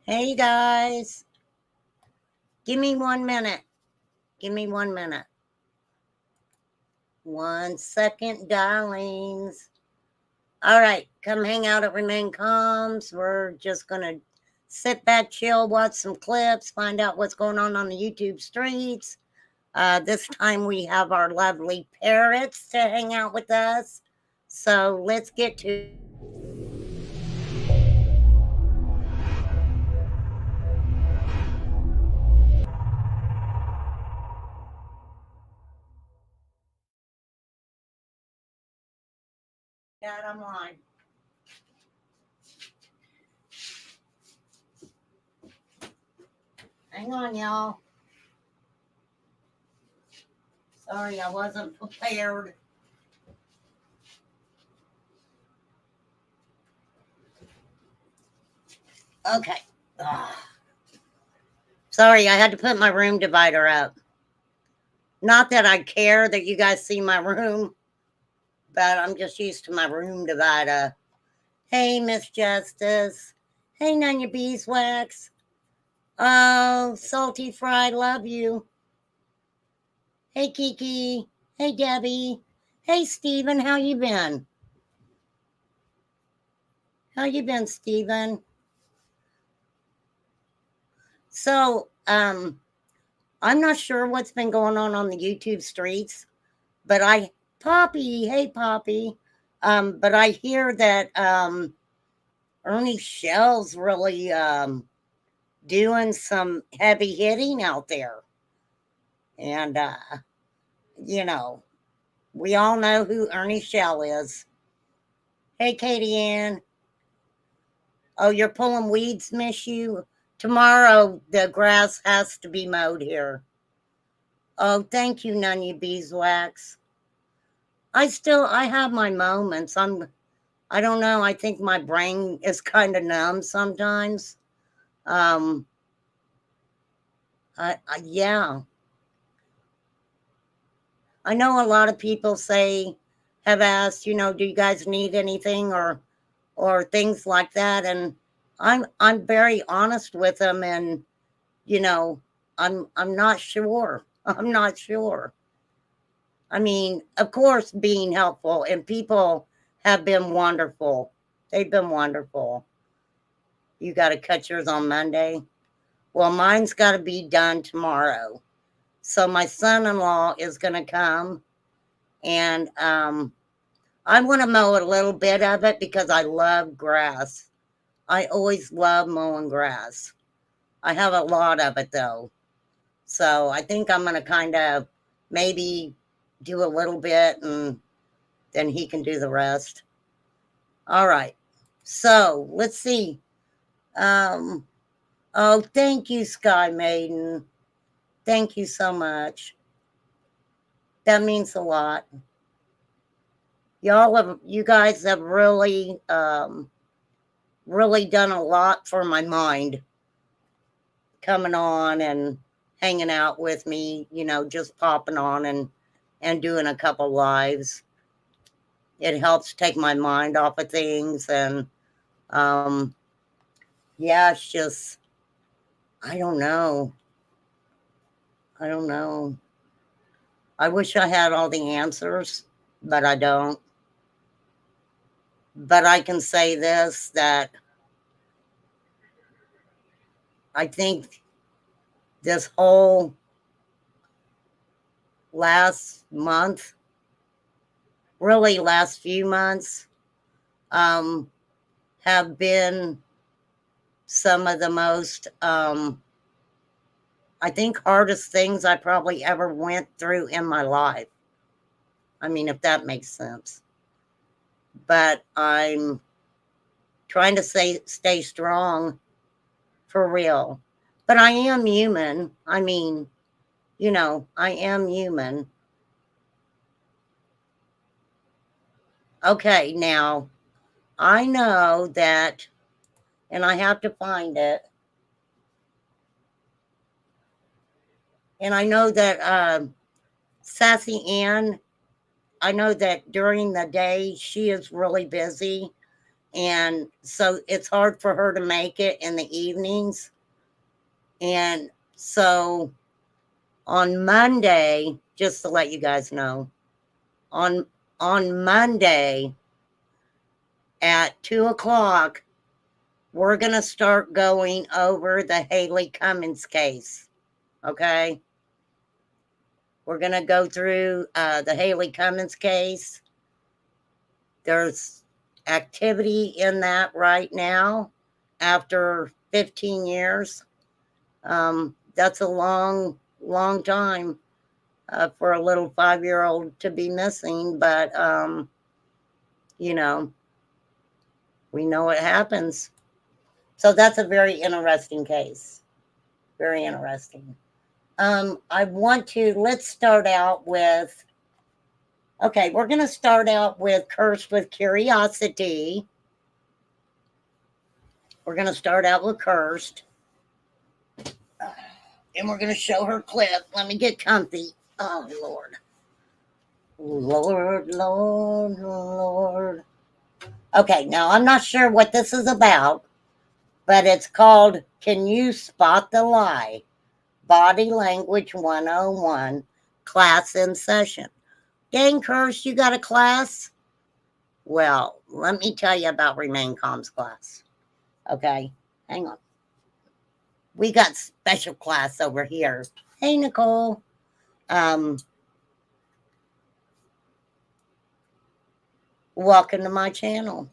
Hey guys, give me 1 minute. Give me 1 minute. 1 second, darlings. All right, come hang out at Remain Calms. We're just going to sit back, chill, watch some clips, find out what's going on the YouTube streets. This time we have our lovely parrots to hang out with us. So let's get to that online. Hang on, y'all. Sorry, I wasn't prepared. Okay. Sorry, I had to put my room divider up. Not that I care that you guys see my room, but I'm just used to my room divider. Hey, Miss Justice. Hey, Nunya Beeswax. Oh, Salty Fry, love you. Hey, Kiki. Hey, Debbie. Hey, Steven, how you been? How you been, Steven? So, I'm not sure what's been going on the YouTube streets, but Poppy, hey, Poppy. But I hear that, Ernie Shell's really, doing some heavy hitting out there. And, you know, we all know who Ernie Shell is. Hey, Katie Ann. Oh, you're pulling weeds, miss you? Tomorrow, the grass has to be mowed here. Oh, thank you, Nunya Beeswax. I have my moments. I don't know. I think my brain is kind of numb sometimes. Yeah. I know a lot of people have asked, do you guys need anything or things like that, and I'm very honest with them, and I'm not sure. I'm not sure. I mean, of course, being helpful, and people have been wonderful. They've been wonderful. You got to cut yours on Monday. Well, mine's got to be done tomorrow. So my son-in-law is going to come, and I want to mow a little bit of it because I love grass. I always love mowing grass. I have a lot of it though. So I think I'm going to kind of maybe do a little bit and then he can do the rest. All right. So let's see. Oh, thank you, Sky Maiden. Thank you so much. That means a lot. You guys have really, really done a lot for my mind, coming on and hanging out with me, just popping on and doing a couple lives. It helps take my mind off of things, and yeah, it's just, I don't know. I don't know. I wish I had all the answers, but I don't. But I can say this, that I think this whole last month, really last few months, have been some of the most, I think, hardest things I probably ever went through in my life. I mean, if that makes sense. But I'm trying to stay strong, for real. But I am human. I mean, I am human. Okay, now, I know that, and I have to find it. And I know that Sassy Ann, I know that during the day she is really busy. And so it's hard for her to make it in the evenings. And so on Monday, just to let you guys know, on Monday at 2:00, we're going to start going over the Haley Cummins case. Okay. We're going to go through the Haley Cummins case. There's activity in that right now after 15 years. That's a long, long time for a little 5-year-old to be missing. But, you know, we know it happens. So that's a very interesting case. Very interesting. Let's start out with, okay, we're going to start out with Cursed with Curiosity. We're going to start out with Cursed. And we're going to show her clip. Let me get comfy. Oh, Lord. Lord, Lord, Lord. Okay, now I'm not sure what this is about, but it's called Can You Spot the Lie? Body Language 101, class in session. Dang, Curse, you got a class? Well, let me tell you about Remain Calm's class. Okay, hang on. We got special class over here. Hey, Nicole. Welcome to my channel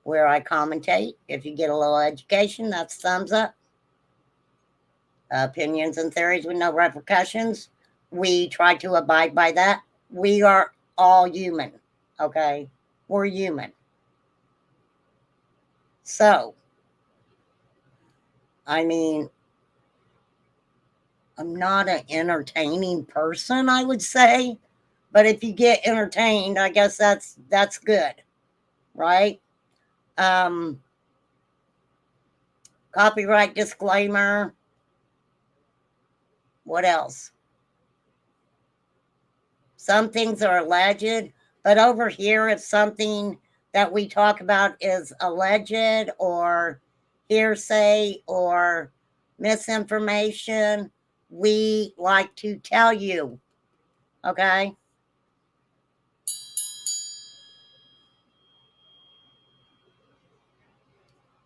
where I commentate. If you get a little education, that's thumbs up. Opinions and theories with no repercussions. We try to abide by that. We are all human, okay? We're human. So, I mean, I'm not an entertaining person, I would say. But if you get entertained, I guess that's good, right? Copyright disclaimer. What else? Some things are alleged, but over here, if something that we talk about is alleged or hearsay or misinformation, we like to tell you, okay?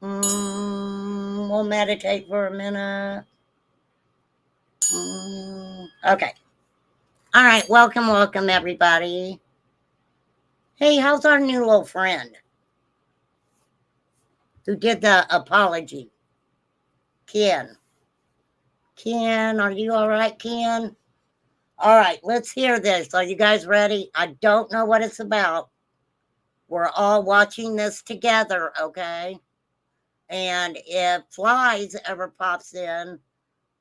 We'll meditate for a minute. Okay. All right. Welcome, everybody. Hey, how's our new little friend who did the apology? Ken. Ken, are you all right, Ken? All right, let's hear this. Are you guys ready? I don't know what it's about. We're all watching this together, okay? And if Flies ever pops in,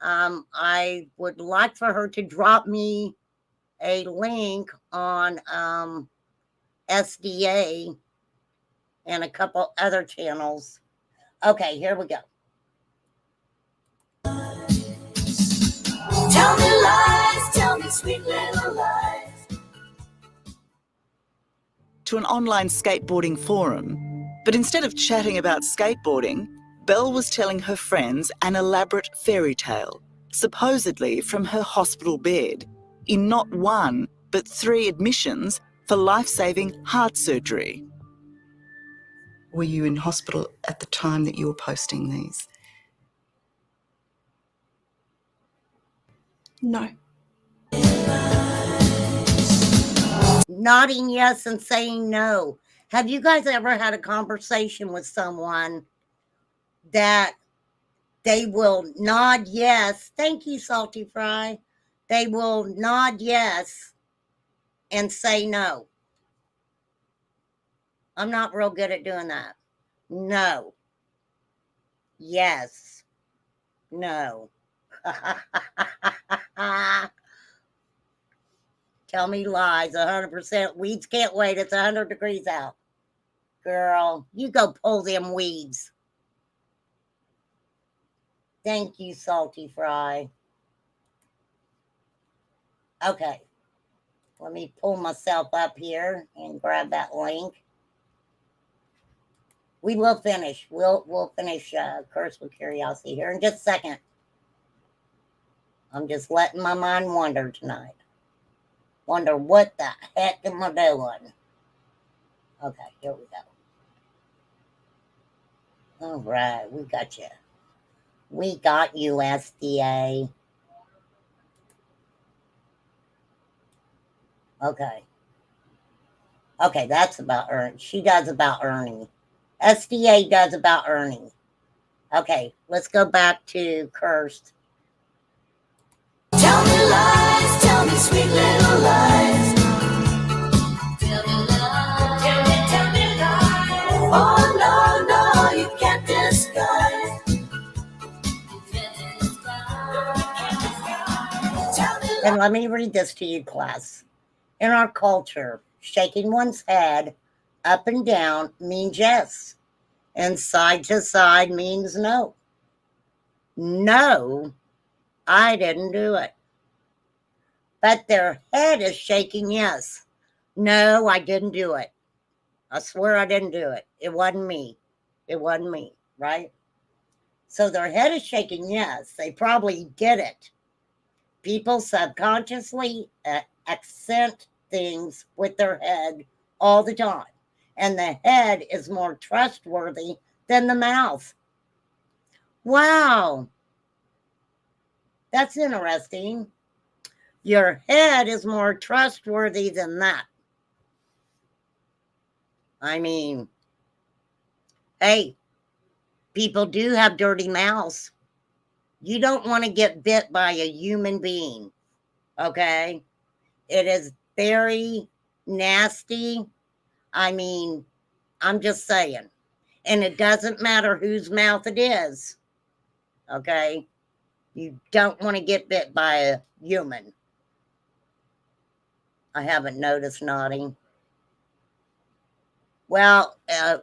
I would like for her to drop me a link on SDA and a couple other channels. Okay, here we go. Tell me lies, tell me sweet little lies. To an online skateboarding forum, but instead of chatting about skateboarding, Belle was telling her friends an elaborate fairy tale, supposedly from her hospital bed, in not one, but 3 admissions for life-saving heart surgery. Were you in hospital at the time that you were posting these? No. Nodding yes and saying no. Have you guys ever had a conversation with someone that they will nod yes? Thank you, Salty Fry. They will nod yes and say no. I'm not real good at doing that. No. Yes. No. Tell me lies, 100%. Weeds can't wait. It's 100 degrees out. Girl, you go pull them weeds. Thank you, Salty Fry. Okay. Let me pull myself up here and grab that link. We will finish. We'll finish Curse with Curiosity here in just a second. I'm just letting my mind wander tonight. Wonder what the heck am I doing? Okay, here we go. All right, we got you. We got you, SDA. Okay. Okay, that's about Ernie. She does about Ernie. SDA does about Ernie. Okay, let's go back to Cursed. Tell me lies, tell me sweet little lies. Tell me lies, tell me lies. Oh no, no, you can't disguise. And let me read this to you, class. In our culture, shaking one's head up and down means yes, and side to side means no. No, I didn't do it. But their head is shaking yes. No, I didn't do it. I swear I didn't do it. It wasn't me. It wasn't me, right? So their head is shaking yes. They probably did it. People subconsciously accent things with their head all the time. And the head is more trustworthy than the mouth. Wow. That's interesting. Your head is more trustworthy than that. I mean, hey, people do have dirty mouths. You don't want to get bit by a human being, okay? It is very nasty. I mean, I'm just saying. And it doesn't matter whose mouth it is, okay? You don't want to get bit by a human. I haven't noticed nodding. Well,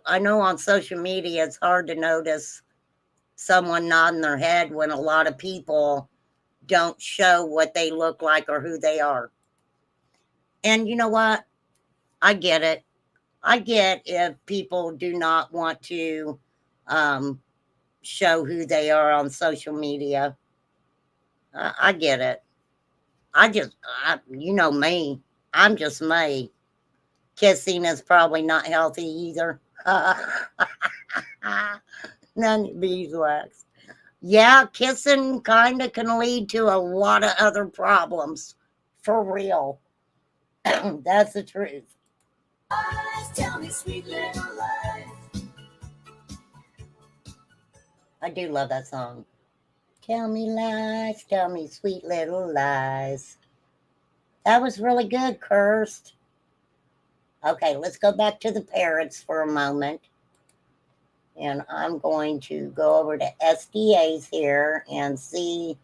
I know on social media it's hard to notice someone nodding their head when a lot of people don't show what they look like or who they are. And you know what? I get it. I get if people do not want to show who they are on social media. I get it. You know me. I'm just me. Kissing is probably not healthy either. None of beeswax. Yeah, kissing kind of can lead to a lot of other problems. For real. That's the truth. Tell me sweet little lies. I do love that song. Tell me lies, tell me sweet little lies. That was really good, Cursed. Okay, let's go back to the parrots for a moment. And I'm going to go over to SDAs here and see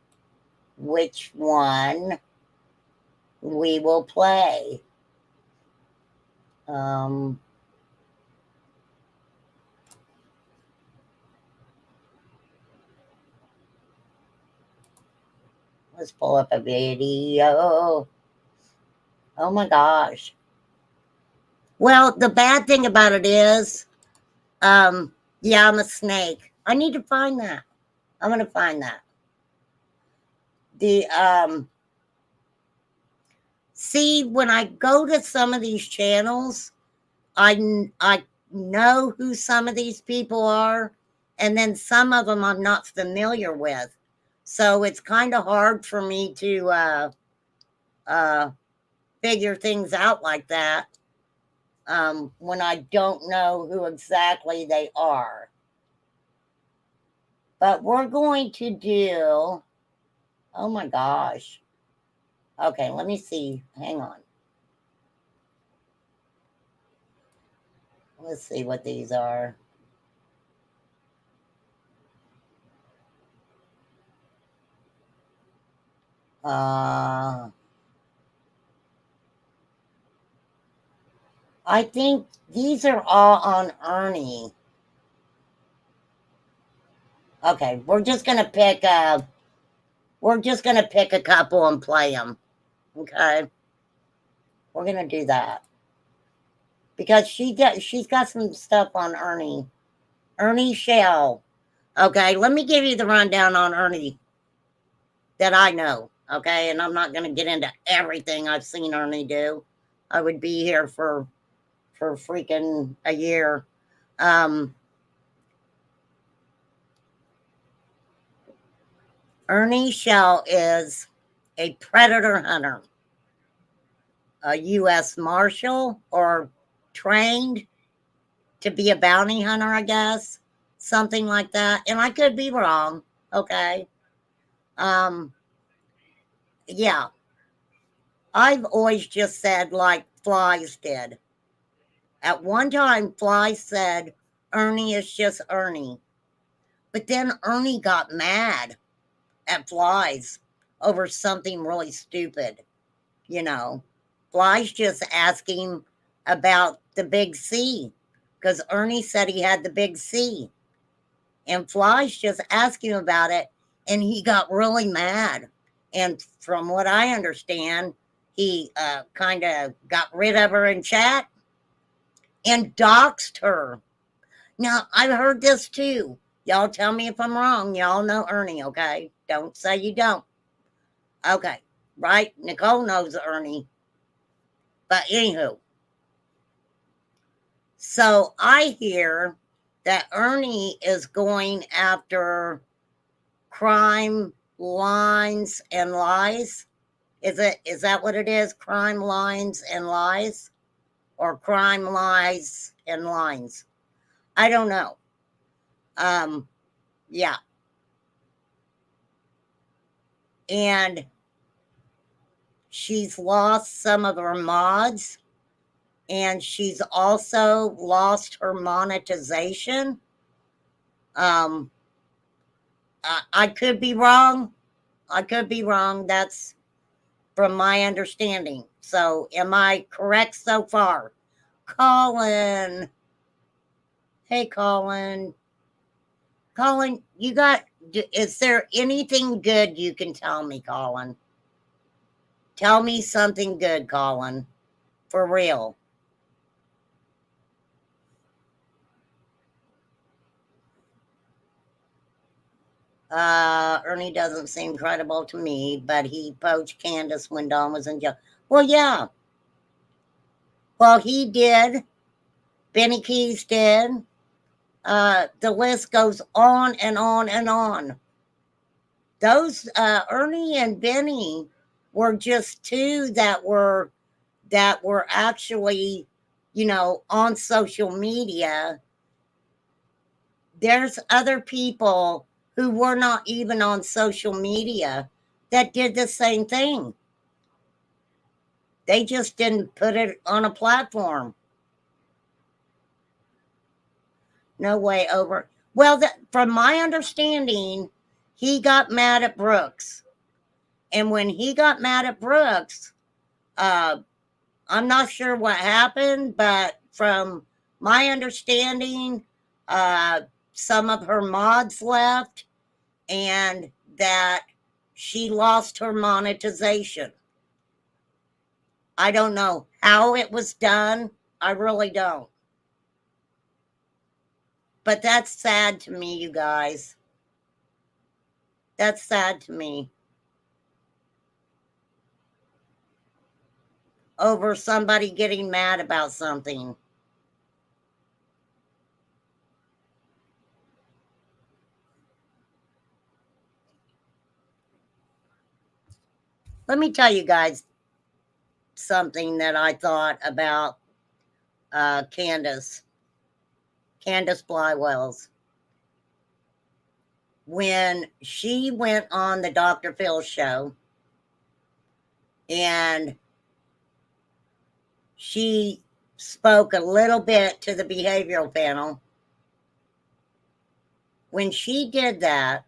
which one we will play. Let's pull up a video. Oh my gosh. Well, the bad thing about it is, yeah, I'm a snake. I need to find that. I'm going to find that. See, when I go to some of these channels, I know who some of these people are, and then some of them I'm not familiar with. So it's kind of hard for me to figure things out like that when I don't know who exactly they are. But we're going to do, oh my gosh. Okay, let me see. Hang on. Let's see what these are. I think these are all on Ernie. Okay, we're just gonna pick a couple and play them. Okay, we're gonna do that because she's got some stuff on Ernie Ernie Shell. Okay, let me give you the rundown on Ernie that I know. Okay, and I'm not going to get into everything I've seen Ernie do. I would be here for freaking a year. Ernie Shell is a predator hunter, a U.S. Marshal, or trained to be a bounty hunter, I guess, something like that. And I could be wrong. Okay. Yeah, I've always just said like Flies did. At one time, Flies said Ernie is just Ernie, but then Ernie got mad at Flies over something really stupid. You know, Flies just asking about the big C because Ernie said he had the big C, and Flies just asked him about it, and he got really mad. And from what I understand, he kind of got rid of her in chat and doxed her. Now, I've heard this too. Y'all tell me if I'm wrong. Y'all know Ernie, okay? Don't say you don't. Okay, right? Nicole knows Ernie. But anywho, so I hear that Ernie is going after crime lines and lies. Is that what it is? Crime lines and lies? Or crime lies and lines? I don't know. Yeah. And she's lost some of her mods, and she's also lost her monetization. I could be wrong. I could be wrong. That's from my understanding. So, am I correct so far? Colin. Hey, Colin. Colin, is there anything good you can tell me, Colin? Tell me something good, Colin. For real. Ernie doesn't seem credible to me, but he poached Candace when Dawn was in jail. Well, yeah. Well, he did. Benny Keys did. The list goes on and on and on. Those Ernie and Benny were just two that were actually, on social media. There's other people who were not even on social media that did the same thing. They just didn't put it on a platform. No way over. Well, from my understanding, he got mad at Brooks. And when he got mad at Brooks, I'm not sure what happened, but from my understanding, some of her mods left and that she lost her monetization. I don't know how it was done. I really don't. But that's sad to me, you guys. That's sad to me. Over somebody getting mad about something. Let me tell you guys something that I thought about Candace Blywells. When she went on the Dr. Phil show and she spoke a little bit to the behavioral panel, when she did that,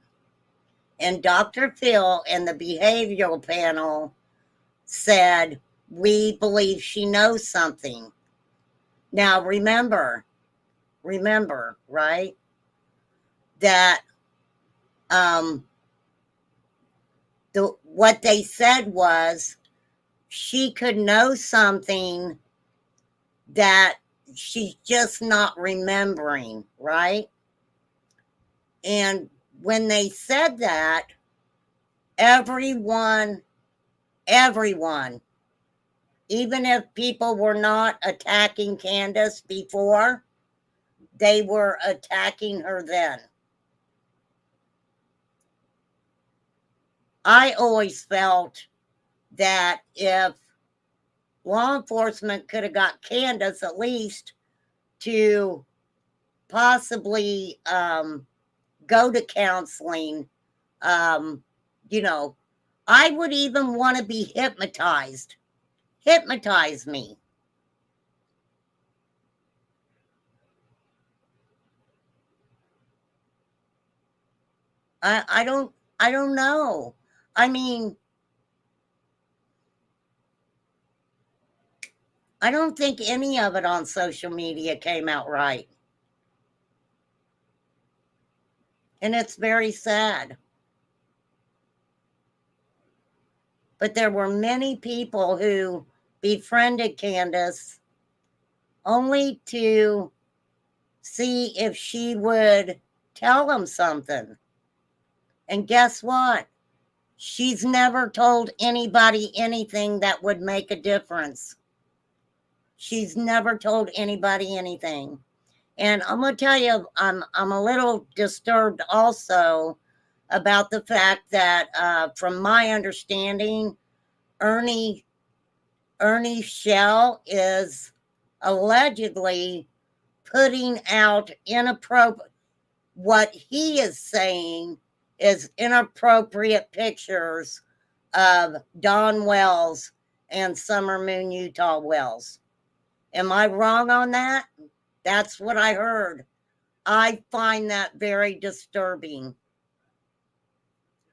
and Dr. Phil and the behavioral panel said, we believe she knows something. Now, remember, right, that what they said was she could know something that she's just not remembering, right? And when they said that, everyone, even if people were not attacking Candace before, they were attacking her then. I always felt that if law enforcement could have got Candace at least to possibly go to counseling, you know, I would even want to be hypnotized. Hypnotize me. I don't know. I mean, I don't think any of it on social media came out right. And it's very sad. But there were many people who befriended Candace only to see if she would tell them something. And guess what? She's never told anybody anything that would make a difference. She's never told anybody anything. And I'm going to tell you, I'm a little disturbed also about the fact that, from my understanding, Ernie Shell is allegedly putting out inappropriate, what he is saying is inappropriate pictures of Don Wells and Summer Moon Utah Wells. Am I wrong on that? That's what I heard. I find that very disturbing.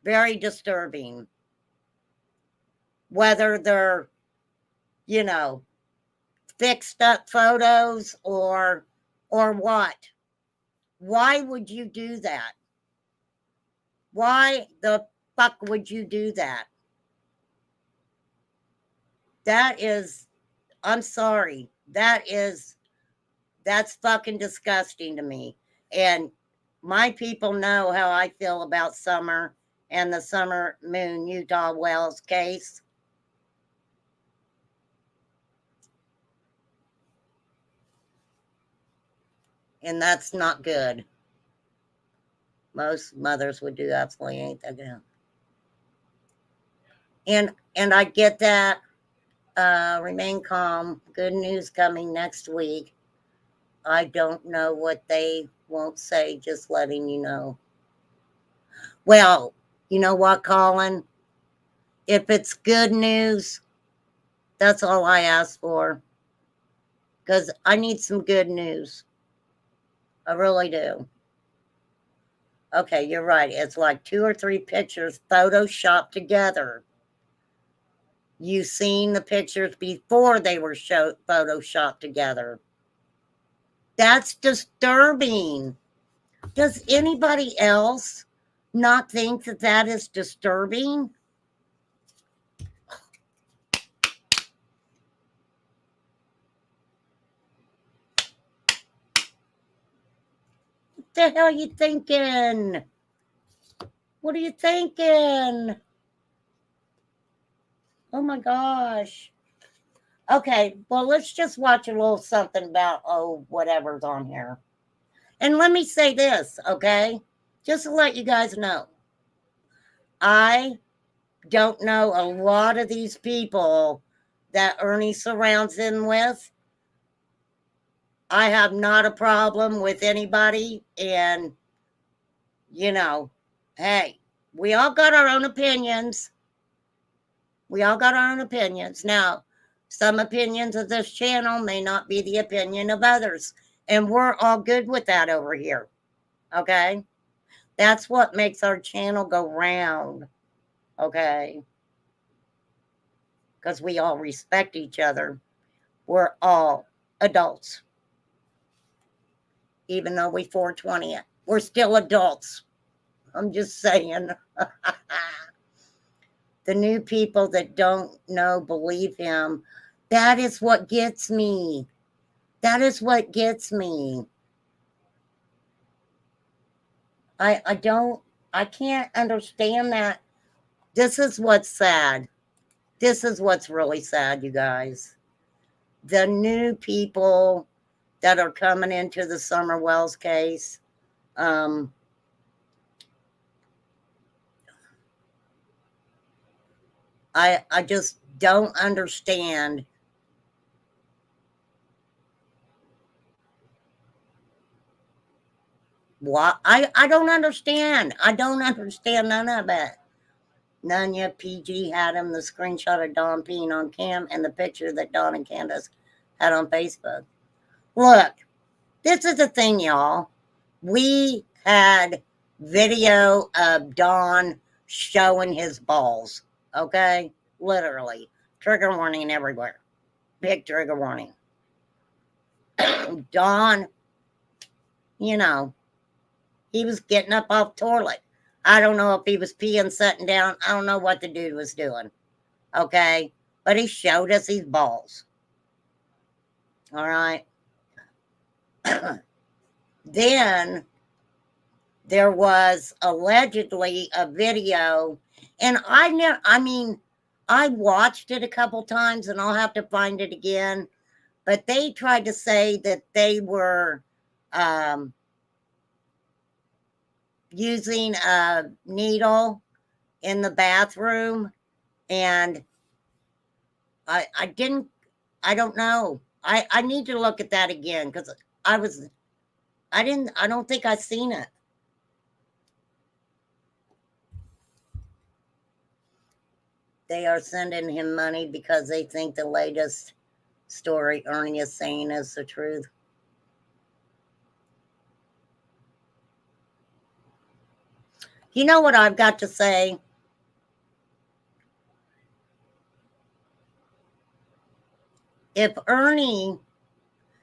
Very disturbing. Whether they're, you know, fixed up photos or what. Why would you do that? Why the fuck would you do that? That is, I'm sorry. That's fucking disgusting to me. And my people know how I feel about Summer and the Summer Moon Utah Wells case. And that's not good. Most mothers would do absolutely anything. And I get that. Remain calm. Good news coming next week. I don't know what they won't say, just letting you know. Well, you know what, Colin? If it's good news, that's all I ask for. Because I need some good news. I really do. Okay, you're right. It's like 2 or 3 pictures photoshopped together. You seen the pictures before they were photoshopped together. That's disturbing. Does anybody else not think that that is disturbing? What the hell are you thinking? What are you thinking? Oh my gosh. Okay, well, let's just watch a little something about, whatever's on here. And let me say this, okay? Just to let you guys know. I don't know a lot of these people that Ernie surrounds him with. I have not a problem with anybody. And, you know, hey, we all got our own opinions. We all got our own opinions. Now, some opinions of this channel may not be the opinion of others. And we're all good with that over here. Okay? That's what makes our channel go round. Okay? Because we all respect each other. We're all adults. Even though we 420 it, we're still adults. I'm just saying. The new people that don't know believe him. That is what gets me. That is what gets me. I can't understand that. This is what's sad. This is what's really sad, you guys. The new people that are coming into the Summer Wells case, I just don't understand why. I don't understand. I don't understand none of it. None yet. PG had him the screenshot of Don peeing on Cam and the picture that Don and Candace had on Facebook. Look, this is the thing, y'all. We had video of Don showing his balls. Okay? Literally. Trigger warning everywhere. Big trigger warning. Don, you know, he was getting up off toilet. I don't know if he was peeing, sitting down. I don't know what the dude was doing. Okay? But he showed us his balls. All right? Then there was allegedly a video, and I watched it a couple times, and I'll have to find it again. But they tried to say that they were using a needle in the bathroom, and I don't know. I need to look at that again because I don't think I've seen it. They are sending him money because they think the latest story Ernie is saying is the truth. You know what I've got to say? If Ernie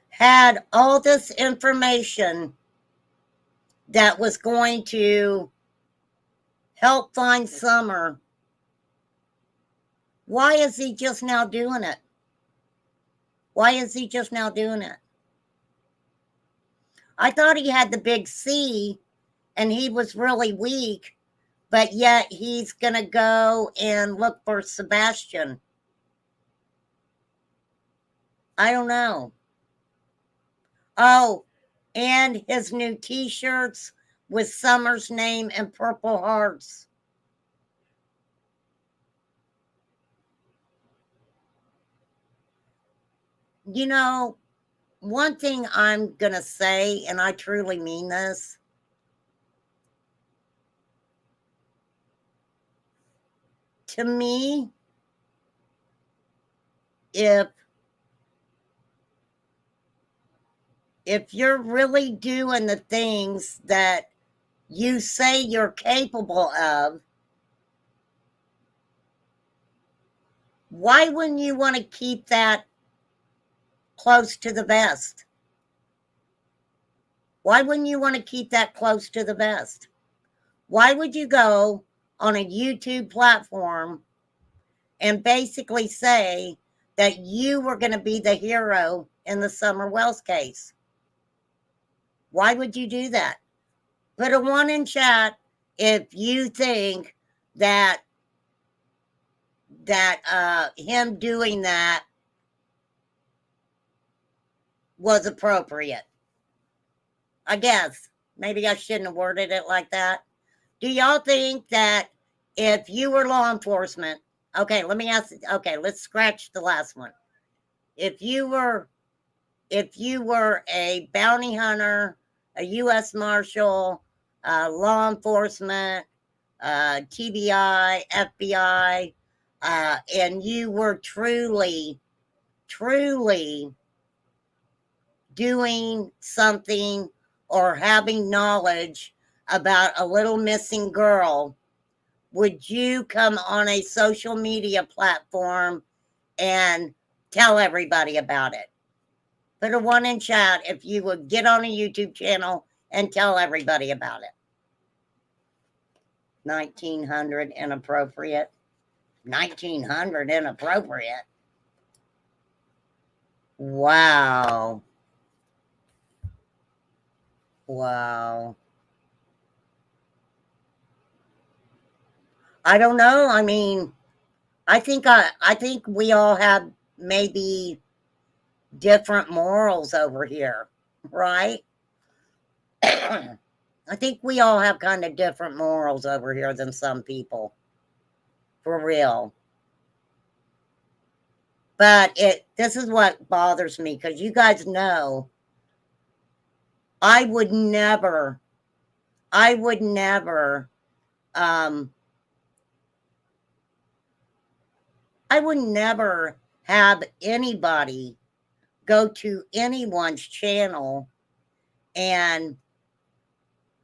had all this information that was going to help find Summer, why is he just now doing it? Why is he just now doing it? I thought he had the big C and he was really weak, but yet he's going to go and look for Sebastian. I don't know. Oh, and his new t-shirts with Summer's name and purple hearts. You know, one thing I'm going to say, and I truly mean this, to me, if you're really doing the things that you say you're capable of, why wouldn't you want to keep that close to the vest? Why wouldn't you want to keep that close to the vest? Why would you go on a YouTube platform and basically say that you were going to be the hero in the Summer Wells case? Why would you do that? Put a 1 in chat if you think that him doing that was appropriate. I guess maybe I shouldn't have worded it like that. Do y'all think that if you were law enforcement, okay, let me ask, okay, let's scratch the last one. If you were a bounty hunter, a U.S. Marshal, law enforcement, TBI, FBI, and you were truly doing something or having knowledge about a little missing girl, would you come on a social media platform and tell everybody about it? Put a 1 in chat if you would get on a YouTube channel and tell everybody about it. 1900 inappropriate. 1900 inappropriate. Wow. Wow. I don't know. I mean, I think we all have maybe different morals over here, right? I think we all have kind of different morals over here than some people, for real. But this is what bothers me, because you guys know I would never, I would never, um, I would never have anybody go to anyone's channel and,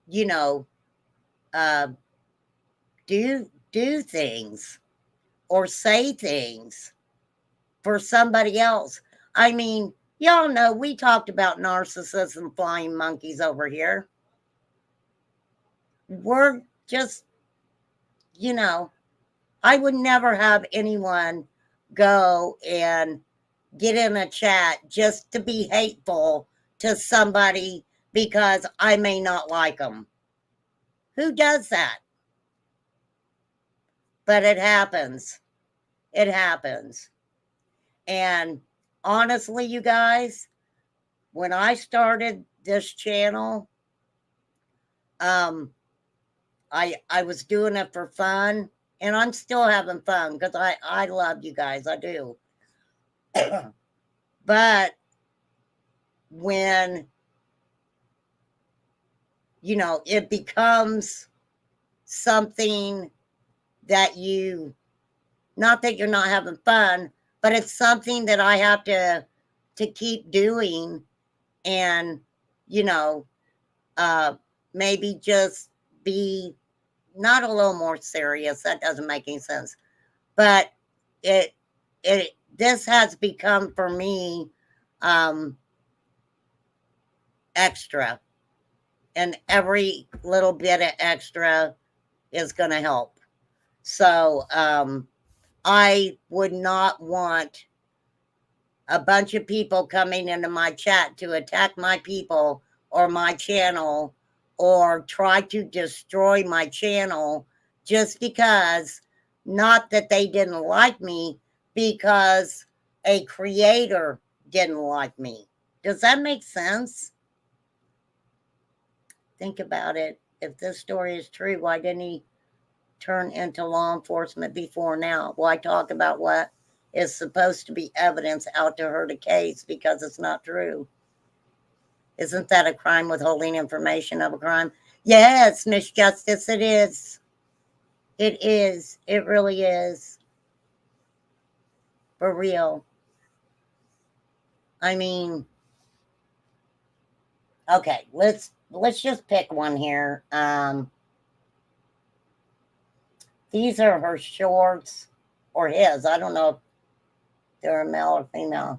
you know, uh, do things or say things for somebody else. I mean, y'all know we talked about narcissists and flying monkeys over here. We're just, you know, I would never have anyone go and get in a chat just to be hateful to somebody because I may not like them. Who does that? But it happens. It happens. And honestly, you guys, when I started this channel, I was doing it for fun, and I'm still having fun because I love you guys. I do. But when, you know, it becomes something that you, not that you're not having fun, but it's something that I have to keep doing, and, you know, maybe just be not a little more serious. That doesn't make any sense. But it this has become for me extra, and every little bit of extra is going to help. So I would not want a bunch of people coming into my chat to attack my people or my channel or try to destroy my channel just because, not that they didn't like me, because a creator didn't like me. Does that make sense? Think about it. If this story is true, why didn't he turn into law enforcement before now? Why talk about what is supposed to be evidence out to hurt a case because it's not true? Isn't that a crime, withholding information of a crime? Yes, Miss Justice, it is. It is. It really is. For real. I mean, okay, let's just pick one here. These are her shorts, or his. I don't know if they're a male or female.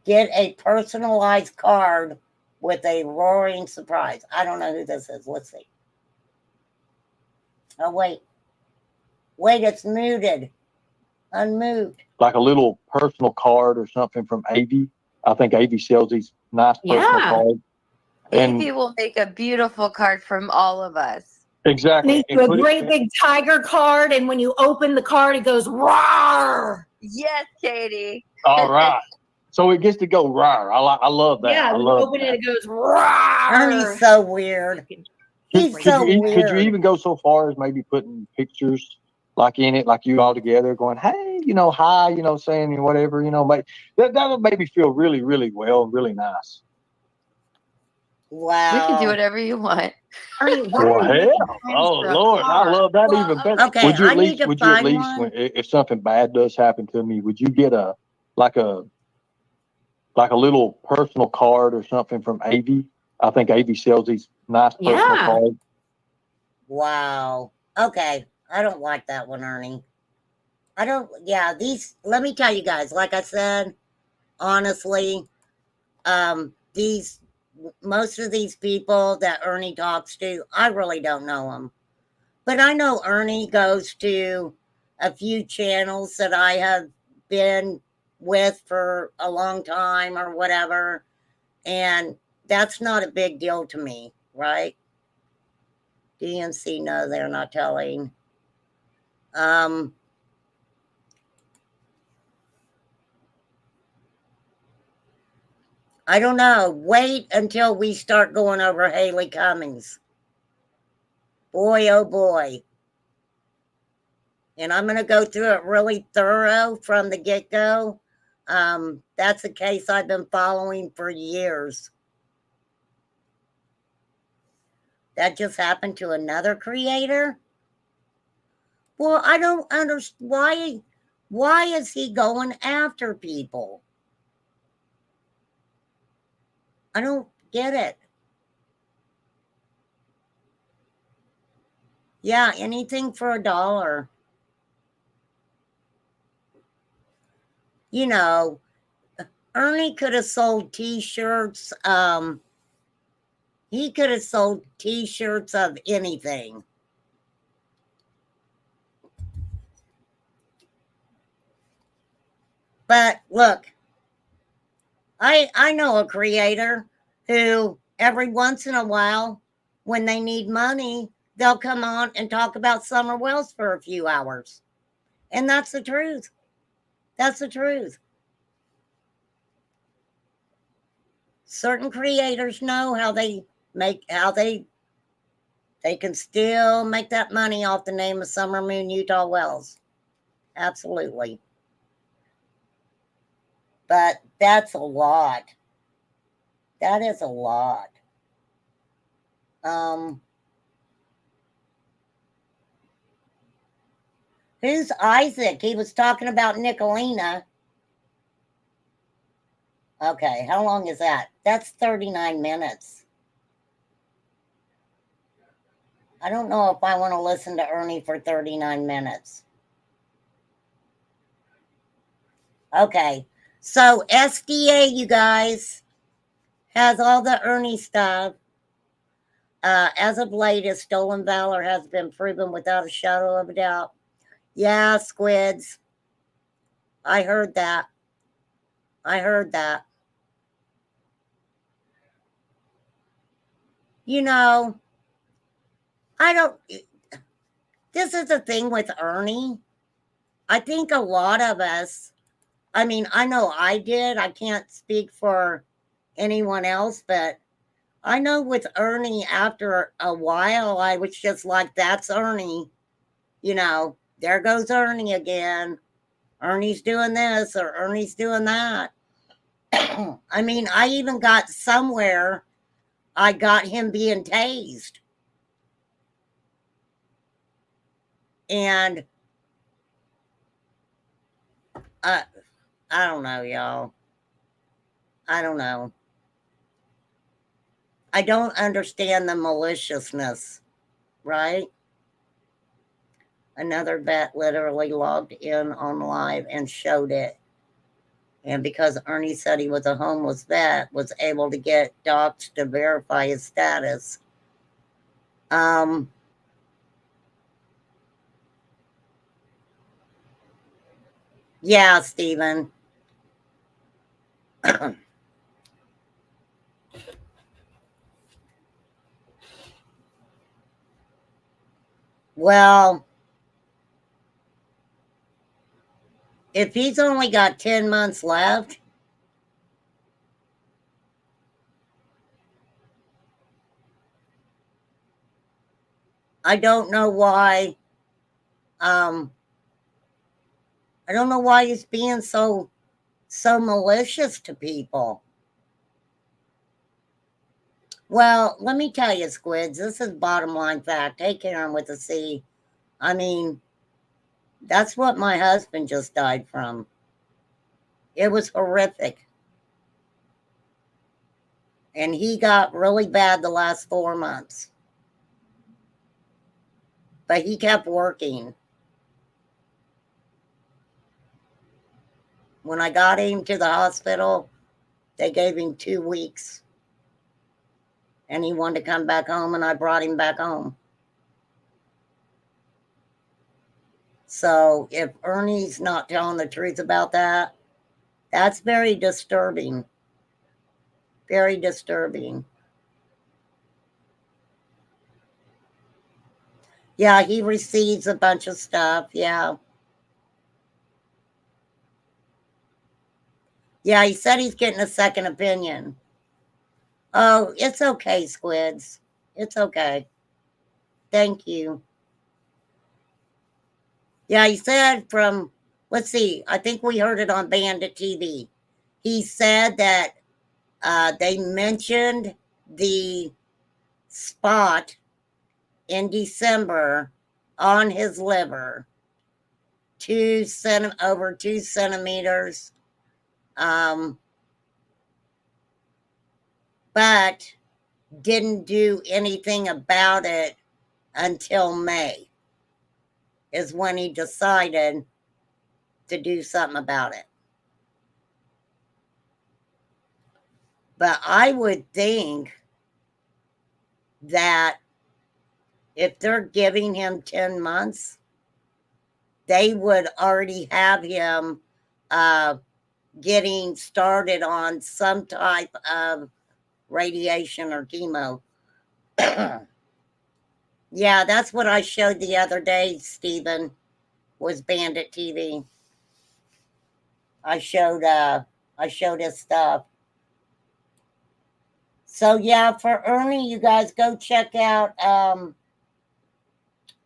Get a personalized card with a roaring surprise. I don't know who this is. Let's see. Oh, wait. Wait, it's muted. Unmoved. Like a little personal card or something from Avi. I think Avi sells these nice personal cards. And Avi will make a beautiful card from all of us. Exactly. Make you a great big tiger card, and when you open the card, it goes roar. Yes, Katie. All right. So it gets to go roar. I love that. Yeah, I when you love open that. it, it goes roar. Ernie's so weird. He's so weird. Could you even go so far as maybe putting pictures like in it, like you all together going, hey, you know, hi, you know, saying whatever, you know, that would make me feel really, really well, really nice. Wow. We can do whatever you want. Ernie, Well, hell, oh Lord, I love that even better. Okay, would you at I least, need to would you at find least, one. if something bad does happen to me, would you get a little personal card or something from Avi? I think Avi sells these nice personal cards. Wow. Okay. I don't like that one, Ernie. I don't, yeah, these, let me tell you guys, like I said, honestly, most of these people that Ernie talks to, I really don't know them. But I know Ernie goes to a few channels that I have been with for a long time or whatever. And that's not a big deal to me, right? DNC, no, they're not telling. I don't know. Wait until we start going over Haley Cummings. Boy, oh boy. And I'm going to go through it really thorough from the get-go. That's a case I've been following for years. That just happened to another creator? Well, I don't understand why is he going after people? I don't get it. Yeah, anything for $1. You know, Ernie could have sold t-shirts. He could have sold t-shirts of anything. But look, I know a creator who every once in a while, when they need money, they'll come on and talk about Summer Wells for a few hours. And that's the truth. That's the truth. Certain creators know how they can still make that money off the name of Summer Moon Utah Wells. Absolutely. But that's a lot. That is a lot. Who's Isaac? He was talking about Nicolina. Okay, how long is that? That's 39 minutes. I don't know if I want to listen to Ernie for 39 minutes. Okay, so SDA, you guys, has all the Ernie stuff. As of late, his stolen valor has been proven without a shadow of a doubt. Yeah, squids. I heard that. I heard that. You know, this is the thing with Ernie. I think a lot of us, I mean, I know I did. I can't speak for anyone else, but I know with Ernie, after a while, I was just like, that's Ernie. You know, there goes Ernie again. Ernie's doing this or Ernie's doing that. I mean, I even got somewhere, I got him being tased. And I don't know, y'all. I don't know. I don't understand the maliciousness, right? Another vet literally logged in on live and showed it. And because Ernie said he was a homeless vet, was able to get docs to verify his status. Yeah, Stephen. Well, if he's only got 10 months left, I don't know why. I don't know why he's being so malicious to people. Well, let me tell you, squids, this is bottom line fact. Hey, Karen with a C. I mean, that's what my husband just died from. It was horrific. And he got really bad the last 4 months. But he kept working. When I got him to the hospital, they gave him 2 weeks. And he wanted to come back home, and I brought him back home. So if Ernie's not telling the truth about that, that's very disturbing. Very disturbing. Yeah, he receives a bunch of stuff. Yeah. Yeah, he said he's getting a second opinion. Oh, it's okay, Squids. It's okay. Thank you. Yeah, he said from, let's see, I think we heard it on Bandit TV. He said that they mentioned the spot in December on his liver, over 2 centimeters. But didn't do anything about it until May, is when he decided to do something about it. But I would think that if they're giving him 10 months, they would already have him getting started on some type of radiation or chemo. Yeah, that's what I showed the other day, Stephen, was Bandit TV. I showed his stuff. So yeah, for Ernie, you guys go check out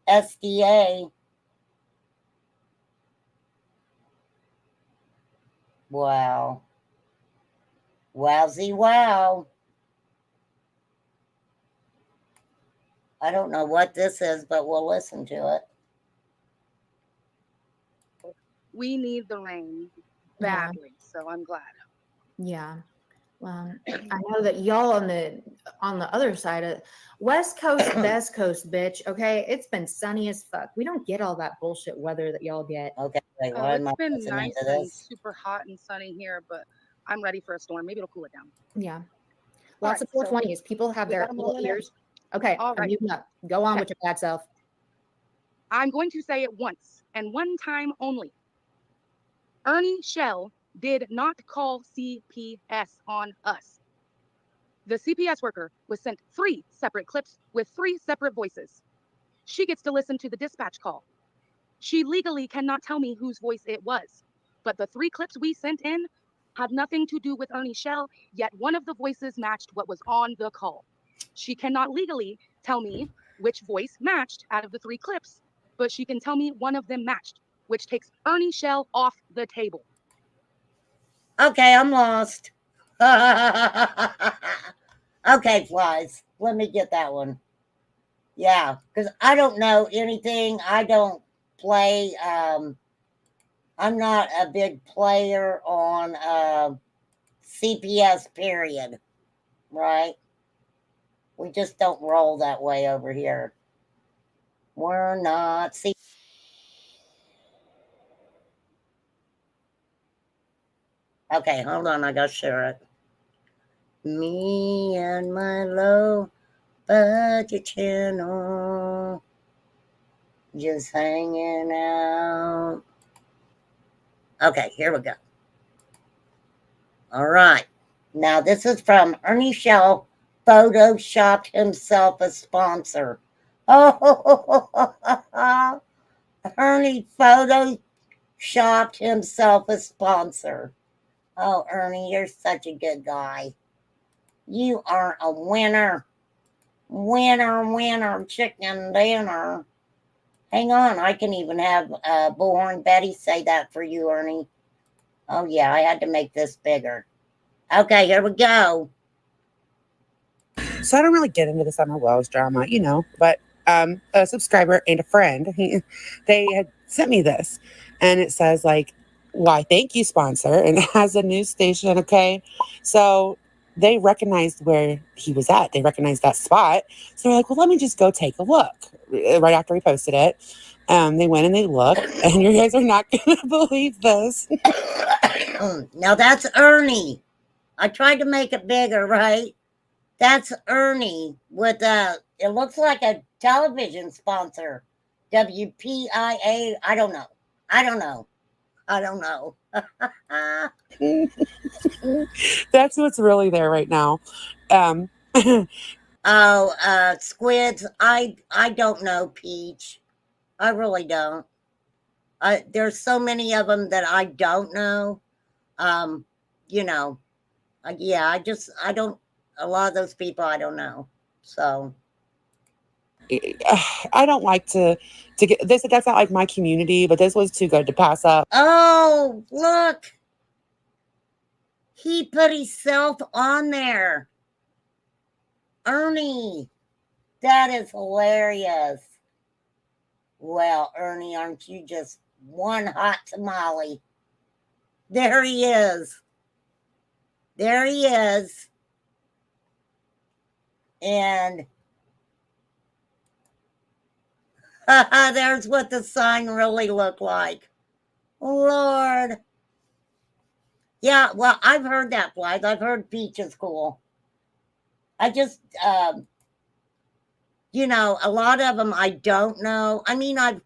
SDA. Wow. Wowsy wow. I don't know what this is, but we'll listen to it. We need the rain badly, so I'm glad. Yeah. Well, I know that y'all on the other side of West Coast, Best Coast, bitch. Okay, it's been sunny as fuck. We don't get all that bullshit weather that y'all get. Okay, wait, why am I It's been listening nice to and this? super hot and sunny here, but I'm ready for a storm. Maybe it'll cool it down. Yeah, lots of 420s. People have we their got 'em little rolling in. ears. Okay, All I'm right. muting up. Go on Okay. with your bad self. I'm going to say it once and one time only. Ernie Shell did not call CPS on us. The CPS worker was sent 3 separate clips with 3 separate voices. She gets to listen to the dispatch call. She legally cannot tell me whose voice it was, but the 3 clips we sent in had nothing to do with Ernie Shell, yet one of the voices matched what was on the call. She cannot legally tell me which voice matched out of the 3 clips, but she can tell me one of them matched, which takes Ernie Shell off the table. Okay, I'm lost. Okay, Flies. Let me get that one. Yeah, because I don't know anything. I don't play. I'm not a big player on CPS, period. Right? We just don't roll that way over here. We're not. See. Okay, hold on. I got to share it. Me and my low budget channel. Just hanging out. Okay, here we go. All right. Now, this is from Ernie Shell, photoshopped himself a sponsor. Oh, Ernie photoshopped himself a sponsor. Oh, Ernie, you're such a good guy. You are a winner. Winner, chicken dinner. Hang on, I can even have Bullhorn Betty say that for you, Ernie. Oh, yeah, I had to make this bigger. Okay, here we go. So I don't really get into the Summer Wells drama, but a subscriber and a friend, they had sent me this, and it says like, why, thank you, sponsor, and it has a news station, okay? So they recognized where he was at. They recognized that spot. So they're like, well, let me just go take a look. Right after we posted it, they went and they looked, and you guys are not going to believe this. Now that's Ernie. I tried to make it bigger, right? That's Ernie with it looks like a television sponsor. WPIA. I don't know. That's what's really there right now. Oh, squids. I don't know, Peach. I really don't. There's so many of them that I don't know. Um, you know, yeah, I don't. A lot of those people I don't know. So I don't like to get this. That's not like my community, but this was too good to pass up. oh, look, he put himself on there. Ernie, that is hilarious. Well, Ernie, aren't you just one hot tamale? There he is. There he is. And there's what the sign really looked like. Lord. Yeah, well, I've heard that, Blythe. I've heard Peach is cool. I just, you know, a lot of them I don't know. I mean, I've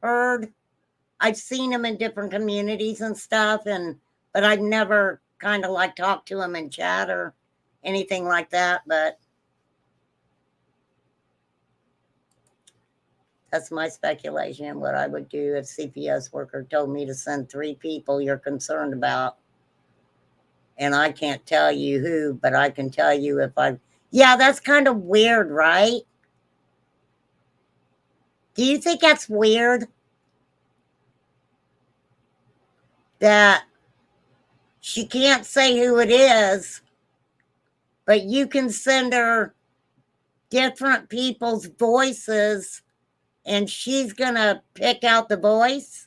seen them in different communities and stuff, but I've never kind of like talked to them in chat or anything like that. But that's my speculation. What I would do if CPS worker told me to send 3 people you're concerned about. And I can't tell you who, but I can tell you if yeah, that's kind of weird, right? Do you think that's weird? That she can't say who it is, but you can send her different people's voices and she's gonna pick out the voice?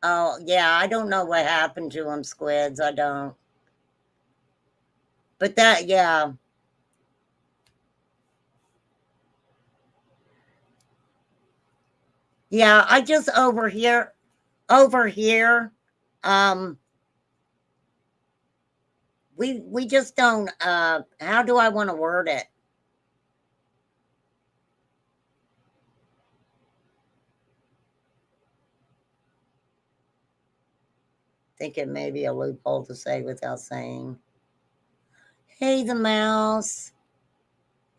Oh, yeah, I don't know what happened to him, Squids. I don't. But that, yeah. Yeah, I just over here, we just don't, how do I want to word it? Think it may be a loophole to say without saying. Hey, the mouse.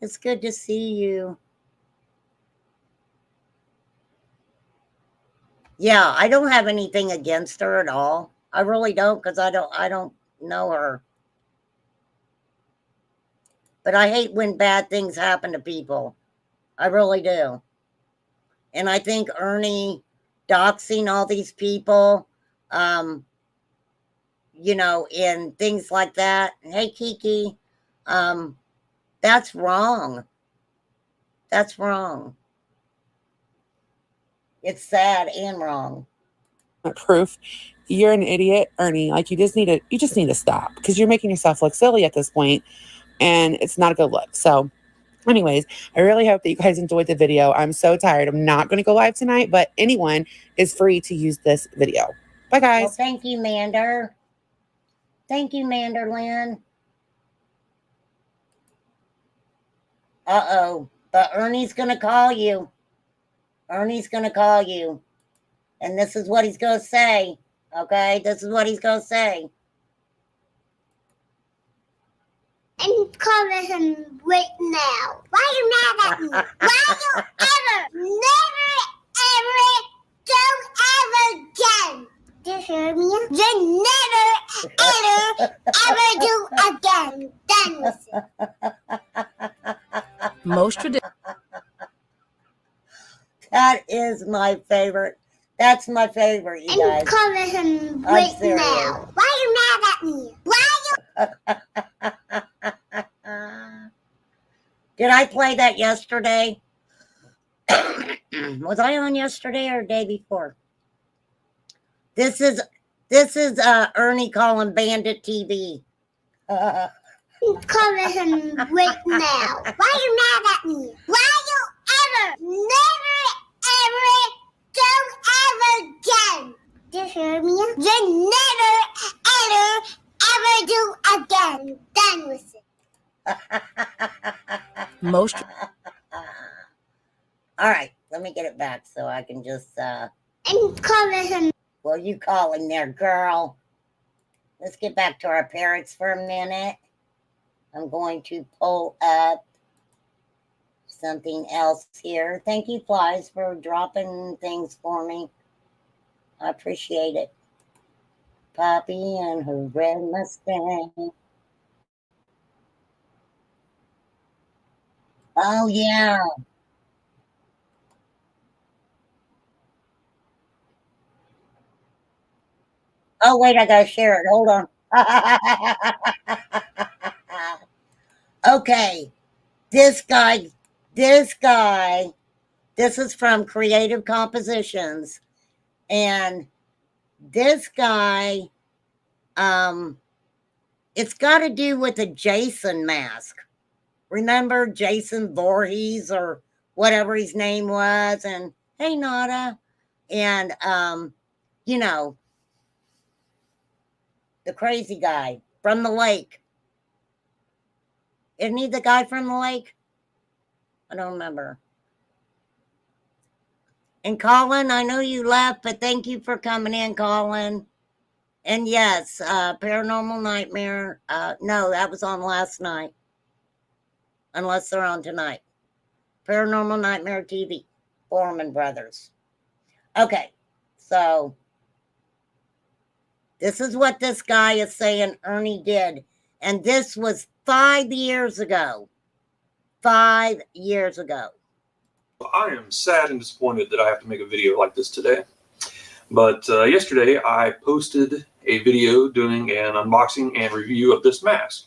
It's good to see you. Yeah, I don't have anything against her at all. I really don't, because I don't know her. But I hate when bad things happen to people. I really do. And I think Ernie doxing all these people, you know, and things like that. Hey, Kiki, that's wrong. That's wrong. It's sad and wrong. Proof. You're an idiot, Ernie. Like you just need to stop because you're making yourself look silly at this point, and it's not a good look. So, anyways, I really hope that you guys enjoyed the video. I'm so tired. I'm not going to go live tonight, but anyone is free to use this video. Bye, guys. Well, thank you, Mander. Thank you, Manderlin. Uh-oh. But Ernie's going to call you. Ernie's going to call you. And this is what he's going to say. Okay? This is what he's going to say. I'm calling him right now. Why are you mad at me? Why you never, don't ever again. Do you hear me? You never, ever do again. Done with it. Most traditional. That is my favorite. That's my favorite, you guys. I'm calling him right now. Why are you mad at me? Why you? Did I play that yesterday? Was I on yesterday or day before? This is Ernie calling Bandit TV. I'm calling him right now. Why are you mad at me? Why you never, don't ever again. Do you hear me? You never, ever do again. Done with it. Most. All right, let me get it back so I can just. I'm calling him. Well, you call him there, girl. let's get back to our parents for a minute. I'm going to pull up something else here. Thank you, Flies, for dropping things for me. I appreciate it. Poppy and her red Mustang. Oh, yeah. Oh, wait, I gotta share it. Hold on. Okay. This guy, this is from Creative Compositions. And this guy, it's got to do with a Jason mask. Remember Jason Voorhees or whatever his name was? And hey, Nada. And, you know, the crazy guy from the lake. Isn't he the guy from the lake? I don't remember. And Colin, I know you left, but thank you for coming in, Colin. And yes, Paranormal Nightmare. No, that was on last night. Unless they're on tonight. Paranormal Nightmare TV. Foreman Brothers. Okay, so this is what this guy is saying Ernie did. And this was 5 years ago. 5 years ago. I am sad and disappointed that I have to make a video like this today. But yesterday I posted a video doing an unboxing and review of this mask.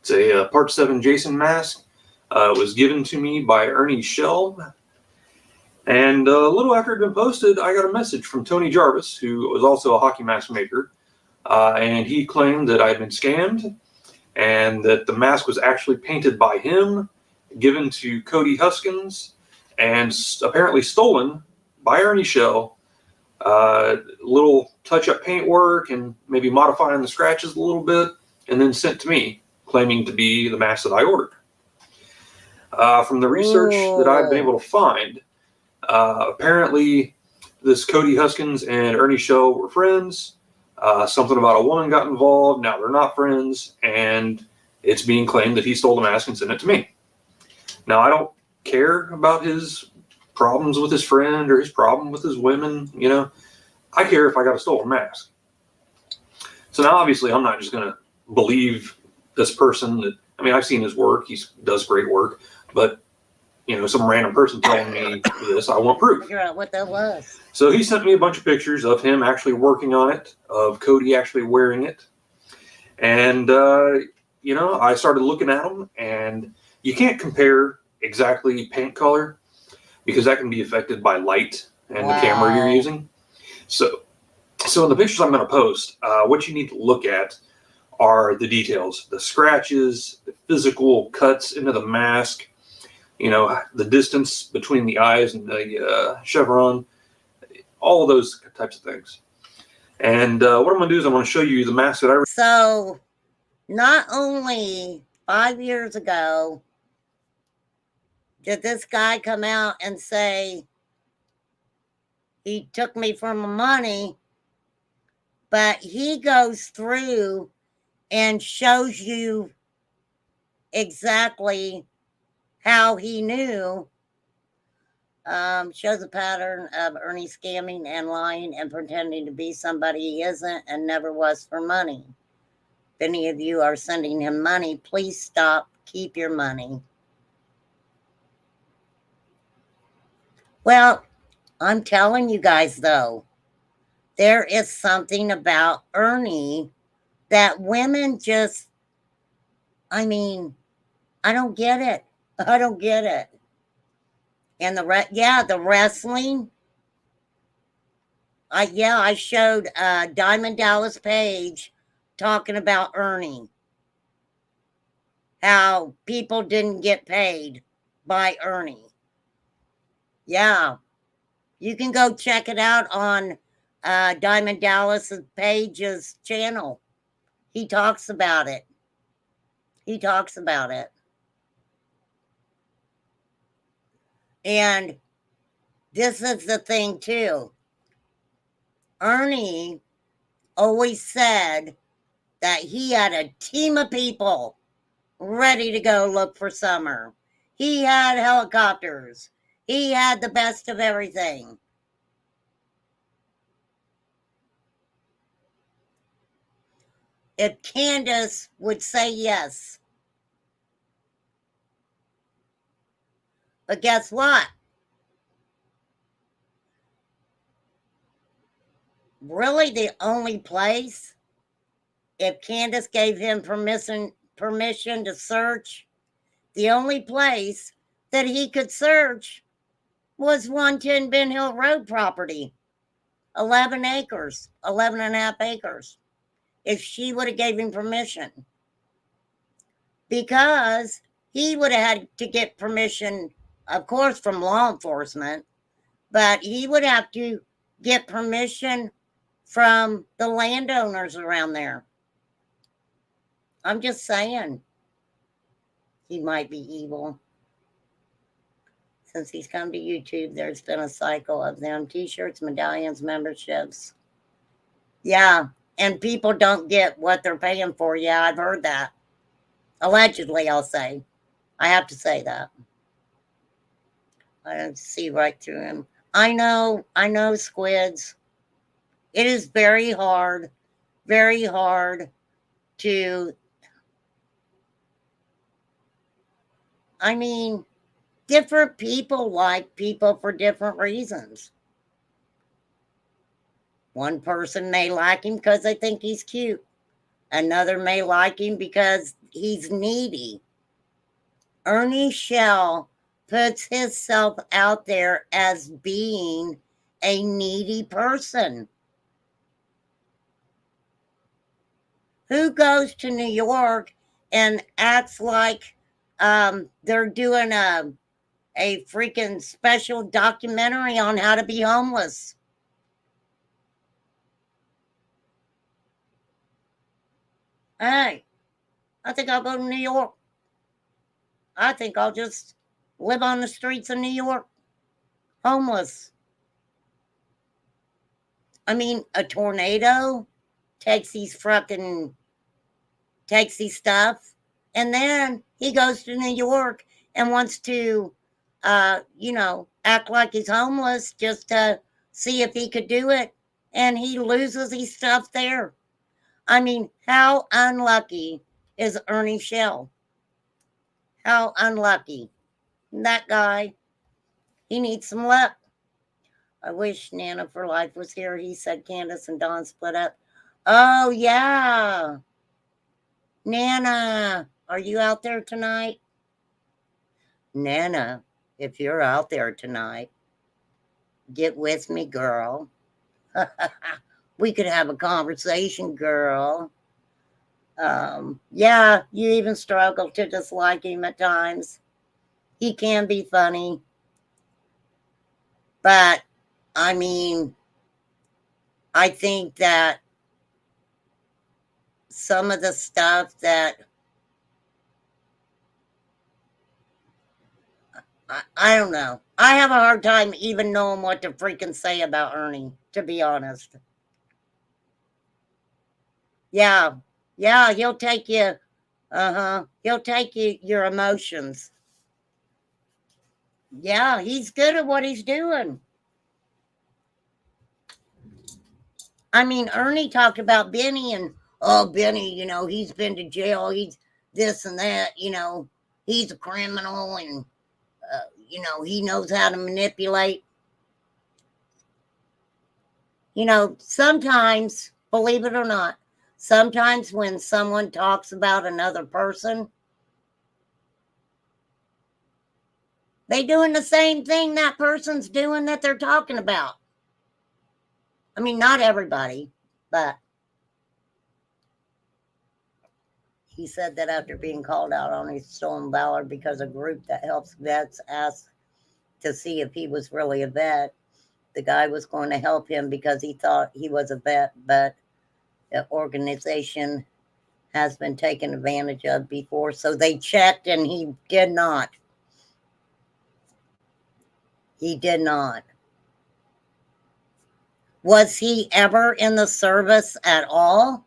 It's a Part 7 Jason mask. It was given to me by Ernie Shell. And a little after it had been posted, I got a message from Tony Jarvis, who was also a hockey mask maker. And he claimed that I had been scammed and that the mask was actually painted by him, given to Cody Huskins, and apparently stolen by Ernie Shell. Little touch-up paint work and maybe modifying the scratches a little bit, and then sent to me, claiming to be the mask that I ordered. From the research that I've been able to find, apparently this Cody Huskins and Ernie Shell were friends. Something about a woman got involved. Now they're not friends, and it's being claimed that he stole the mask and sent it to me. Now, I don't care about his problems with his friend or his problem with his women. You know, I care if I got a stolen mask. So now, obviously, I'm not just going to believe this person. That, I mean, I've seen his work. He does great work. But, you know, some random person telling me this, I want proof. Figure out what that was. So he sent me a bunch of pictures of him actually working on it, of Cody actually wearing it. And, you know, I started looking at them, and you can't compare exactly paint color because that can be affected by light and the camera you're using. So in the pictures I'm going to post, what you need to look at are the details, the scratches, the physical cuts into the mask, you know, the distance between the eyes and the chevron, all of those types of things. And what I'm going to do is I'm going to show you the mask that I... So not only 5 years ago did this guy come out and say he took me for my money, but he goes through and shows you exactly how he knew. Shows a pattern of Ernie scamming and lying and pretending to be somebody he isn't and never was for money. If any of you are sending him money, please stop. Keep your money. Well, I'm telling you guys, though, there is something about Ernie that women just, I mean, I don't get it. I don't get it. And the wrestling. I showed Diamond Dallas Page talking about Ernie. How people didn't get paid by Ernie. Yeah. You can go check it out on Diamond Dallas Page's channel. He talks about it. He talks about it. And this is the thing, too. Ernie always said that he had a team of people ready to go look for Summer. He had helicopters. He had the best of everything. If Candace would say yes. But guess what? Really, the only place, if Candace gave him permission to search, the only place that he could search was 110 Ben Hill Road property, 11 acres, 11 and a half acres, if she would have gave him permission. Because he would have had to get permission, of course, from law enforcement, but he would have to get permission from the landowners around there. I'm just saying. He might be evil. Since he's come to YouTube, there's been a cycle of them t-shirts, medallions, memberships. Yeah, and people don't get what they're paying for. Yeah, I've heard that. Allegedly, I'll say. I have to say that. I don't see right through him. I know, squids. It is very hard to, I mean, different people like people for different reasons. One person may like him because they think he's cute. Another may like him because he's needy. Ernie Shell puts himself out there as being a needy person. Who goes to New York and acts like they're doing a freaking special documentary on how to be homeless? Hey, I think I'll go to New York. I think I'll just live on the streets of New York, homeless. I mean, a tornado takes these stuff, and then he goes to New York and wants to, act like he's homeless just to see if he could do it, and he loses his stuff there. I mean, how unlucky is Ernie Shell? How unlucky. That guy, he needs some luck. I wish Nana for Life was here. He said Candace and Dawn split up. Oh, yeah. Nana, are you out there tonight? Nana, if you're out there tonight, get with me, girl. We could have a conversation, girl. Yeah, you even struggle to dislike him at times. He can be funny. But, I mean, I think that some of the stuff that I don't know. I have a hard time even knowing what to freaking say about Ernie, to be honest. Yeah, he'll take you. He'll take your emotions. Yeah, he's good at what he's doing. I mean, Ernie talked about Benny and, oh, Benny, he's been to jail. He's this and that, he's a criminal and, he knows how to manipulate. Sometimes, believe it or not, sometimes when someone talks about another person, they doing the same thing that person's doing that they're talking about. I mean, not everybody, but he said that after being called out on his stolen valor because a group that helps vets asked to see if he was really a vet. The guy was going to help him because he thought he was a vet, but the organization has been taken advantage of before. So they checked and he did not. He did not. Was he ever in the service at all?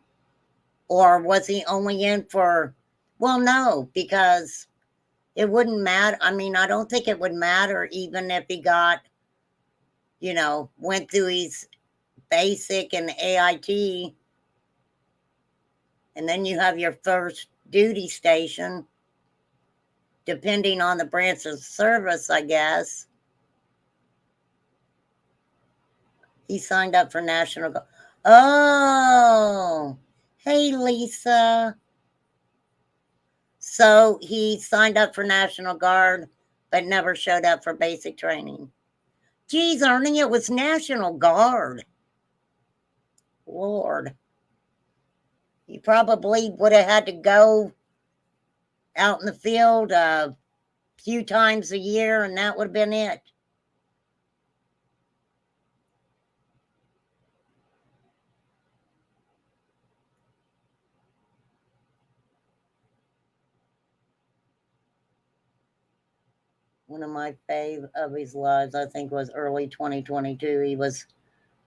Or was he only in for, well, no, because it wouldn't matter. I mean, I don't think it would matter even if he got, went through his basic and AIT, and then you have your first duty station, depending on the branch of service, I guess. He signed up for National Guard. Oh, hey, Lisa. So he signed up for National Guard, but never showed up for basic training. Geez, Ernie, it was National Guard. Lord. He probably would have had to go out in the field a few times a year, and that would have been it. One of my fave of his lives, I think, was early 2022. He was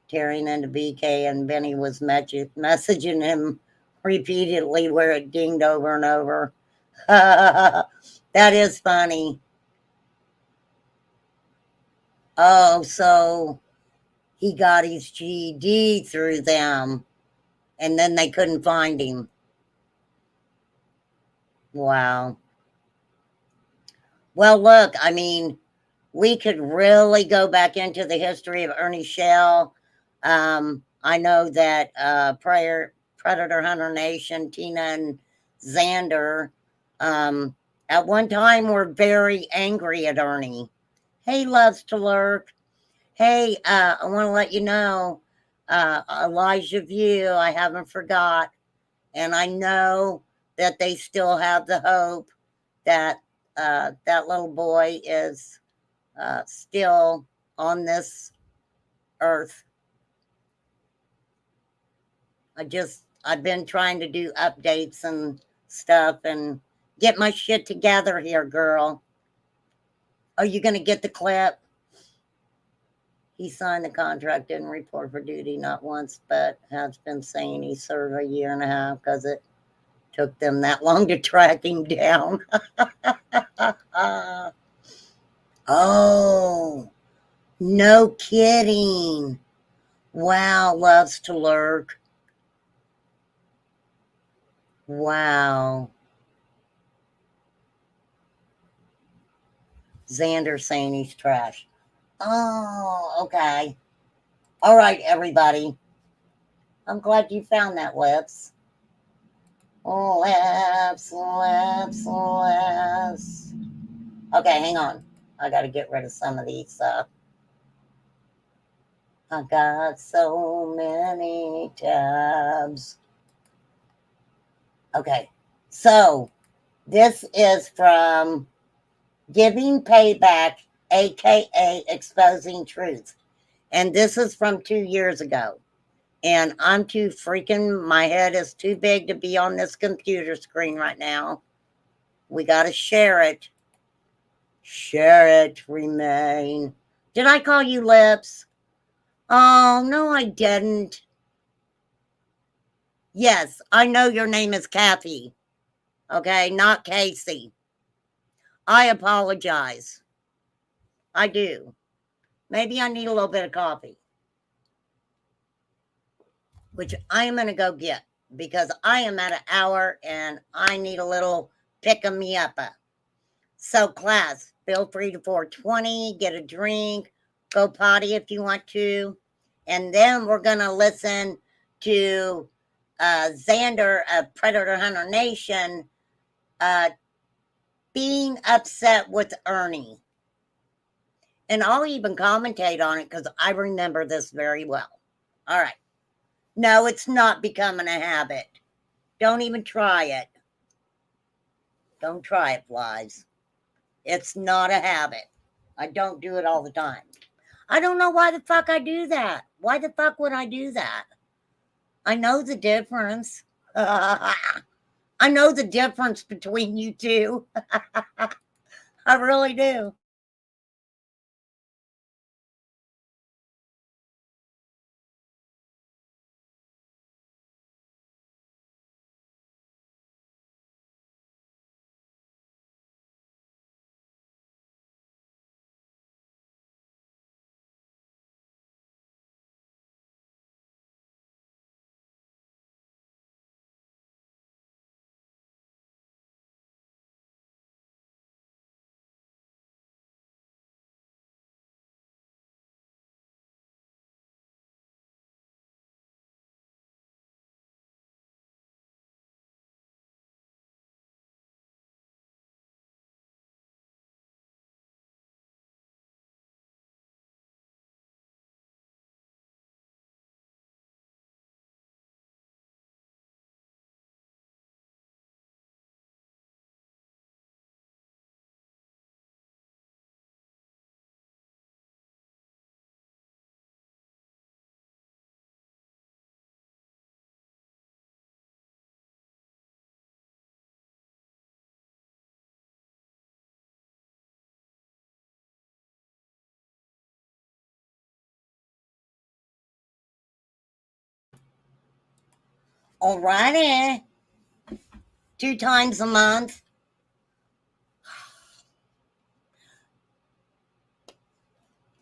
tearing into BK, and Benny was messaging him repeatedly where it dinged over and over. That is funny. Oh, so he got his GED through them, and then they couldn't find him. Wow. Well, look, I mean, we could really go back into the history of Ernie Shell. I know that Predator Hunter Nation, Tina and Xander, at one time were very angry at Ernie. Hey, loves to lurk. Hey, I want to let you know, Elijah View, I haven't forgot. And I know that they still have the hope that that little boy is still on this earth. I've been trying to do updates and stuff and get my shit together here, girl. Are you going to get the clip? He signed the contract, didn't report for duty not once, but has been saying he served a year and a half because it took them that long to track him down. Oh, no kidding. Wow, loves to lurk. Wow. Xander saying he's trash. Oh, okay. All right, everybody. I'm glad you found that, Lips. Lips. Okay, hang on. I got to get rid of some of these. I got so many tabs. Okay, so this is from Giving Payback, aka Exposing Truth. And this is from 2 years ago. And I'm too freaking, my head is too big to be on this computer screen right now. We got to share it. Share it, remain. Did I call you Lips? Oh, no, I didn't. Yes, I know your name is Kathy. Okay, not Casey. I apologize. I do. Maybe I need a little bit of coffee, which I am going to go get because I am at an hour and I need a little pick-me-up. So, class, feel free to 420, get a drink, go potty if you want to. And then we're going to listen to Xander of Predator Hunter Nation being upset with Ernie. And I'll even commentate on it because I remember this very well. All right. No, it's not becoming a habit. Don't even try it. Don't try it, flies. It's not a habit. I don't do it all the time. I don't know why the fuck I do that. Why the fuck would I do that? I know the difference. I know the difference between you two. I really do. Alrighty. 2 times a month.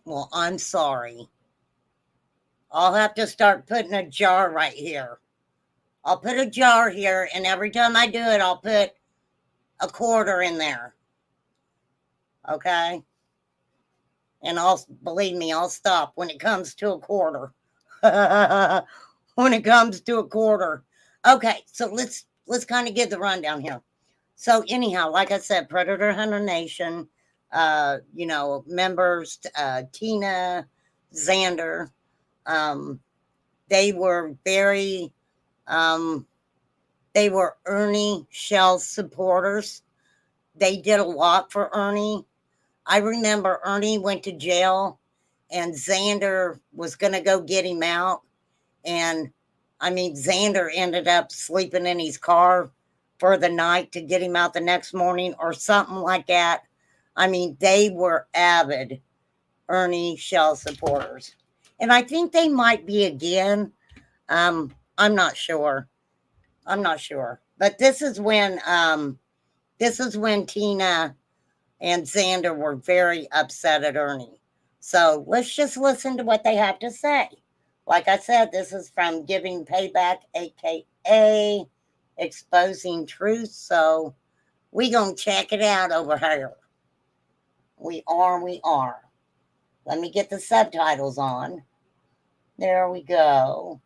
Well, I'm sorry. I'll have to start putting a jar right here. I'll put a jar here, and every time I do it, I'll put a quarter in there. Okay? And believe me, I'll stop when it comes to a quarter. When it comes to a quarter. Okay, so let's kind of get the rundown here. So anyhow, like I said, Predator Hunter Nation, members, Tina, Xander, they were very, they were Ernie Shell supporters. They did a lot for Ernie. I remember Ernie went to jail and Xander was going to go get him out. And I mean, Xander ended up sleeping in his car for the night to get him out the next morning or something like that. I mean, they were avid Ernie Shell supporters. And I think they might be again. I'm not sure. But this is when Tina and Xander were very upset at Ernie. So let's just listen to what they have to say. Like I said, this is from Giving Payback, aka Exposing Truth. So we gonna check it out over here. We are. Let me get the subtitles on. There we go.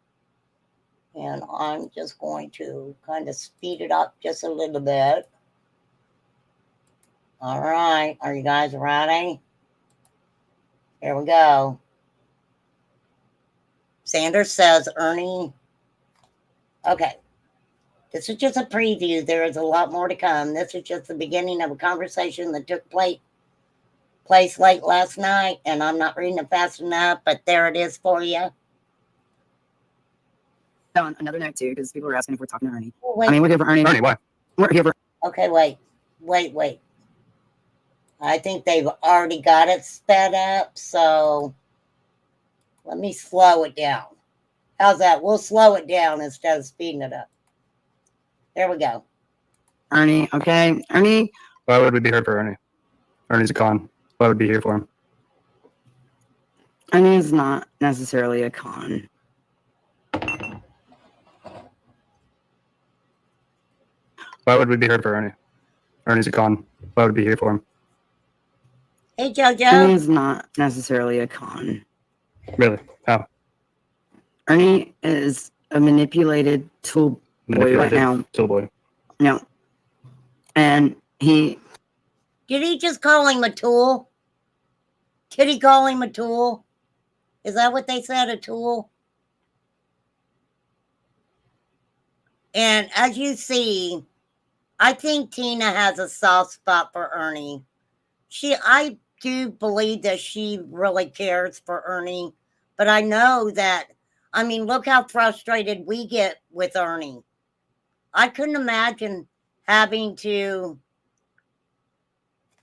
And I'm just going to kind of speed it up just a little bit. All right. Are you guys ready? Here we go. Sanders says Ernie. Okay. This is just a preview. There is a lot more to come. This is just the beginning of a conversation that took place late last night, and I'm not reading it fast enough, but there it is for you. On another note too, because people were asking if we're talking to Ernie. Oh, wait. I mean, we're here for Ernie. Ernie, why? We're here for. Okay, wait. I think they've already got it sped up, so let me slow it down. How's that? We'll slow it down instead of speeding it up. There we go. Ernie, okay. Ernie. Why would we be here for Ernie? Ernie's a con. Why would we be here for him? Ernie is not necessarily a con. Why would we be here for Ernie? Ernie's a con. Why would we be here for him? Hey, JoJo. Ernie is not necessarily a con. Really? How? Ernie is a manipulated tool boy right now. Tool boy. No. And he... Did he just call him a tool? Did he call him a tool? Is that what they said, a tool? And as you see, I think Tina has a soft spot for Ernie. I do believe that she really cares for Ernie, but I know that, I mean, look how frustrated we get with Ernie. I couldn't imagine having to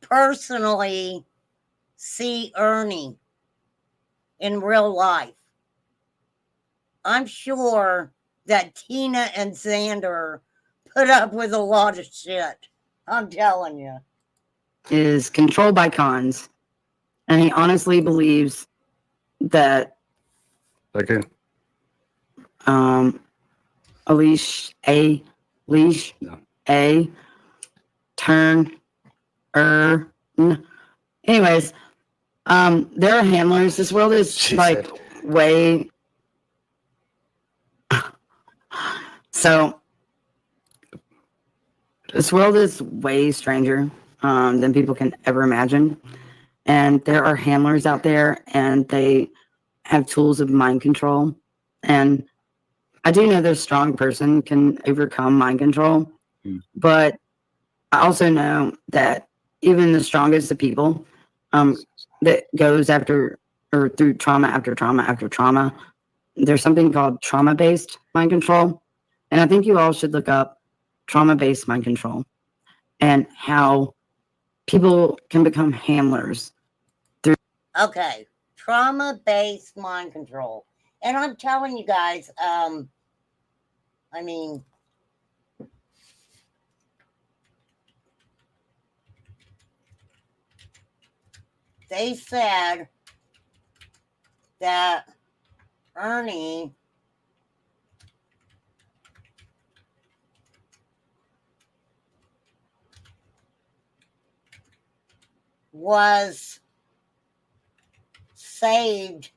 personally see Ernie in real life. I'm sure that Tina and Xander put up with a lot of shit. I'm telling you. is controlled by cons, and he honestly believes that Okay. Anyways, there are handlers. This world is like way. So this world is way stranger than people can ever imagine. And there are handlers out there, and they have tools of mind control. And I do know that a strong person can overcome mind control, but I also know that even the strongest of people that goes after or through trauma after trauma after trauma, there's something called trauma-based mind control. And I think you all should look up trauma-based mind control and how people can become handlers. Okay, trauma-based mind control. And I'm telling you guys, I mean, they said that Ernie was saved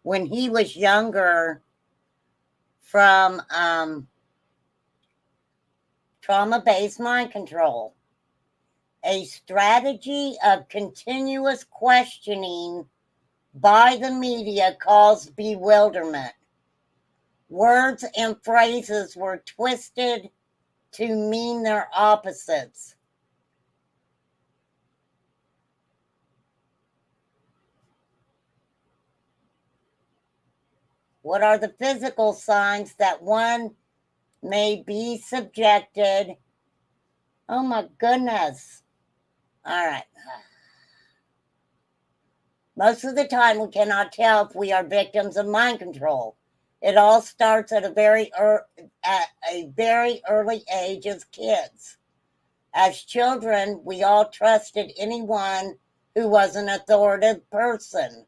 when he was younger from trauma-based mind control, a strategy of continuous questioning by the media caused bewilderment. Words and phrases were twisted to mean their opposites. What are the physical signs that one may be subjected? Oh my goodness. All right. Most of the time, we cannot tell if we are victims of mind control. It all starts at a very early age as kids. As children, we all trusted anyone who was an authoritative person.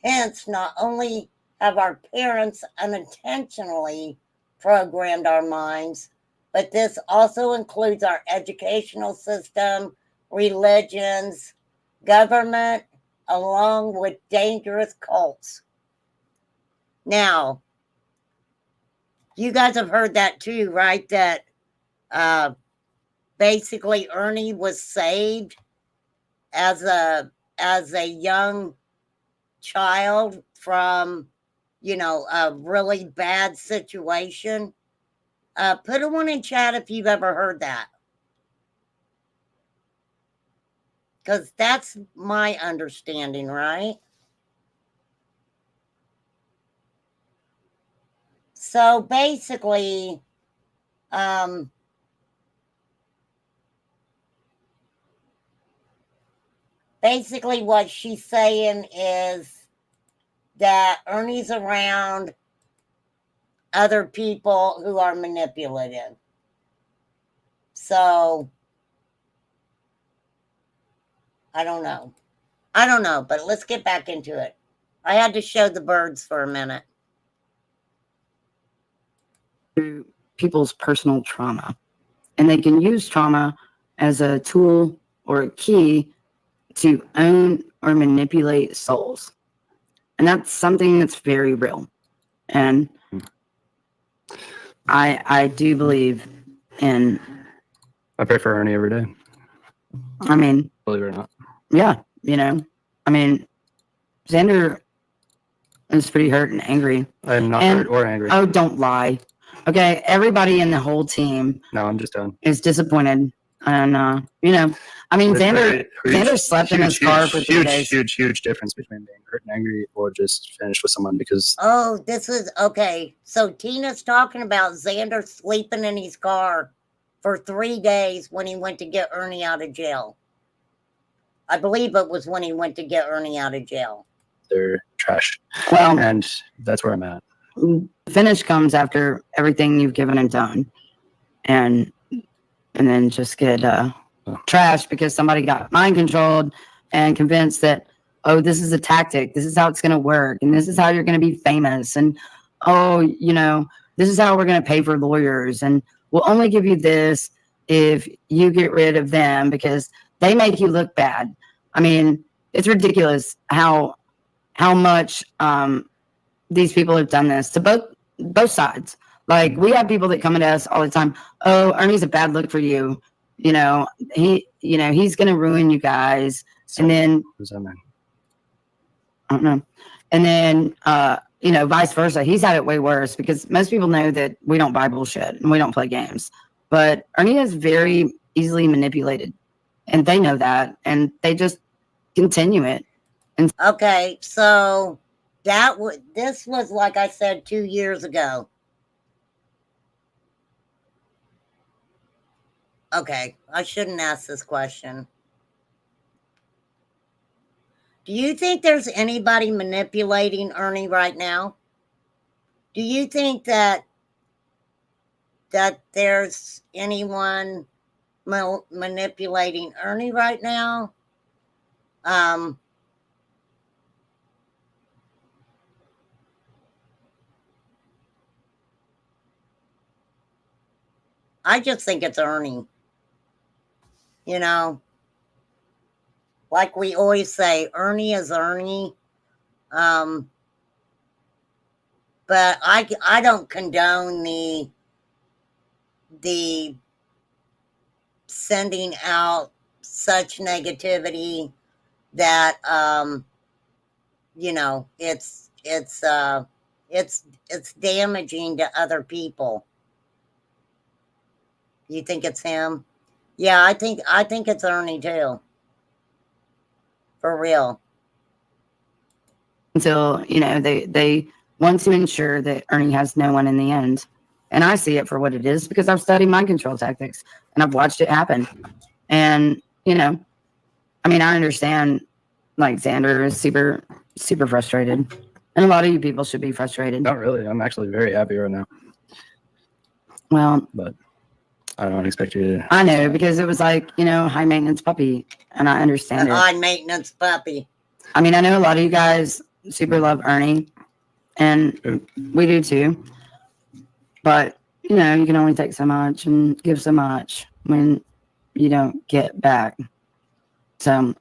Hence, not only have our parents unintentionally programmed our minds, but this also includes our educational system, religions, government, along with dangerous cults. Now, you guys have heard that too, right? That basically Ernie was saved as a young child from, a really bad situation. Put a one in chat if you've ever heard that, because that's my understanding, right? So basically, what she's saying is that Ernie's around other people who are manipulative. So I don't know, but let's get back into it. I had to show the birds for a minute. Through people's personal trauma, and they can use trauma as a tool or a key to own or manipulate souls. And that's something that's very real. And I do believe in. I pray for Ernie every day. I mean, Believe it or not. Yeah, I mean, Xander is pretty hurt and angry. I'm not hurt or angry. Oh, don't lie. Okay, everybody in the whole team. No, I'm just done. Is disappointed, and I mean, Xander slept in his car for 3 days. Huge difference between being hurt and angry or just finished with someone because. Oh, this is okay. So Tina's talking about Xander sleeping in his car for 3 days when he went to get Ernie out of jail. I believe it was when he went to get Ernie out of jail. They're trash. Well, and that's where I'm at. The finish comes after everything you've given and done, and then just get trashed because somebody got mind controlled and convinced that, oh, this is a tactic, this is how it's going to work, and this is how you're going to be famous, and this is how we're going to pay for lawyers, and we'll only give you this if you get rid of them because they make you look bad. I mean, it's ridiculous how much these people have done this to both sides. Like, we have people that come at us all the time. Oh, Ernie's a bad look for you. He's going to ruin you guys. So, and then, who's that man? I don't know. And then, vice versa. He's had it way worse because most people know that we don't buy bullshit and we don't play games. But Ernie is very easily manipulated, and they know that, and they just continue it. And okay, so this was, like I said, 2 years ago. Okay, I shouldn't ask this question. Do you think there's anybody manipulating Ernie right now? Do you think that that there's anyone manipulating Ernie right now. I just think it's Ernie. You know, like we always say, Ernie is Ernie. But I don't condone the sending out such negativity that you know, it's damaging to other people. You think it's him? Yeah, I think it's Ernie too. For real. Until, you know, they want to ensure that Ernie has no one in the end. And I see it for what it is because I've studied mind control tactics and I've watched it happen. And, you know, I mean, I understand like Xander is super, super frustrated. And a lot of you people should be frustrated. Not really. I'm actually very happy right now. Well, but I don't expect you to. I know, because it was like, you know, high maintenance puppy. And I understand it. High maintenance puppy. I mean, I know a lot of you guys super love Ernie. And we do too. But, you know, you can only take so much and give so much when you don't get back. So,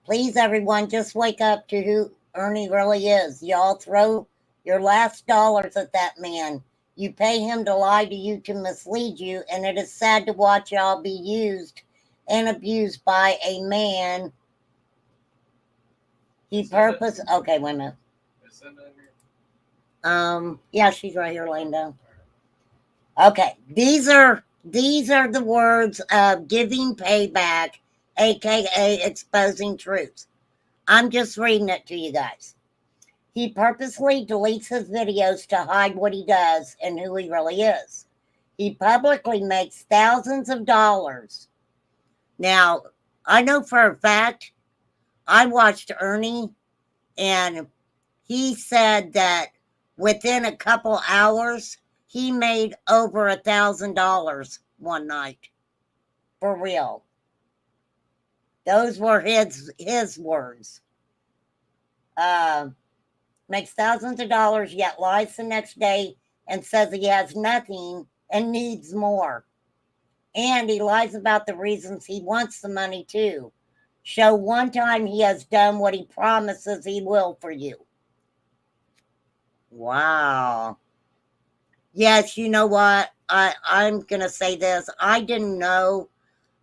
please, everyone, just wake up to who Ernie really is. Y'all throw your last dollars at that man. You pay him to lie to you, to mislead you, and it is sad to watch y'all be used and abused by a man. He purpose. Okay, wait a minute. Yeah, she's right here laying down. Okay, these are the words of giving payback, aka exposing truth. I'm just reading it to you guys. He purposely deletes his videos to hide what he does and who he really is. He publicly makes thousands of dollars. Now, I know for a fact, I watched Ernie, and he said that within a couple hours, he made over $1,000 one night. For real. Those were his words. Makes thousands of dollars, yet lies the next day and says he has nothing and needs more. And he lies about the reasons he wants the money too. Show one time he has done what he promises he will for you. Wow. Yes, you know what? I'm going to say this. I didn't know.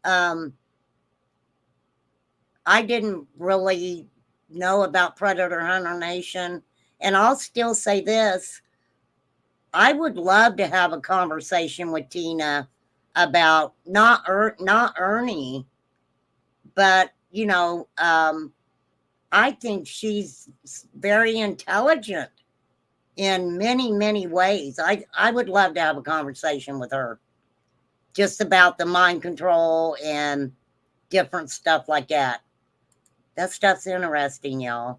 I didn't really know about Predator Hunter Nation. And I'll still say this. I would love to have a conversation with Tina about not Ernie, but, you know, I think she's very intelligent in many, many ways. I would love to have a conversation with her just about the mind control and different stuff like that. That stuff's interesting, y'all.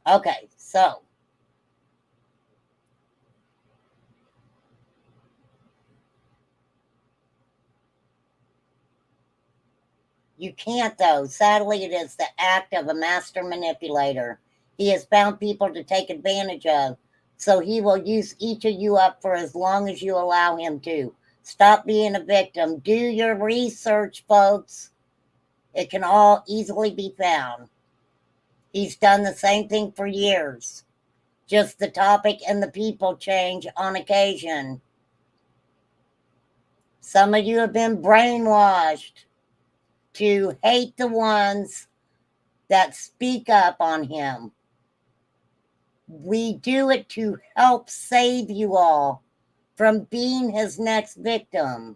Okay, so you can't, though. Sadly, it is the act of a master manipulator. He has found people to take advantage of, so he will use each of you up for as long as you allow him to. Stop being a victim. Do your research, folks. It can all easily be found. He's done the same thing for years. Just the topic and the people change on occasion. Some of you have been brainwashed to hate the ones that speak up on him. We do it to help save you all from being his next victim.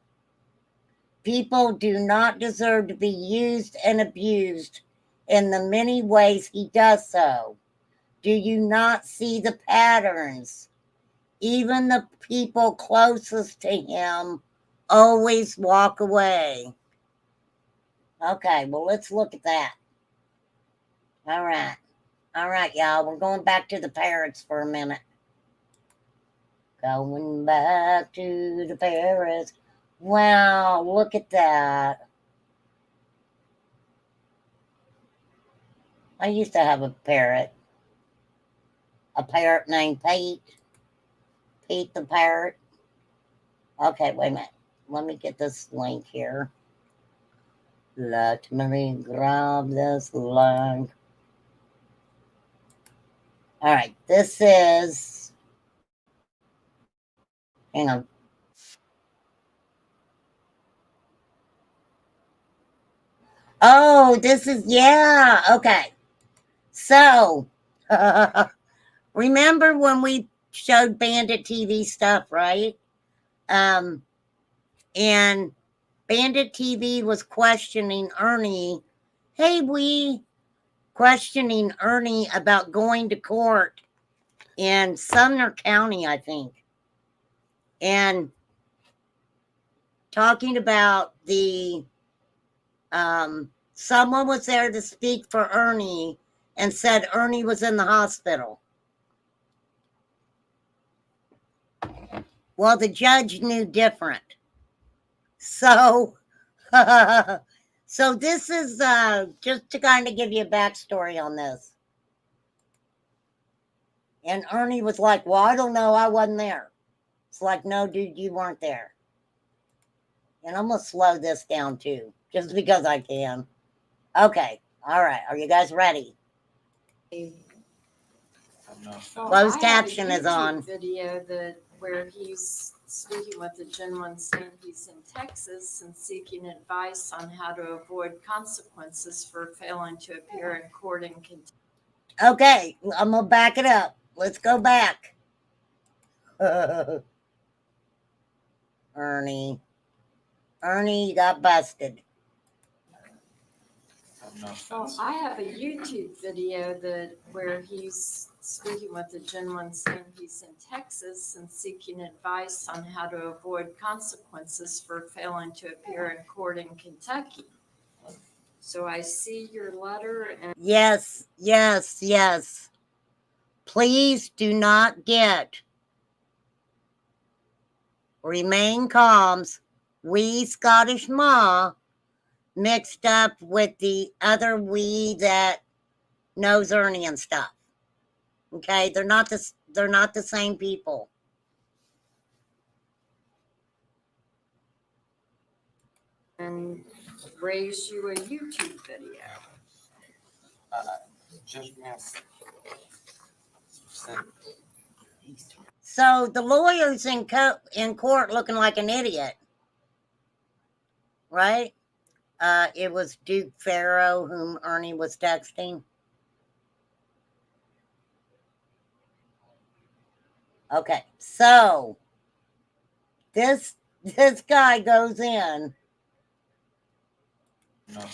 People do not deserve to be used and abused in the many ways he does so. Do you not see the patterns? Even the people closest to him always walk away. Okay, well, let's look at that. All right, y'all. We're going back to the parrots for a minute. Going back to the Paris. Wow, look at that. I used to have a parrot named Pete. Pete the parrot. Okay, wait a minute. Let me get this link here. Let me grab this link. All right, this is. Hang on. Oh, this is, yeah, okay. So, remember when we showed Bandit TV stuff, right? And Bandit TV was questioning Ernie. Hey, questioning Ernie about going to court in Sumner County, I think. And talking about the someone was there to speak for Ernie and said Ernie was in the hospital. Well, the judge knew different. So, so this is just to kind of give you a backstory on this. And Ernie was like, well, I don't know. I wasn't there. It's like, no, dude, you weren't there. And I'm going to slow this down too, just because I can. Okay. All right. Are you guys ready? Closed caption is on. Video where he's speaking with a gentleman saying he's in Texas and seeking advice on how to avoid consequences for failing to appear in court in Kentucky. Okay, I'm gonna back it up. Let's go back. Ernie, you got busted. Well, I have a YouTube video where he's speaking with a gentleman saying he's in Texas and seeking advice on how to avoid consequences for failing to appear in court in Kentucky. So I see your letter and Yes. Please do not get remain calms. We Scottish Ma mixed up with the other we that knows Ernie and stuff. Okay, they're not the same people. raise you a YouTube video. Just missed. So the lawyer's in court looking like an idiot, right? It was Duke Farrow whom Ernie was texting. Okay, so this guy goes in.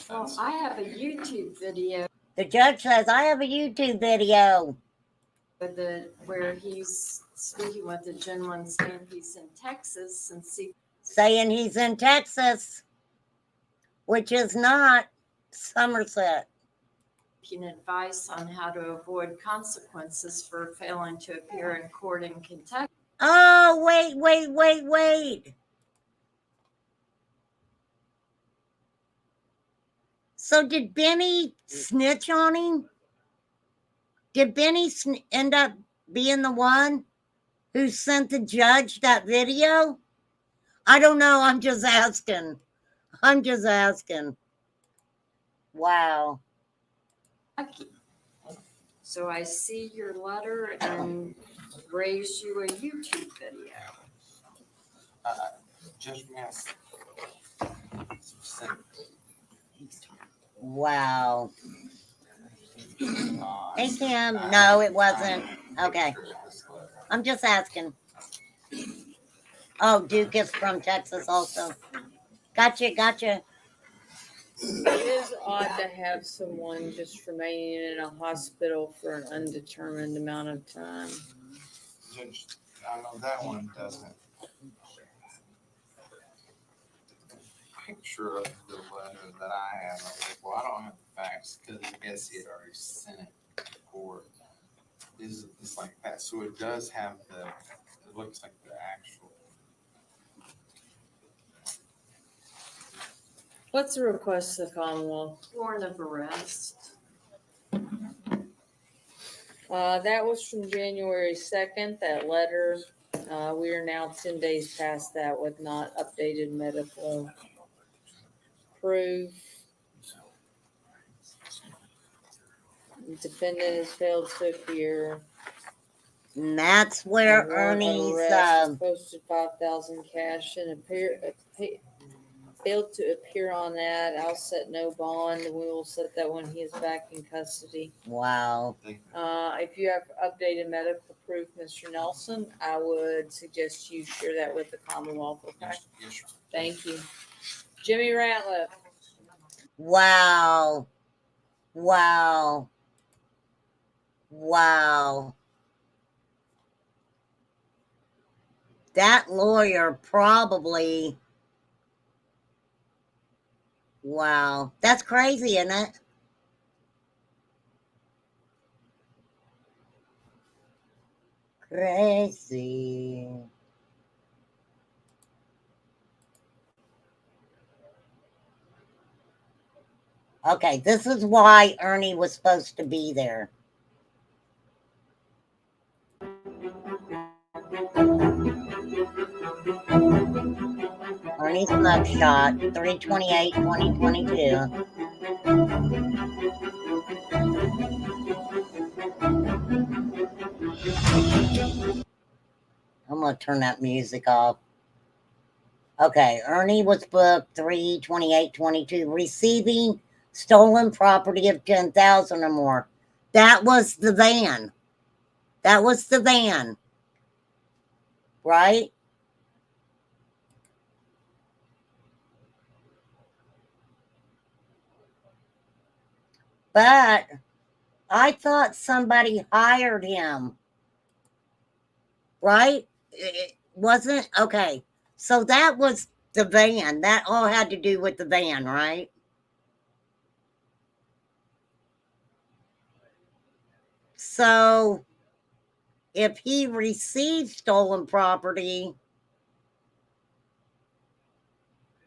Well, I have a YouTube video. The judge says, I have a YouTube video. Where he's speaking with a gentleman saying he's in Texas and saying he's in Texas, which is not Somerset. Seeking advice on how to avoid consequences for failing to appear in court in Kentucky. Oh, wait. So did Benny snitch on him? Did Benny end up being the one who sent the judge that video? I don't know. I'm just asking. Wow. So I see your letter and raise you a YouTube video. Just missed. Wow. Hey, Kim. No, it wasn't. Okay. I'm just asking. Oh, Duke is from Texas also. Gotcha. It is odd to have someone just remaining in a hospital for an undetermined amount of time. I know that one doesn't. Picture of the letter that I have. I was like, well, I don't have the facts because I guess he had already sent it to court. It's like that. So it does have the It looks like the actual. What's the request of the Commonwealth? Warrant of arrest. That was from January 2nd, that letter. We are now 10 days past that with not updated medical proof. The defendant has failed to appear. And that's where Warrant of Ernie's arrest posted 5,000 cash and failed to appear on that. I'll set no bond. We will set that when he is back in custody. wow. If you have updated medical proof, Mr. Nelson, I would suggest you share that with the Commonwealth. Okay. Yes, sir. Thank you. Jimmy Ratliff. Wow. Wow. Wow. That lawyer probably. Wow. That's crazy, isn't it? Crazy. Okay, this is why Ernie was supposed to be there. Ernie's mugshot, 3/28/2022. I'm gonna turn that music off. Okay, Ernie was booked 3/28/22, receiving stolen property of 10,000 or more. That was the van. That was the van, right? But I thought somebody hired him, right? It wasn't okay. So that was the van. That all had to do with the van, right? So if he received stolen property,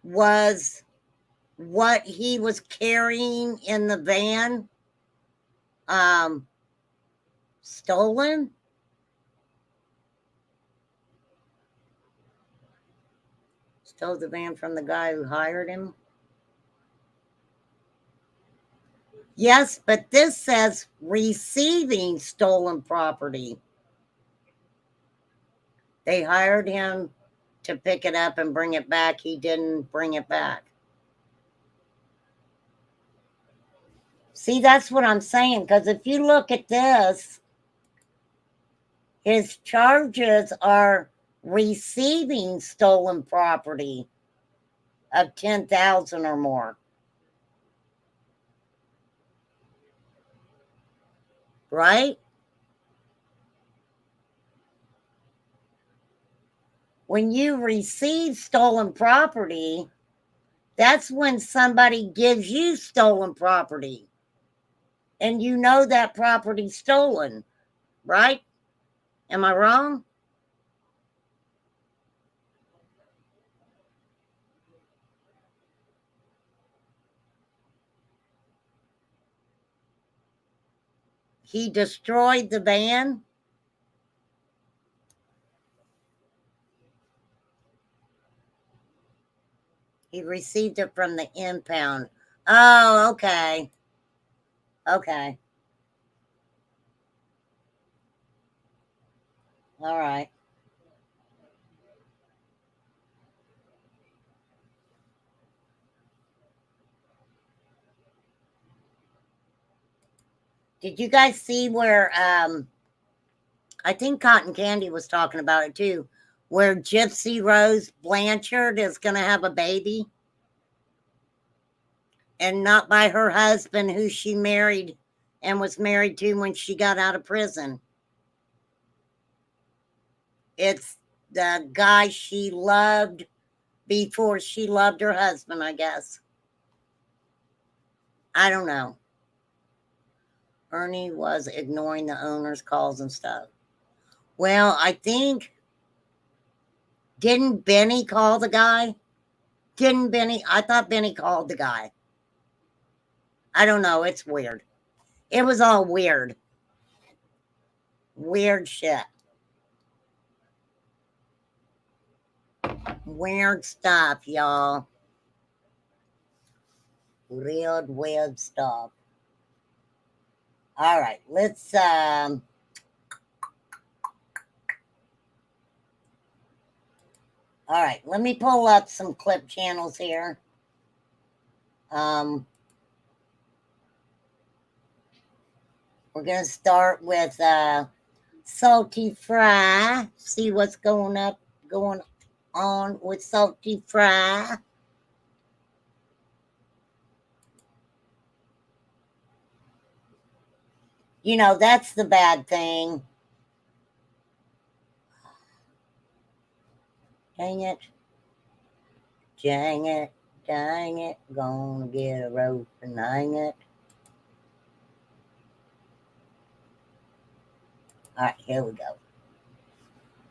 was what he was carrying in the van stolen? Stole the van from the guy who hired him? Yes, but this says receiving stolen property. They hired him to pick it up and bring it back. He didn't bring it back. See, that's what I'm saying. Because if you look at this, his charges are receiving stolen property of 10,000 or more. Right? When you receive stolen property, that's when somebody gives you stolen property. And you know that property's stolen, right? Am I wrong? He destroyed the van. He received it from the impound. Oh, okay. Okay. All right. Did you guys see where I think Cotton Candy was talking about it too, where Gypsy Rose Blanchard is going to have a baby? And not by her husband, who she married and was married to when she got out of prison. It's the guy she loved before she loved her husband, I guess. I don't know. Ernie was ignoring the owner's calls and stuff. Well, I think Didn't Benny call the guy? Didn't Benny? I thought Benny called the guy. I don't know. It's weird. It was all weird. Weird shit. Weird stuff, y'all. Real weird stuff. All right, let's all right, let me pull up some clip channels here. We're gonna start with Salty Fry. See what's going on with Salty Fry. You know, that's the bad thing. Dang it. Dang it. Dang it. Gonna get a rope and dang it. All right, here we go.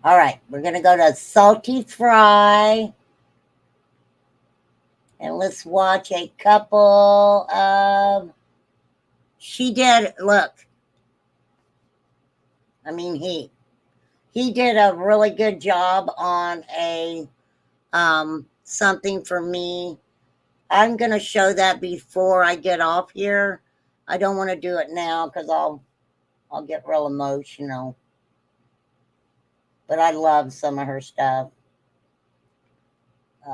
All right, we're going to go to Salty Fry. And let's watch a couple of... She did, look. I mean, he did a really good job on a something for me. I'm going to show that before I get off here. I don't want to do it now because I'll get real emotional. But I love some of her stuff. Here,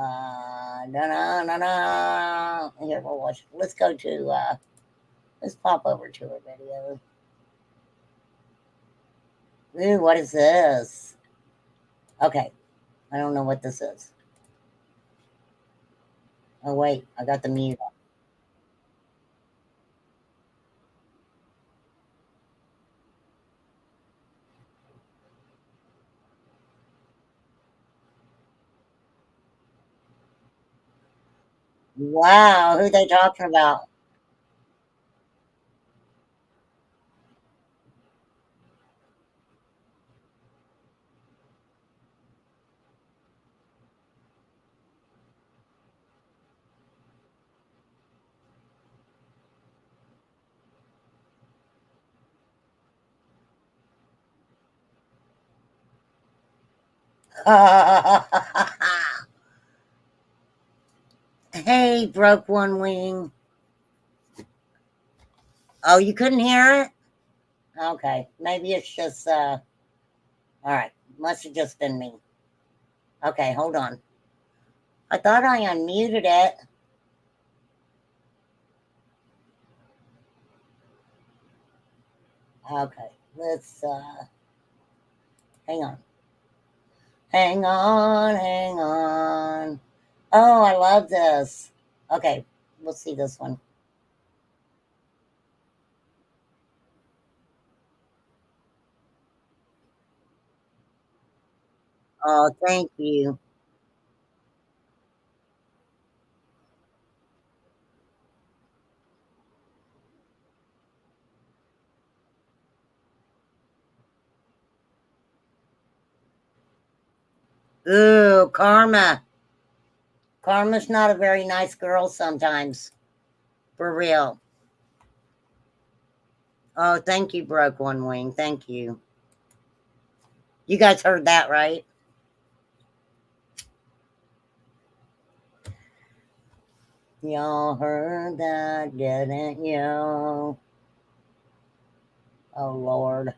we'll watch. Let's go to, let's pop over to her video. Ooh, what is this? Okay. I don't know what this is. Oh, wait. I got the mute on. Wow. Who they talking about? Hey, broke one wing. Oh, you couldn't hear it? Okay. Maybe it's just, all right. Must have just been me. Okay, hold on. I thought I unmuted it. Okay, let's, hang on. Hang on, hang on. Oh, I love this. Okay, we'll see this one. Oh, thank you. Ooh, Karma. Karma's not a very nice girl sometimes. For real. Oh, thank you, broke one wing. Thank you. You guys heard that, right? Y'all heard that, didn't you? Oh, Lord.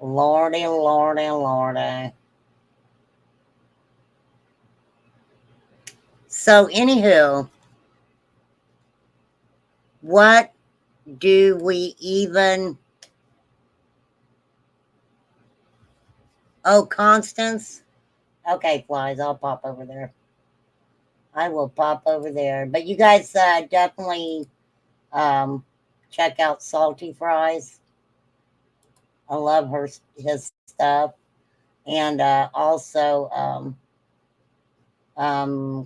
Lordy, lordy, lordy. So, anywho, what do we even... Oh, Constance? Okay, Flies, I'll pop over there. I will pop over there. But you guys definitely check out Salty Fries. I love his stuff. And also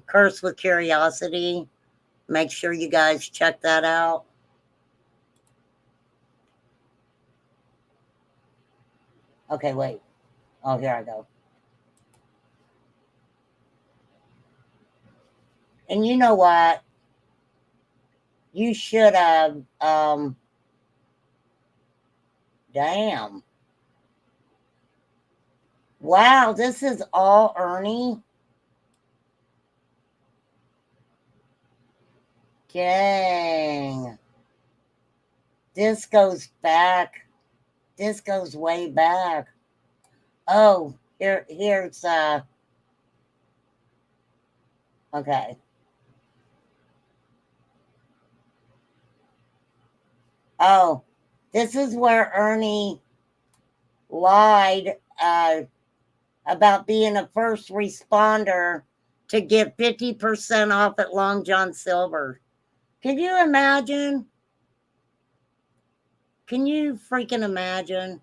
Curse with Curiosity. Make sure you guys check that out. Okay, wait. Oh, here I go. And you know what? You should have, damn. Wow, this is all Ernie. Dang. This goes back. This goes way back. Oh, here's okay. Oh, this is where Ernie lied about being a first responder to get 50% off at Long John Silver. Can you imagine? Can you freaking imagine?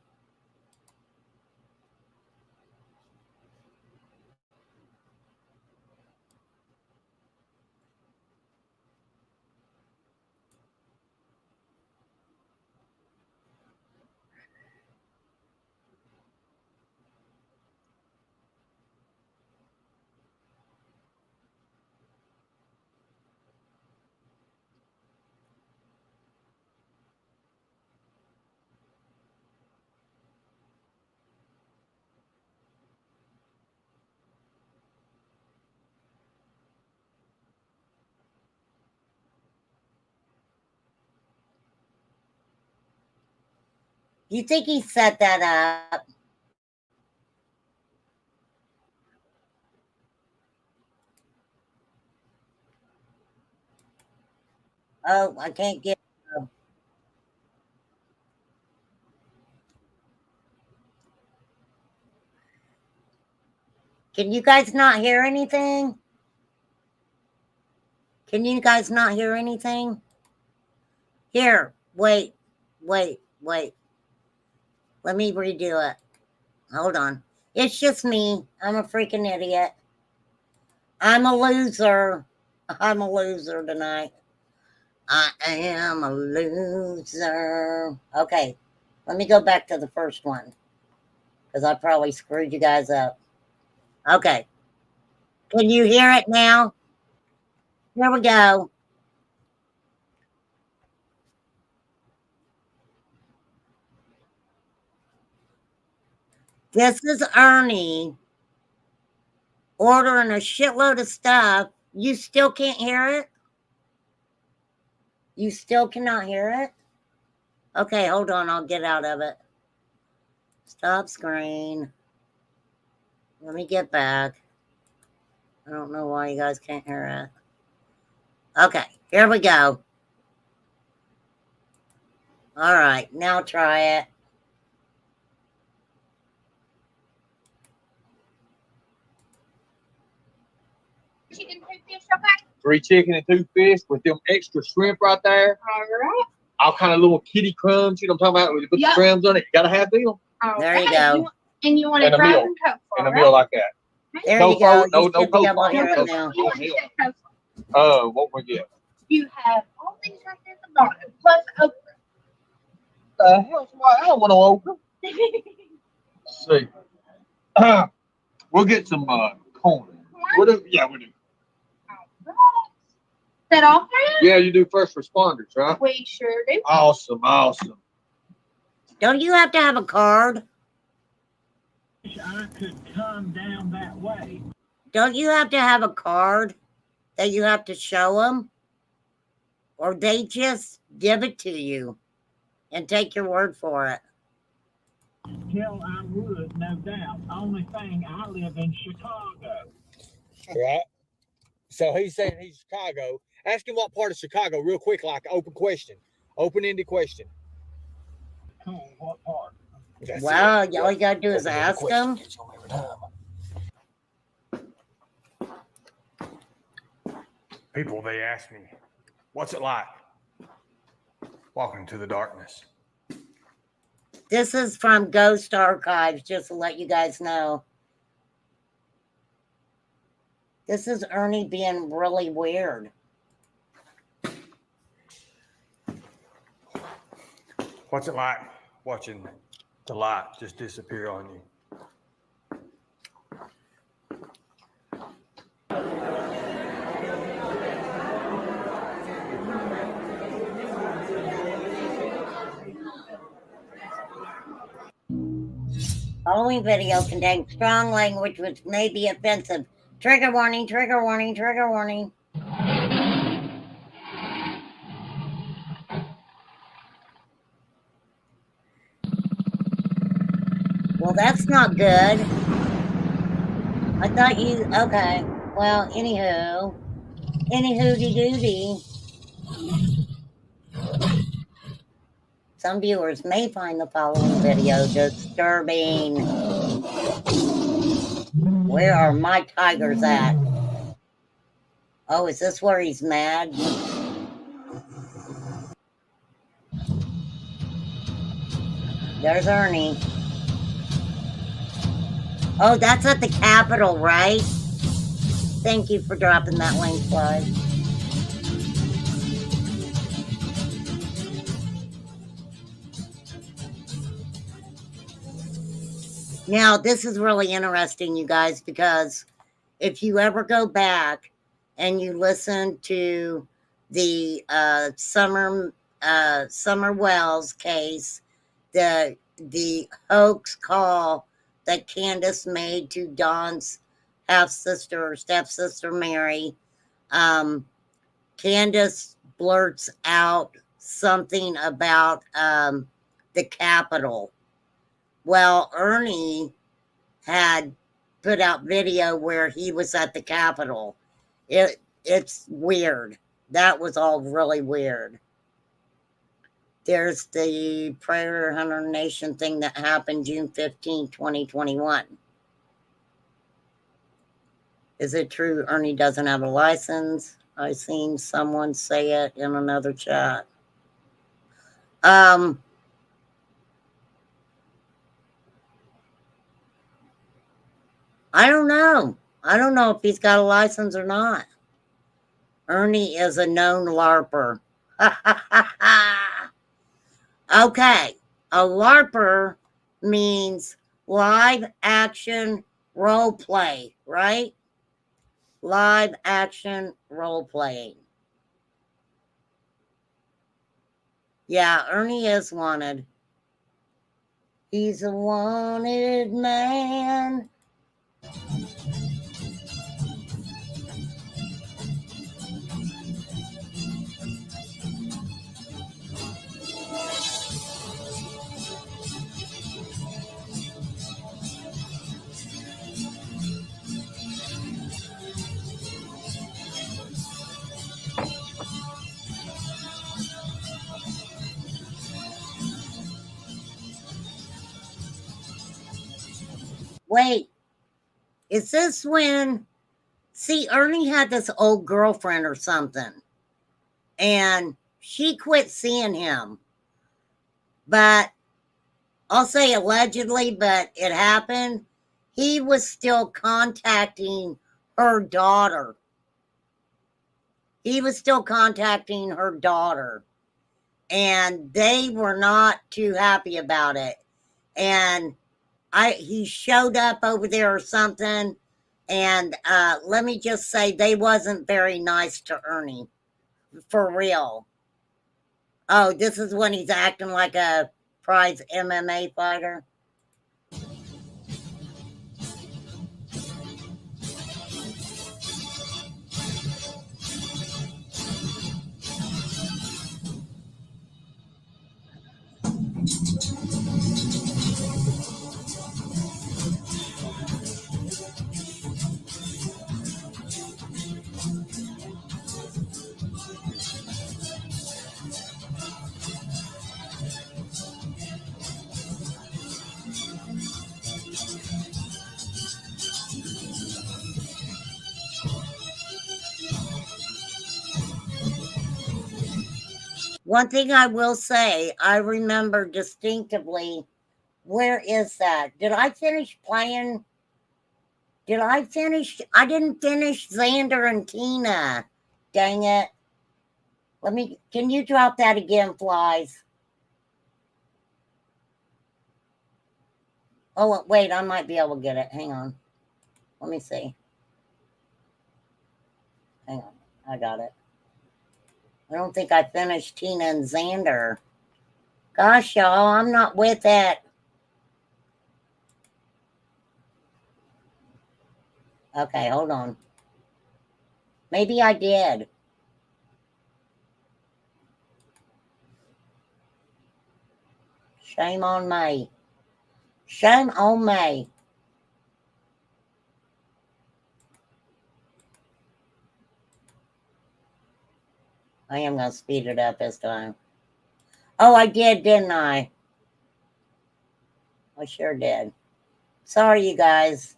You think he set that up? Oh, I can't get. Can you guys not hear anything? Can you guys not hear anything? Here, wait. Let me redo it. Hold on. It's just me. I'm a freaking idiot. I'm a loser. I'm a loser tonight. I am a loser. Okay, let me go back to the first one because I probably screwed you guys up. Okay. Can you hear it now? Here we go. This is Ernie ordering a shitload of stuff. You still can't hear it? You still cannot hear it? Okay, hold on. I'll get out of it. Stop screen. Let me get back. I don't know why you guys can't hear it. Okay, here we go. All right, now try it. Chicken toothfish, okay? 3 chicken and 2 fish with them extra shrimp right there. All right. All kind of little kitty crumbs, you know what I'm talking about? When you put the crumbs on it, you gotta have them. There you go. And you want And it a meal. frozen cooked, And a meal like that. There No you go. coke, no You should be able to coke. hear it now. What we get? You have all these right there at the bottom, plus okra. Hell's why I don't want no okra. Let's see. We'll get some corn. We'll do, yeah, we do. Is that all for you? Yeah, you do first responders, right? We sure do. Awesome. Don't you have to have a card? I could come down that way. Don't you have to have a card that you have to show them? Or they just give it to you and take your word for it? Hell, I would, no doubt. Only thing, I live in Chicago. Right. So he's saying he's Chicago. Ask him what part of Chicago, real quick, like open question, open-ended question. Cool. What part? That's Wow, it. all you gotta do is Open-ended ask question. them. Gets you every time. People, they ask me, what's it like walking to the darkness? This is from Ghost Archives, just to let you guys know. This is Ernie being really weird. What's it like watching the light just disappear on you? Following video contains strong language which may be offensive. Trigger warning, trigger warning, trigger warning. Well, that's not good. I thought you, okay. Well, anywho doody. Some viewers may find the following video disturbing. Where are my tigers at? Oh, is this where he's mad? There's Ernie. Oh, that's at the Capitol, right? Thank you for dropping that link, Fly. Now, this is really interesting, you guys, because if you ever go back and you listen to the Summer Wells case, the hoax call that Candace made to Dawn's half-sister or stepsister Mary, Candace blurts out something about the Capitol. Well, Ernie had put out video where he was at the Capitol. It's weird. That was all really weird. There's the Prayer Hunter Nation thing that happened June 15, 2021. Is it true Ernie doesn't have a license? I seen someone say it in another chat. I don't know. I don't know if he's got a license or not. Ernie is a known LARPer. Okay. A LARPer means live action role play, right? Live action role playing. Yeah, Ernie is wanted. He's a wanted man. Wait, is this when, see, Ernie had this old girlfriend or something, and she quit seeing him, but I'll say allegedly, but it happened. He was still contacting her daughter. He was still contacting her daughter, and they were not too happy about it. And he showed up over there or something, and let me just say they wasn't very nice to Ernie, for real. Oh, this is when he's acting like a prize MMA fighter. One thing I will say, I remember distinctively, where is that? Did I finish playing? I didn't finish Xander and Tina. Dang it. Can you drop that again, Flies? Oh, wait, I might be able to get it. Hang on. Let me see. Hang on. I got it. I don't think I finished Tina and Xander. Gosh, y'all, I'm not with it. Okay, hold on. Maybe I did. Shame on me. Shame on me. I am going to speed it up this time. Oh, I did, didn't I? I sure did. Sorry, you guys.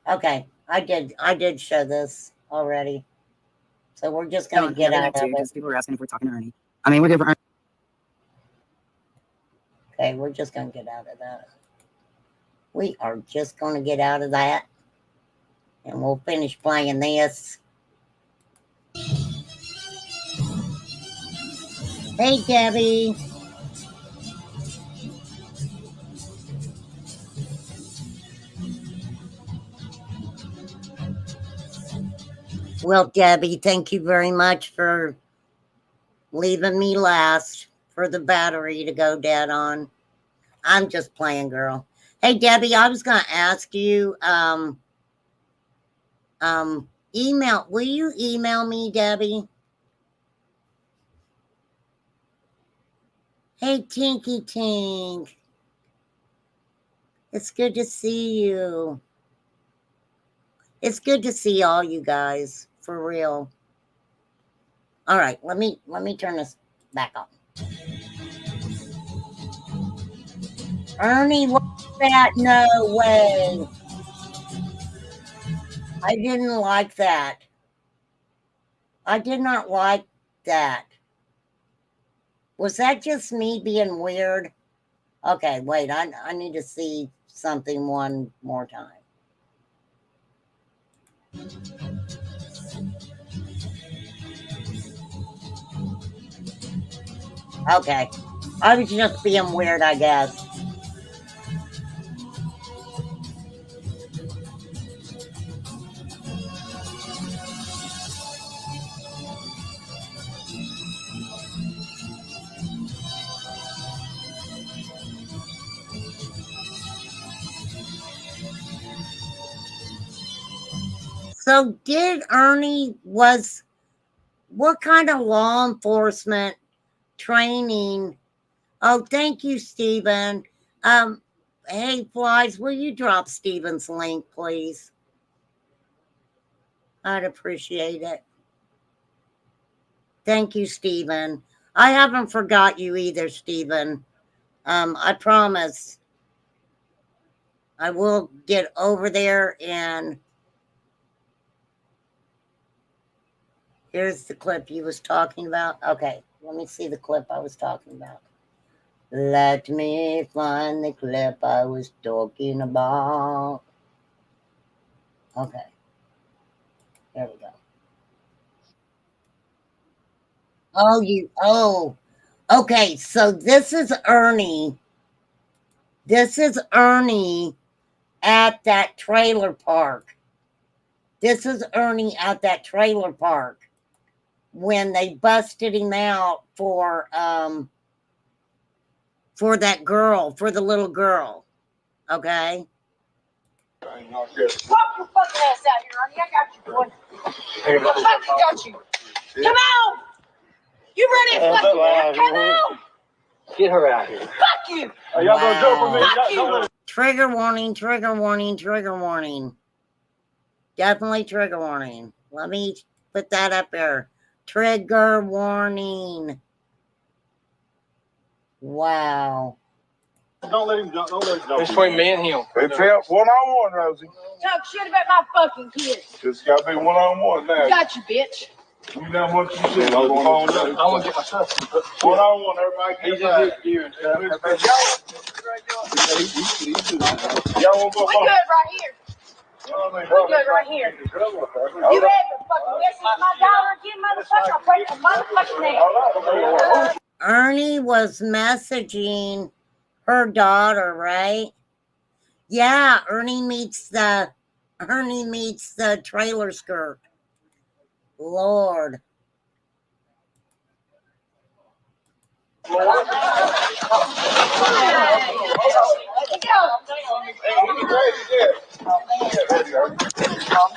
Okay, I did show this already. So we're just going to get out of it. Because people are asking if we're talking to Ernie. I mean, we're here for Ernie. Okay, we're just going to get out of that. We are just going to get out of that. And we'll finish playing this. Hey, Debbie. Well, Debbie, thank you very much for leaving me last for the battery to go dead on. I'm just playing, girl. Hey, Debbie, I was going to ask you, will you email me, Debbie? Hey, Tinky Tink. It's good to see you. It's good to see all you guys, for real. All right, let me turn this back on. Ernie, what's that? No way. I didn't like that. I did not like that. Was that just me being weird? Okay, wait, I need to see something one more time. Okay, I was just being weird, I guess. So did Ernie what kind of law enforcement training? Oh, thank you, Stephen. Hey, Flies, will you drop Stephen's link, please? I'd appreciate it. Thank you, Stephen. I haven't forgot you either, Stephen. I promise I will get over there and here's the clip you was talking about. Okay, let me see the clip I was talking about. Let me find the clip I was talking about. Okay. There we go. Okay, so this is Ernie. This is Ernie at that trailer park. This is Ernie at that trailer park when they busted him out for that girl, for the little girl. Okay? Pop your fucking ass out here, honey. I got you, boy. I got you. Come on! You ready to fucking out? Come on! Get her out here. Fuck you! Are y'all gonna jump on me? Fuck you! Trigger warning, trigger warning, trigger warning. Definitely trigger warning. Let me put that up there. Trigger warning. Wow. Don't let him jump. It's between me and him. It's him one-on-one, Rosie. Talk shit about my fucking kids. It's got to be one-on-one now. Got you, bitch. You know what you said. I want to get my stuff. One-on-one, everybody. He's just his gear and stuff. Y'all want to go? We good right here. We good right here. You ever fucking mess with my daughter again, motherfucker? I'll break the motherfucking neck. Ernie was messaging her daughter, right? Yeah, Ernie meets the trailer skirt. Lord. Hey,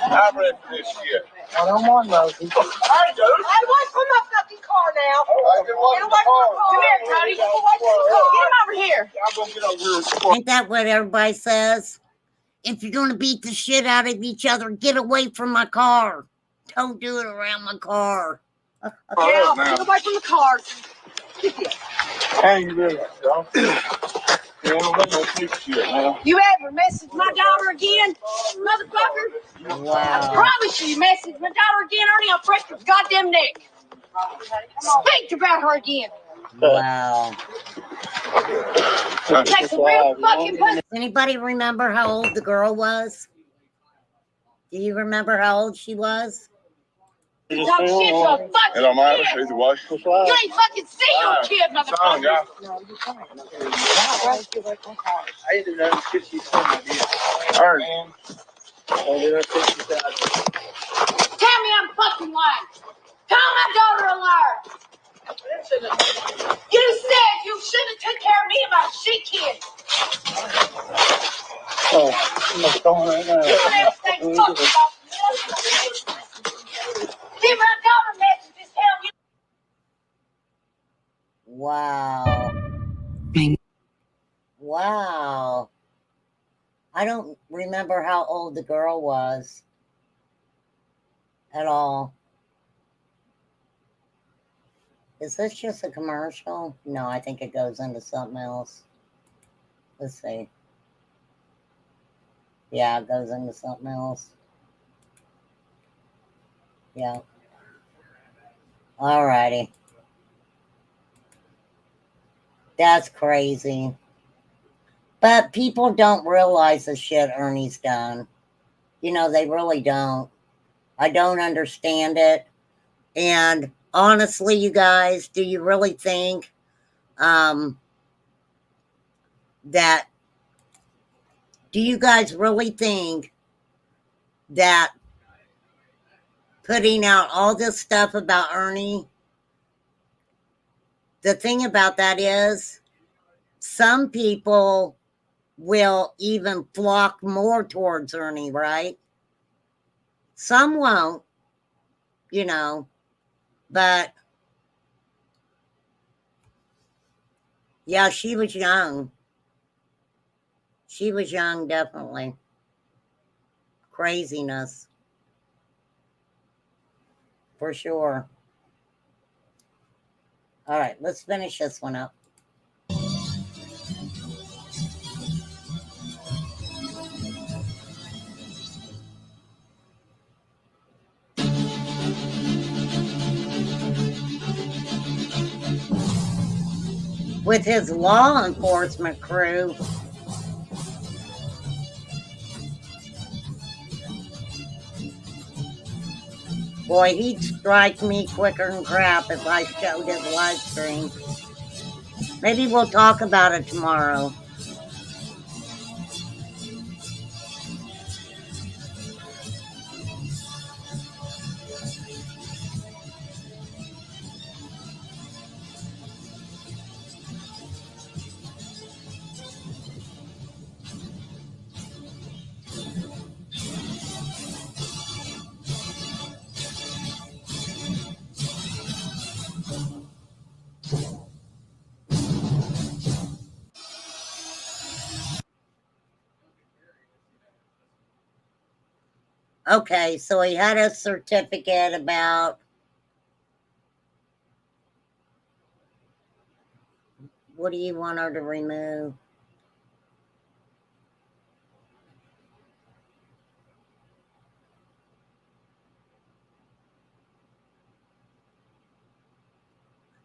I'm ready for this shit. I don't want those. I do. Hey, away from my fucking car now. Get away from the car. Come here, Cody. Get away from the car. Get him over here. I'm gonna get over here. Ain't that what everybody says? If you're gonna beat the shit out of each other, get away from my car. Don't do it around my car. Get away from the car. Hey, you really, y'all. You ever message my daughter again, motherfucker? Wow. I promise you message my daughter again, Ernie, I'll break your goddamn neck. Speak about her again. Wow. Takes a real fucking pussy. Does anybody remember how old the girl was? Do you remember how old she was? Talk shit to a fucking kid. It don't matter, either way. You ain't fucking seen no kid, motherfucker. I didn't know if she said I did. All right. Oh, did I think she said I did? Tell me I'm fucking lying. Call my daughter a liar. You said you should have took care of me and my shit kid. Oh, what's going on right now? You don't ever think fucking about give my daughter a message. Just tell me. Wow. Wow. I don't remember how old the girl was at all. Is this just a commercial? No, I think it goes into something else. Let's see. Yeah, it goes into something else. Yeah. Alrighty. That's crazy. But people don't realize the shit Ernie's done. You know, they really don't. I don't understand it. And honestly, you guys, do you really think that, do you guys really think that putting out all this stuff about Ernie, the thing about that is some people will even flock more towards Ernie, right? Some won't, you know, but yeah, she was young. She was young, definitely. Craziness. For sure. All right, let's finish this one up. With his law enforcement crew. Boy, he'd strike me quicker than crap if I showed his live stream. Maybe we'll talk about it tomorrow. Okay, so he had a certificate about what do you want her to remove?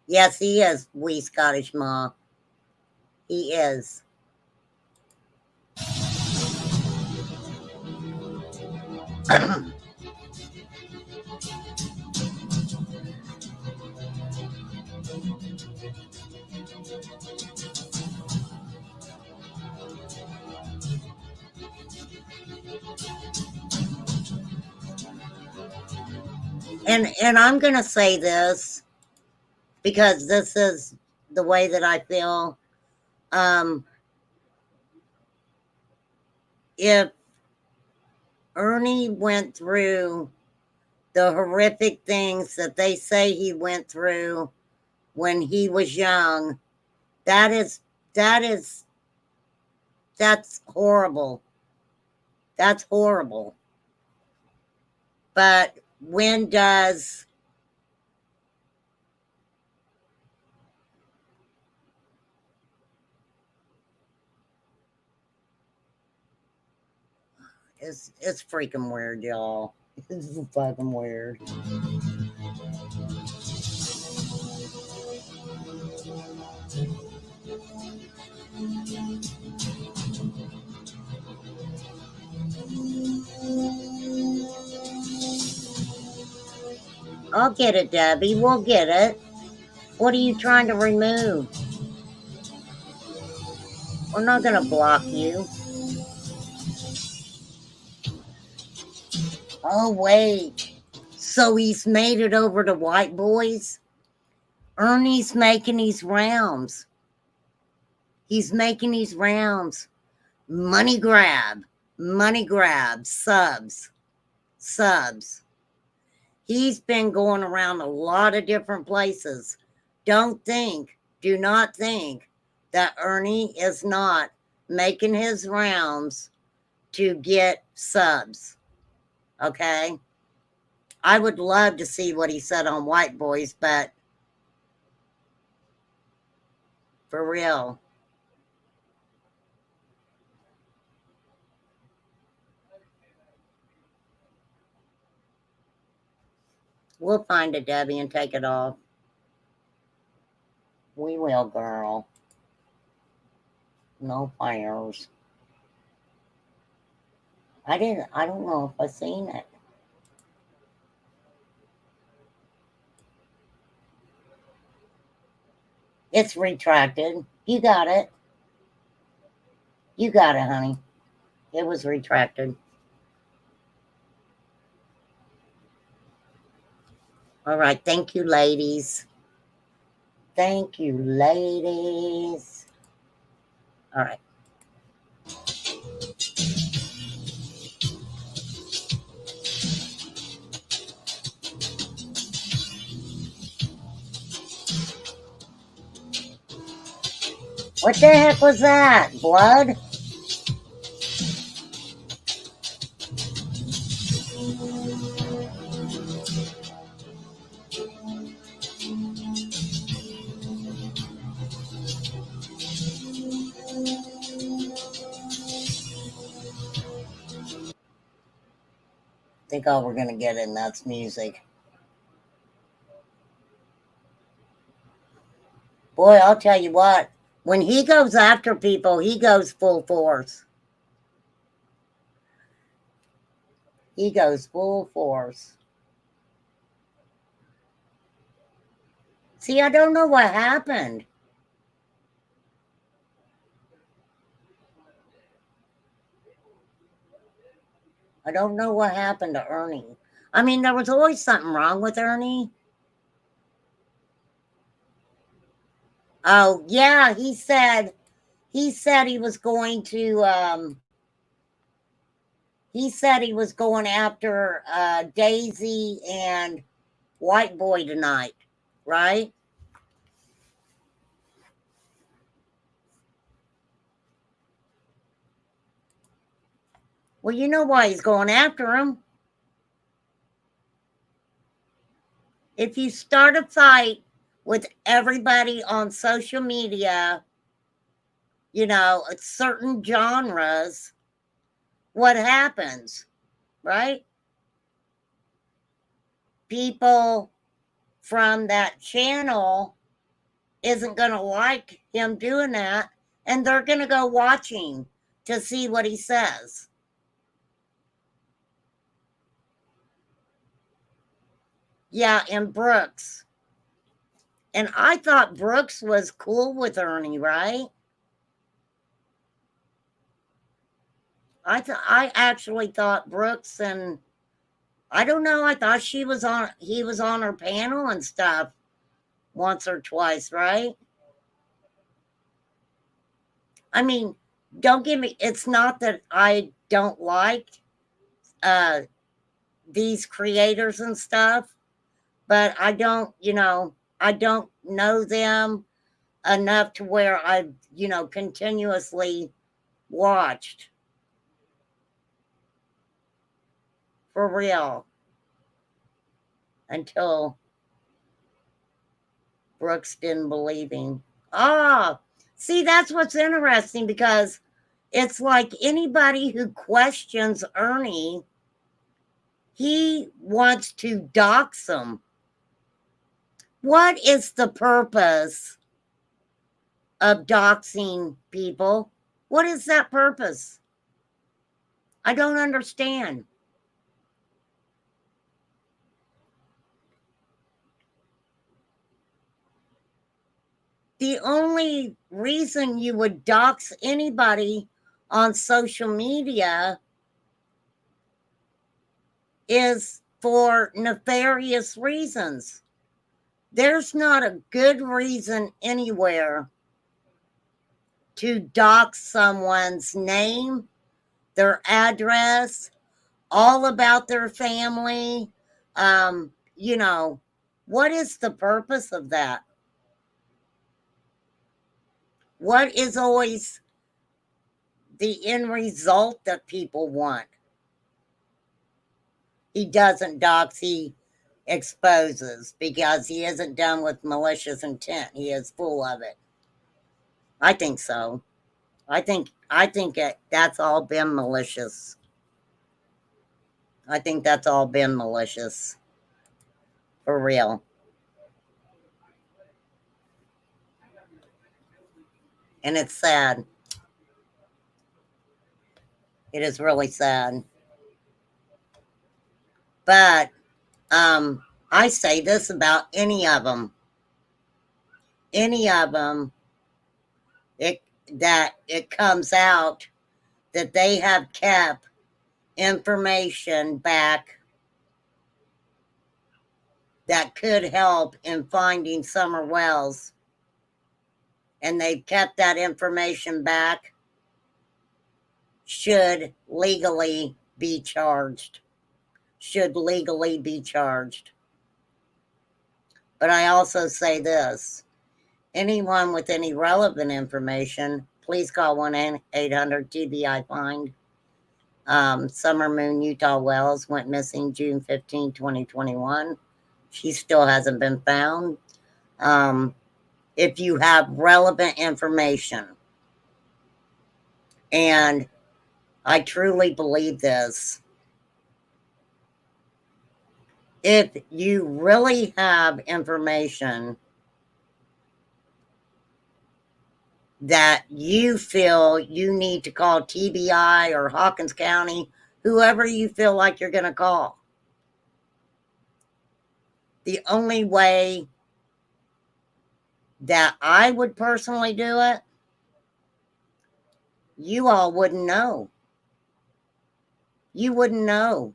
Yes, he is, wee Scottish Ma. He is. And I'm gonna say this because this is the way that I feel. if Ernie went through the horrific things that they say he went through when he was young, that's horrible. That's horrible. But when does it's freaking weird, y'all. It's fucking weird. I'll get it, Debbie. We'll get it. What are you trying to remove? We're not going to block you. Oh, wait. So he's made it over to White Boys? Ernie's making these rounds. He's making these rounds. Money grab. Money grab. Subs. Subs. He's been going around a lot of different places. Do not think that Ernie is not making his rounds to get subs. Okay? I would love to see what he said on White Boys, but for real. We'll find it, Debbie, and take it off. We will, girl. No fires. I don't know if I've seen it. It's retracted. You got it. You got it, honey. It was retracted. All right. Thank you, ladies. Thank you, ladies. All right. What the heck was that? Blood? I think all we're going to get in that's music. Boy, I'll tell you what. When he goes after people, he goes full force. He goes full force. See, I don't know what happened. I don't know what happened to Ernie. I mean, there was always something wrong with Ernie. Oh, yeah, he said he was going to, he said he was going after Daisy and White Boy tonight, right? Well, you know why he's going after him. If you start a fight with everybody on social media, you know, certain genres, what happens, right? People from that channel isn't going to like him doing that, and they're going to go watching to see what he says. Yeah, and Brooks. And I thought Brooks was cool with Ernie, right? I actually thought Brooks, and I don't know, I thought he was on her panel and stuff once or twice, right? I mean, don't get me, it's not that I don't like these creators and stuff, but I don't, I don't know them enough to where I've, continuously watched. For real. Until Brooks didn't believe him. Ah, see, that's what's interesting, because it's like anybody who questions Ernie, he wants to dox him. What is the purpose of doxing people? What is that purpose? I don't understand. The only reason you would dox anybody on social media is for nefarious reasons. There's not a good reason anywhere to dox someone's name, their address, all about their family. What is the purpose of that? What is always the end result that people want? He doesn't dox, he exposes, because he isn't done with malicious intent. He is full of it. I think so. I think that's all been malicious. I think that's all been malicious. For real. And it's sad. It is really sad. But I say this about any of them. Any of them, it comes out that they have kept information back that could help in finding Summer Wells, and they've kept that information back, should legally be charged. Should legally be charged. But I also say this: anyone with any relevant information, please call 1-800-TBI-FIND. Summer Moon Utah Wells went missing June 15, 2021. She still hasn't been found. If you have relevant information, and I truly believe this, if you really have information that you feel you need to call TBI or Hawkins County, whoever you feel like you're going to call, the only way that I would personally do it, you all wouldn't know. You wouldn't know.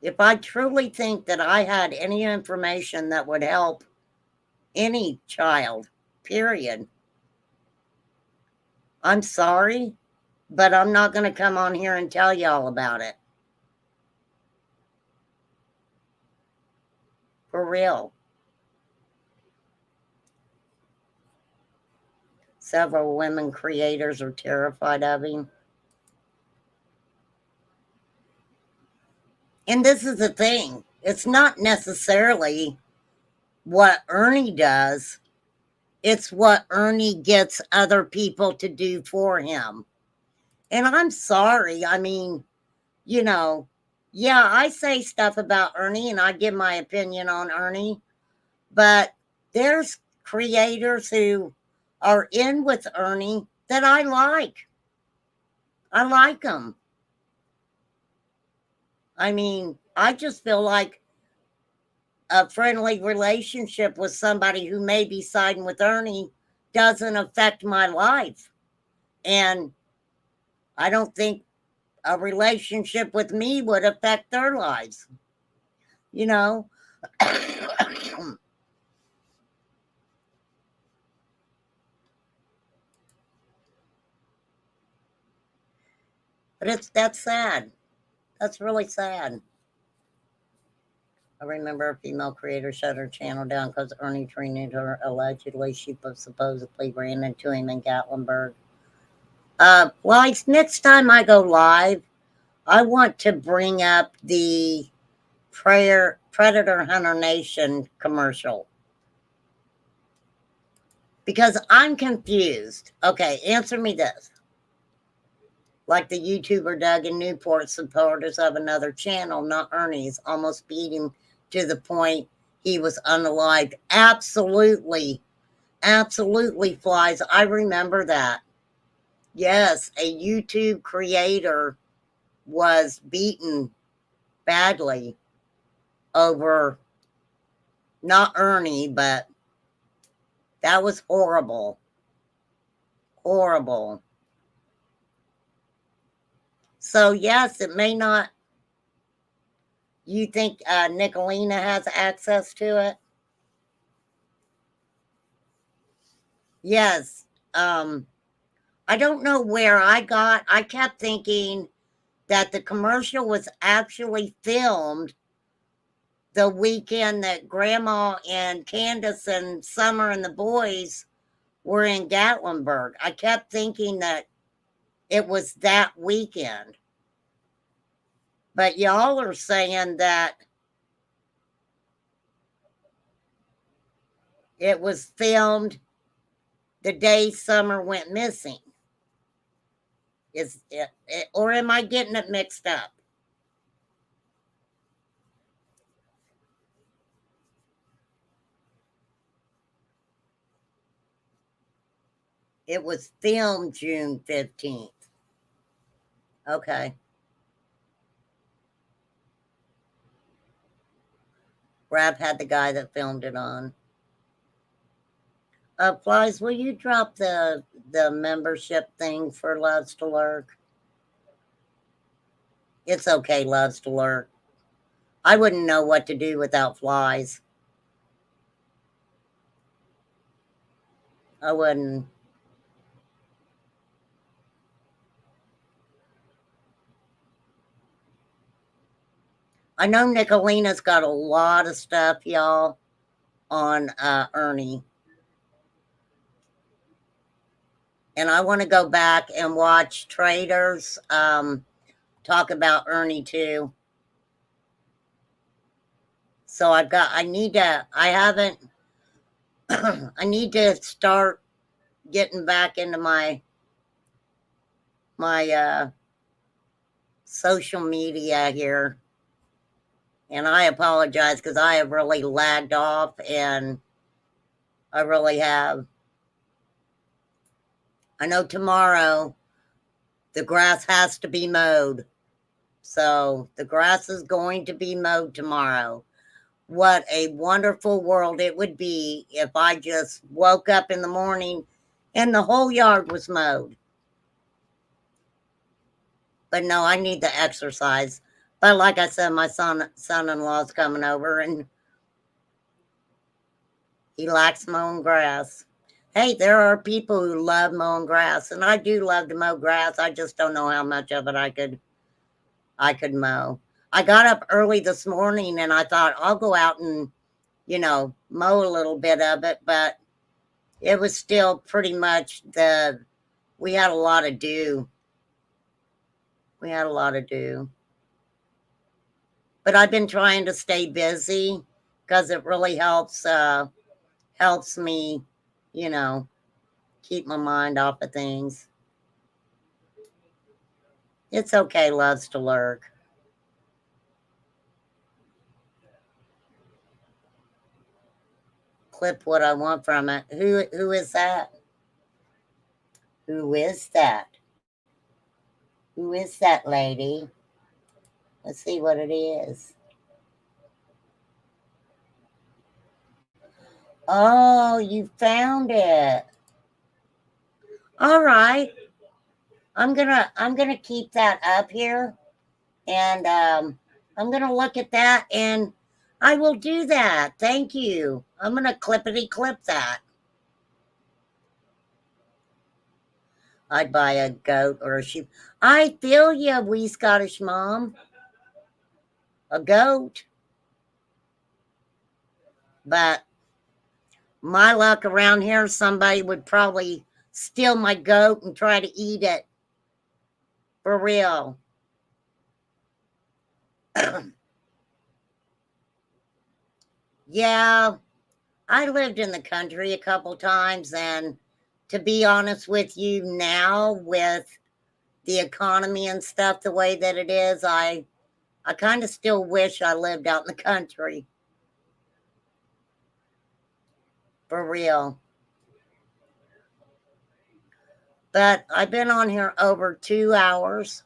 If I truly think that I had any information that would help any child, period, I'm sorry, but I'm not going to come on here and tell y'all about it. For real. Several women creators are terrified of him. And this is the thing. It's not necessarily what Ernie does. It's what Ernie gets other people to do for him. And I'm sorry. I mean, yeah, I say stuff about Ernie and I give my opinion on Ernie. But there's creators who are in with Ernie that I like. I like them. I mean, I just feel like a friendly relationship with somebody who may be siding with Ernie doesn't affect my life. And I don't think a relationship with me would affect their lives. But that's sad. That's really sad. I remember a female creator shut her channel down because Ernie treated her allegedly. She supposedly ran into him in Gatlinburg. Well, next time I go live, I want to bring up the Predator Hunter Nation commercial. Because I'm confused. Okay, answer me this. Like the YouTuber Doug in Newport, supporters of another channel, not Ernie's, almost beat him to the point he was unalived. Absolutely. Absolutely, Flies. I remember that. Yes, a YouTube creator was beaten badly over not Ernie, but that was horrible. Horrible. So, yes, it may not. You think Nicolina has access to it? Yes. I don't know where I kept thinking that the commercial was actually filmed the weekend that Grandma and Candace and Summer and the boys were in Gatlinburg. I kept thinking that it was that weekend. But y'all are saying that it was filmed the day Summer went missing. Is it, or am I getting it mixed up? It was filmed June 15th. Okay. Rab had the guy that filmed it on. Flies, will you drop the membership thing for Loves to Lurk? It's okay, Loves to Lurk. I wouldn't know what to do without Flies. I wouldn't. I know Nicolina's got a lot of stuff, y'all, on Ernie. And I want to go back and watch Traders talk about Ernie too. So I need to start getting back into my social media here. And I apologize because I have really lagged off, and I really have. I know tomorrow the grass has to be mowed. So the grass is going to be mowed tomorrow. What a wonderful world it would be if I just woke up in the morning and the whole yard was mowed. But no, I need the exercise. But like I said, my son-in-law's coming over, and he likes mowing grass. Hey, there are people who love mowing grass, and I do love to mow grass. I just don't know how much of it I could mow. I got up early this morning and I thought I'll go out and, mow a little bit of it, but it was still pretty much we had a lot of dew. We had a lot of dew. But I've been trying to stay busy because it really helps me, keep my mind off of things. It's okay, Loves to Lurk. Clip what I want from it. Who is that? Who is that? Who is that lady? Let's see what it is. Oh, you found it. All right. I'm gonna keep that up here, and I'm gonna look at that, and I will do that. Thank you. I'm gonna clippity clip that. I'd buy a goat or a sheep. I feel you, wee Scottish mom. A goat. But my luck around here, somebody would probably steal my goat and try to eat it. For real. Yeah, I lived in the country a couple times, and to be honest with you, now with the economy and stuff the way that it is, I kind of still wish I lived out in the country. For real. But I've been on here over 2 hours.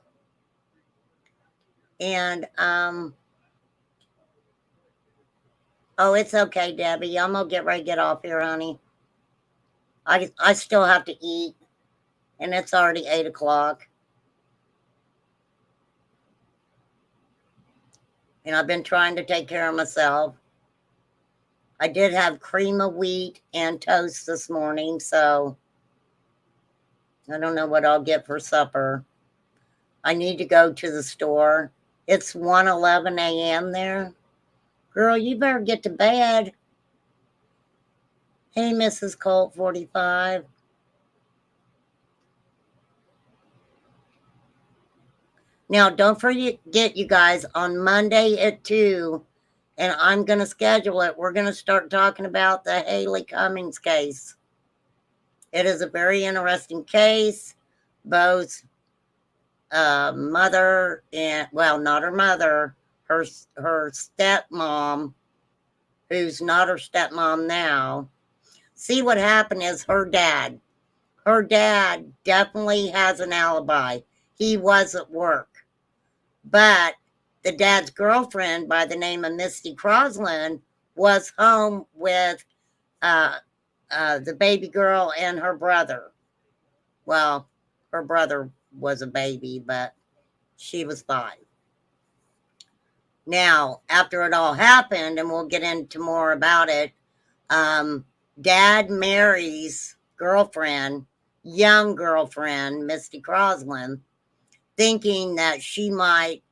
And oh, it's okay, Debbie. I'm gonna get ready to get off here, honey. I still have to eat, and it's already 8 o'clock. And I've been trying to take care of myself. I did have cream of wheat and toast this morning, so I don't know what I'll get for supper. I need to go to the store. It's 1:11 a.m. there. Girl, you better get to bed. Hey, Mrs. Colt 45. Now, don't forget, you guys, on Monday at 2, and I'm going to schedule it, we're going to start talking about the Haley Cummings case. It is a very interesting case. Both mother and, well, not her mother, her stepmom, who's not her stepmom now. See, what happened is her dad definitely has an alibi. He was at work. But the dad's girlfriend by the name of Misty Crosland was home with the baby girl and her brother. Well, her brother was a baby, but she was 5. Now, after it all happened, and we'll get into more about it, Dad marries girlfriend, young girlfriend, Misty Crosland, thinking that she might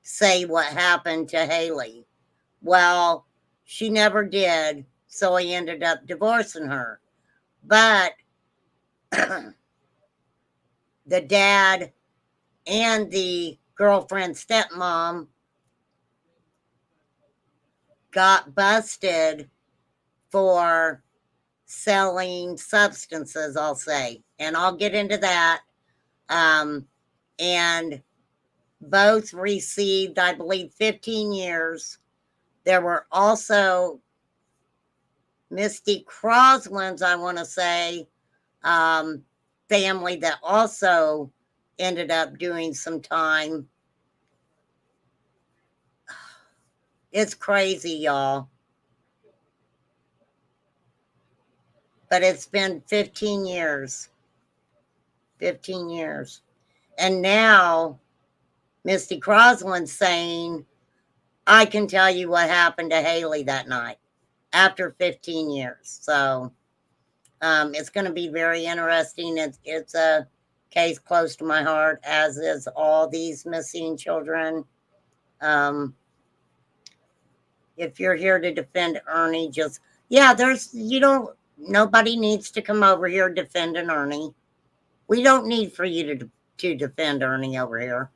say what happened to Haley. Well, she never did, so he ended up divorcing her. But the dad and the girlfriend's stepmom got busted for selling substances, I'll say. And I'll get into that. And both received, I believe, 15 years. There were also Misty Crosland's, I want to say, family that also ended up doing some time. It's crazy, y'all. But it's been 15 years. 15 years. And now Misty Crosland's saying, I can tell you what happened to Haley that night after 15 years. So it's going to be very interesting. It's a case close to my heart, as is all these missing children. If you're here to defend Ernie, just, yeah, nobody needs to come over here defending Ernie. We don't need for you to defend Ernie over here.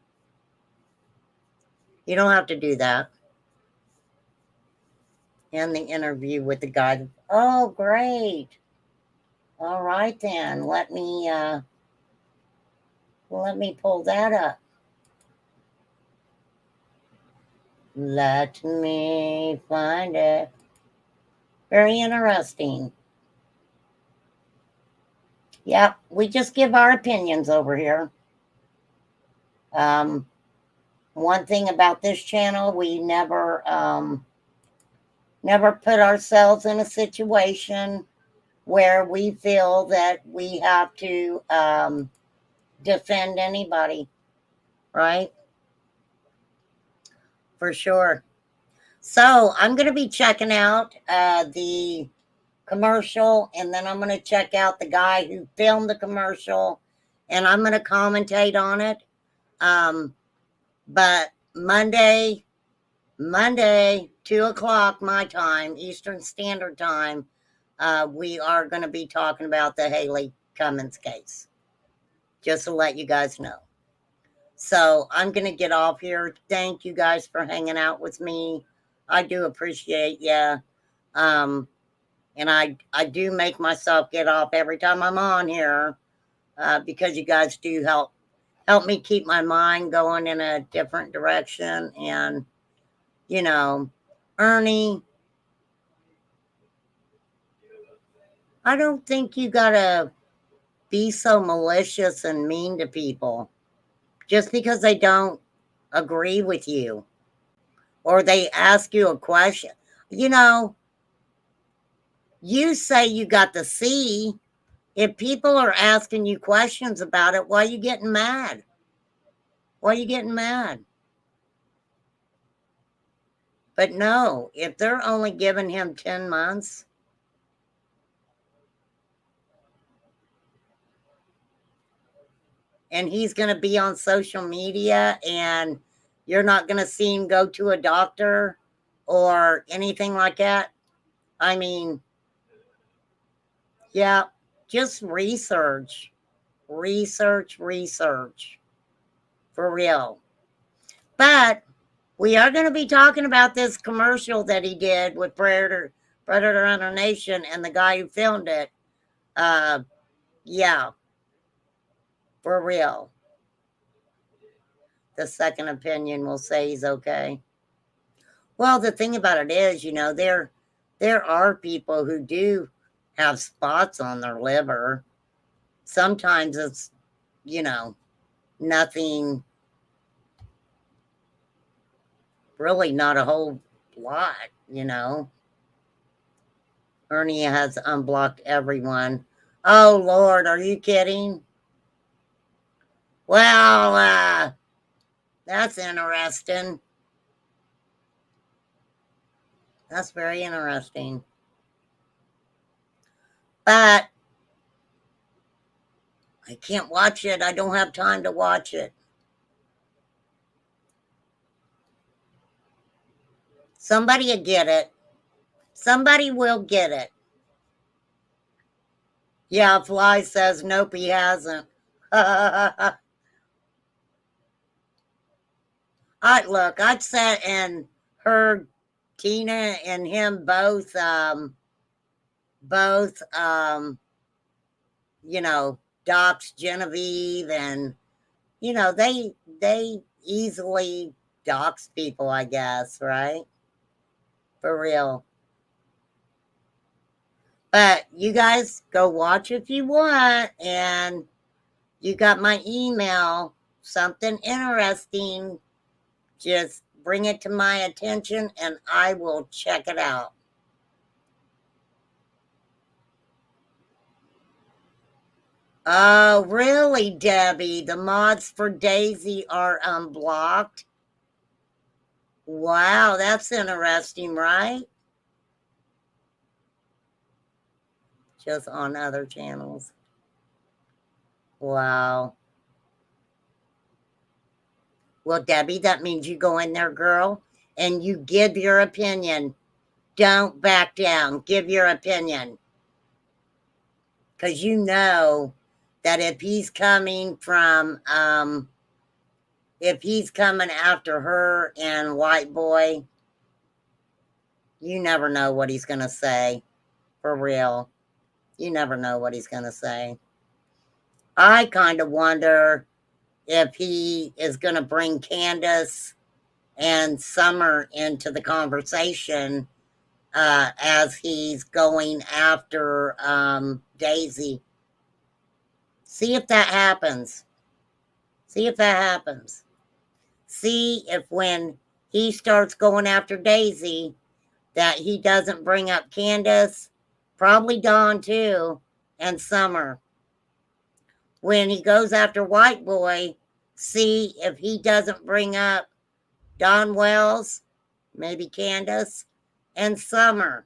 You don't have to do that. And the interview with the guy. Oh, great. All right, then. Let me pull that up. Let me find it. Very interesting. Yep, we just give our opinions over here. One thing about this channel, we never put ourselves in a situation where we feel that we have to defend anybody, right? For sure. So I'm going to be checking out the commercial, and then I'm going to check out the guy who filmed the commercial, and I'm going to commentate on it. But Monday, 2:00 my time, Eastern Standard Time, we are going to be talking about the Haley Cummins case. Just to let you guys know. So I'm going to get off here. Thank you guys for hanging out with me. I do appreciate you. And I do make myself get off every time I'm on here because you guys do help me keep my mind going in a different direction. And, you know, Ernie, I don't think you got to be so malicious and mean to people just because they don't agree with you or they ask you a question. You know, you say you got the C. If people are asking you questions about it, why are you getting mad? Why are you getting mad? But no, if they're only giving him 10 months, and he's going to be on social media and you're not going to see him go to a doctor or anything like that, I mean, yeah, just research. Research for real. But we are going to be talking about this commercial that he did with Predator Hunter Nation and the guy who filmed it. Yeah, for real. The second opinion will say he's okay. Well, the thing about it is, you know, there are people who do have spots on their liver. Sometimes it's, you know, nothing, really not a whole lot, you know. Ernie has unblocked everyone. Oh, Lord, are you kidding? Well, that's interesting. That's very interesting. But I can't watch it. I don't have time to watch it. Somebody will get it. Somebody will get it. Yeah, Fly says, nope, he hasn't. Look, I'd sat and heard Tina and him both, you know, dox Genevieve, and, you know, they easily dox people, I guess, right? For real. But you guys go watch if you want, and you got my email, something interesting, just bring it to my attention and I will check it out. Oh, really, Debbie? The mods for Daisy are unblocked? Wow, that's interesting, right? Just on other channels. Wow. Well, Debbie, that means you go in there, girl, and you give your opinion. Don't back down. Give your opinion. Because you know that if he's coming from, if he's coming after her and White Boy, you never know what he's going to say. For real. You never know what he's going to say. I kind of wonder if he is going to bring Candace and Summer into the conversation as he's going after Daisy. See if that happens. See if that happens. See if when he starts going after Daisy, that he doesn't bring up Candace, probably Dawn too, and Summer. When he goes after White Boy, see if he doesn't bring up Don Wells, maybe Candace, and Summer.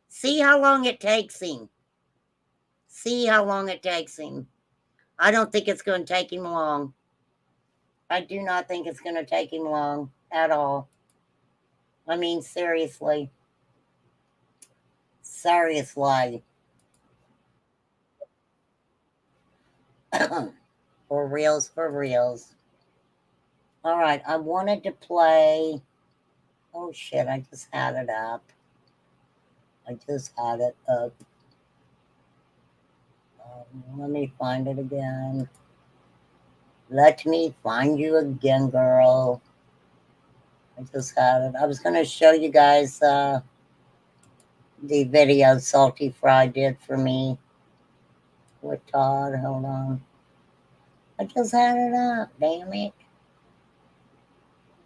See how long it takes him. See how long it takes him. I don't think it's going to take him long. I do not think it's going to take him long at all. I mean, seriously. Seriously. For reals, for reals. All right, I wanted to play. Oh shit, I just had it up. I just had it up. Let me find it again. Let me find you again, girl. I just had it. I was going to show you guys the video Salty Fry did for me with Todd. Hold on. I just had it up. Damn it.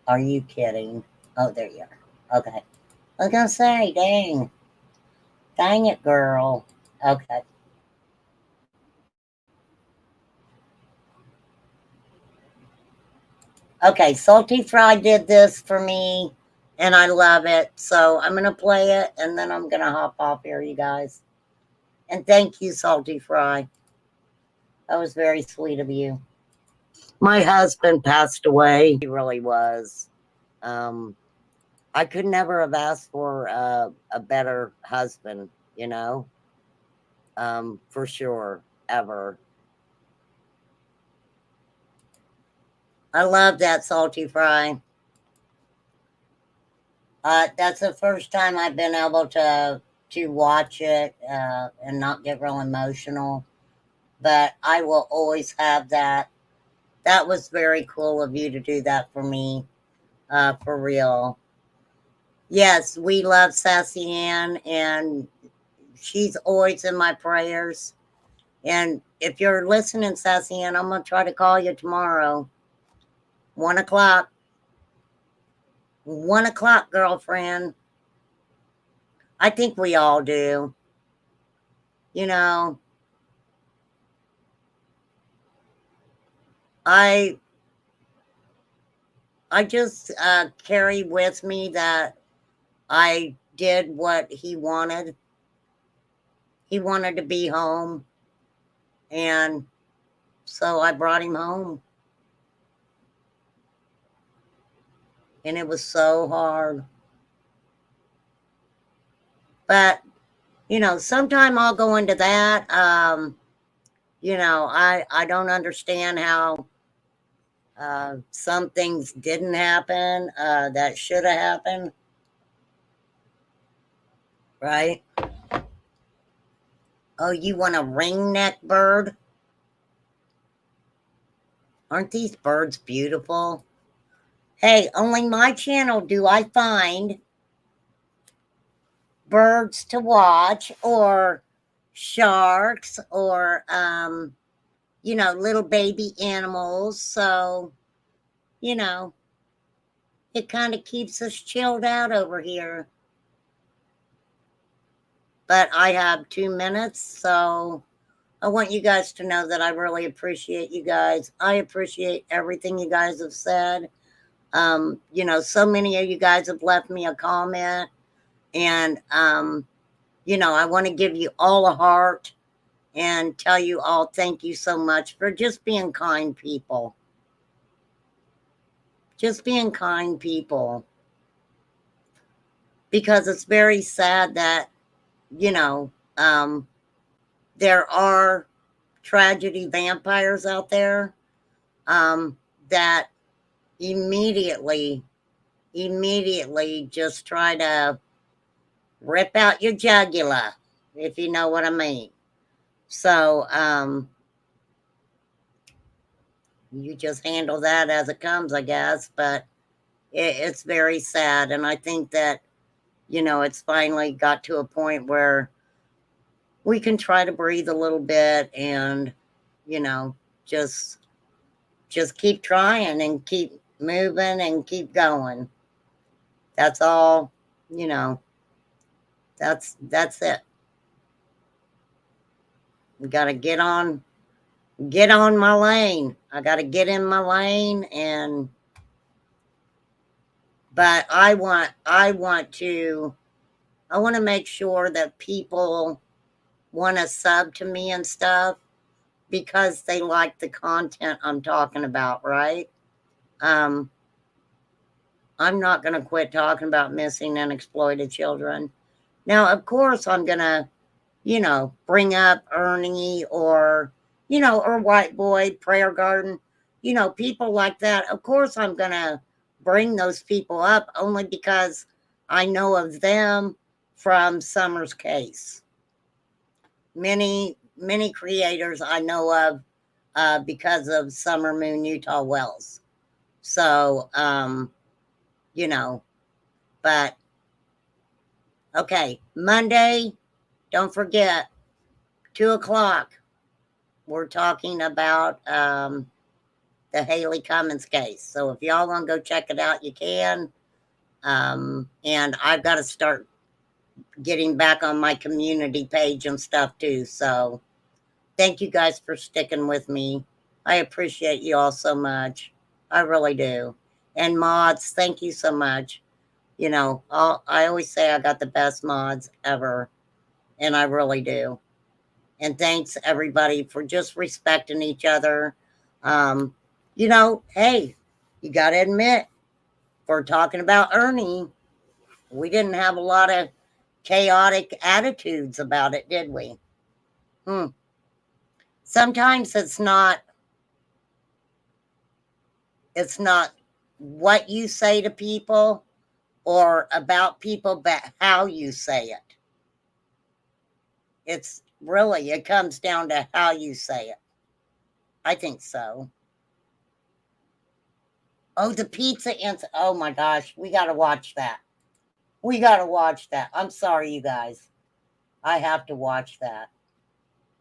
Are you kidding? Oh, there you are. Okay. I was going to say, dang. Dang it, girl. Okay. Okay, Salty Fry did this for me, and I love it. So I'm going to play it, and then I'm going to hop off here, you guys. And thank you, Salty Fry. That was very sweet of you. My husband passed away. He really was. I could never have asked for a better husband, you know, for sure, ever. I love that, Salty Fry. That's the first time I've been able to watch it and not get real emotional. But I will always have that. That was very cool of you to do that for me, for real. Yes, we love Sassy Ann, and she's always in my prayers. And if you're listening, Sassy Ann, I'm going to try to call you tomorrow. 1 o'clock. 1 o'clock, girlfriend. I think we all do. You know, I just carry with me that I did what he wanted. He wanted to be home. And so I brought him home. And it was so hard. But, you know, sometime I'll go into that. You know, I don't understand how some things didn't happen that should have happened. Right? Oh, you want a ringneck bird? Aren't these birds beautiful? Hey, only my channel do I find birds to watch, or sharks, or you know, little baby animals. So, you know, it kind of keeps us chilled out over here. But I have 2 minutes, so I want you guys to know that I really appreciate you guys. I appreciate everything you guys have said. You know, so many of you guys have left me a comment, and you know, I want to give you all a heart and tell you all thank you so much for just being kind people. Just being kind people. Because it's very sad that, you know, there are tragedy vampires out there that immediately just try to rip out your jugular, if you know what I mean. So you just handle that as it comes, I guess. But it's very sad. And I think that, you know, it's finally got to a point where we can try to breathe a little bit and, you know, just keep trying and keep moving and keep going. That's all, you know, that's it. We got to get on my lane. I got to get in my lane, and but I want to make sure that people want to sub to me and stuff, because they like the content I'm talking about, right? I'm not going to quit talking about missing and exploited children. Now, of course, I'm going to, bring up Ernie or, or White Boy, Prayer Garden, people like that. Of course, I'm going to bring those people up only because I know of them from Summer's case. Many creators I know of because of Summer Moon Utah Wells. So, but okay, Monday, don't forget, 2:00. We're talking about the Haley Cummins case. So if y'all want to go check it out, you can. And I've got to start getting back on my community page and stuff too. So thank you guys for sticking with me. I appreciate you all so much. I really do. And mods, thank you so much. I always say I got the best mods ever, and I really do. And thanks everybody for just respecting each other. Hey, you got to admit, for talking about Ernie, we didn't have a lot of chaotic attitudes about it, did we? Sometimes it's not what you say to people or about people, but how you say it. It comes down to how you say it. I think so. Oh, the pizza oh my gosh, we got to watch that. I'm sorry, you guys. I have to watch that.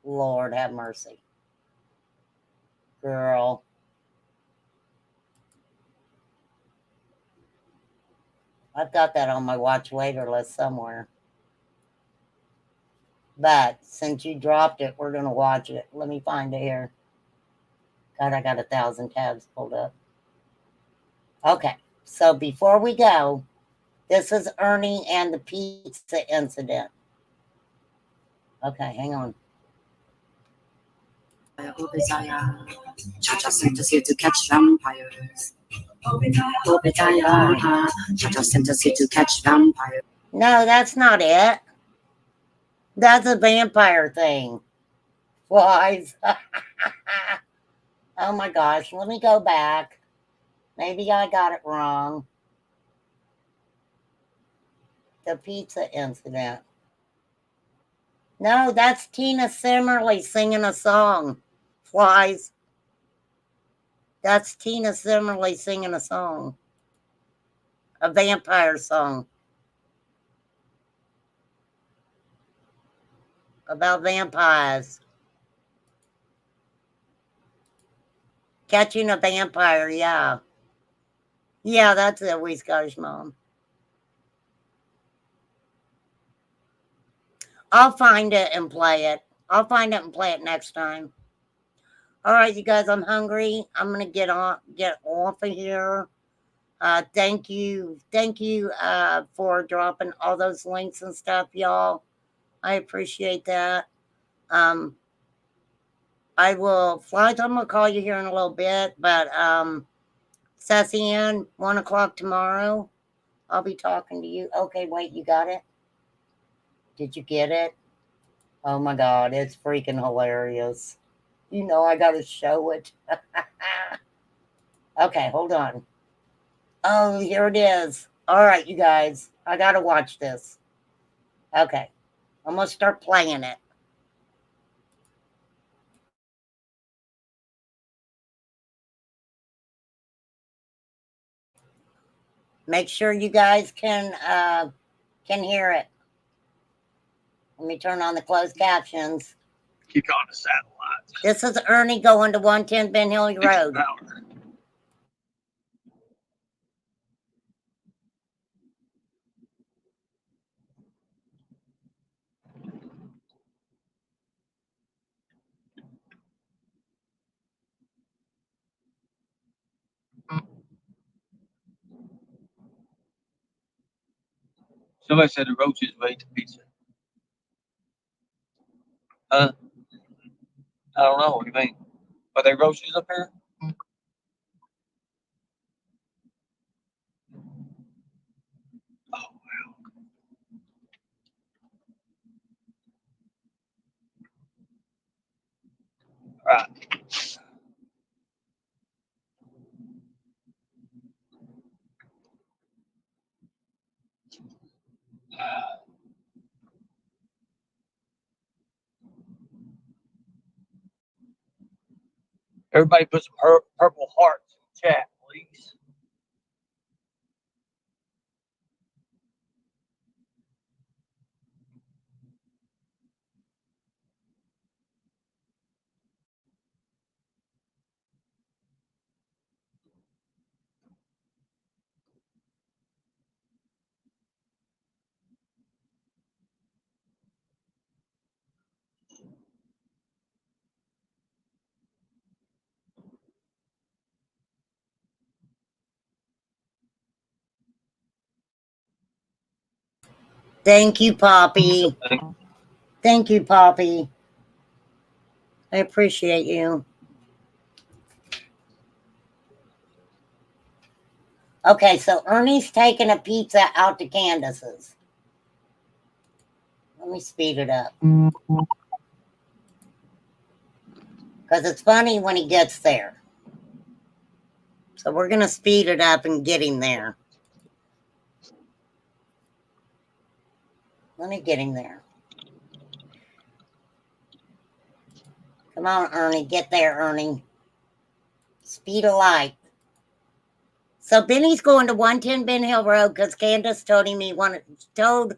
Lord have mercy. Girl. I've got that on my watch later list somewhere. But since you dropped it, we're going to watch it. Let me find it here. God, I got 1,000 tabs pulled up. Okay, so before we go, this is Ernie and the pizza incident. Okay, hang on. Obadiah, Cha-Cha sent us here to catch vampires. Obadiah, Cha-Cha sent us here to catch vampires. No, that's not it. That's a vampire thing. Flies. Oh my gosh, let me go back. Maybe I got it wrong. The pizza incident. No, that's Tina Simmerly singing a song. Flies. That's Tina Simmerly singing a song. A vampire song. About vampires. Catching a vampire, yeah. Yeah, that's it, Wee Scottish Mom. I'll find it and play it. I'll find it and play it next time. All right, you guys, I'm hungry. I'm gonna get off of here. Thank you for dropping all those links and stuff, y'all. I appreciate that. I will fly. I'm gonna call you here in a little bit, but Sassy Ann, 1:00 tomorrow. I'll be talking to you. Okay, wait, you got it? Did you get it? Oh my God, it's freaking hilarious. I gotta show it. Okay, hold on. Oh, here it is. All right, you guys, I gotta watch this. Okay, I'm gonna start playing it. Make sure you guys can hear it. Let me turn on the closed captions. Keep on the satellite. This is Ernie going to 110 Ben Hill Road. Somebody said the roaches ate the pizza. I don't know. What do you mean? Are there groceries up here? Right. Everybody put some purple hearts in the chat, please. Thank you, Poppy. Thank you, Poppy. I appreciate you. Okay, so Ernie's taking a pizza out to Candace's. Let me speed it up. Because it's funny when he gets there. So we're going to speed it up and get him there. Let me get him there. Come on, Ernie. Get there, Ernie. Speed of light. So Benny's going to 110 Ben Hill Road because Candace told him told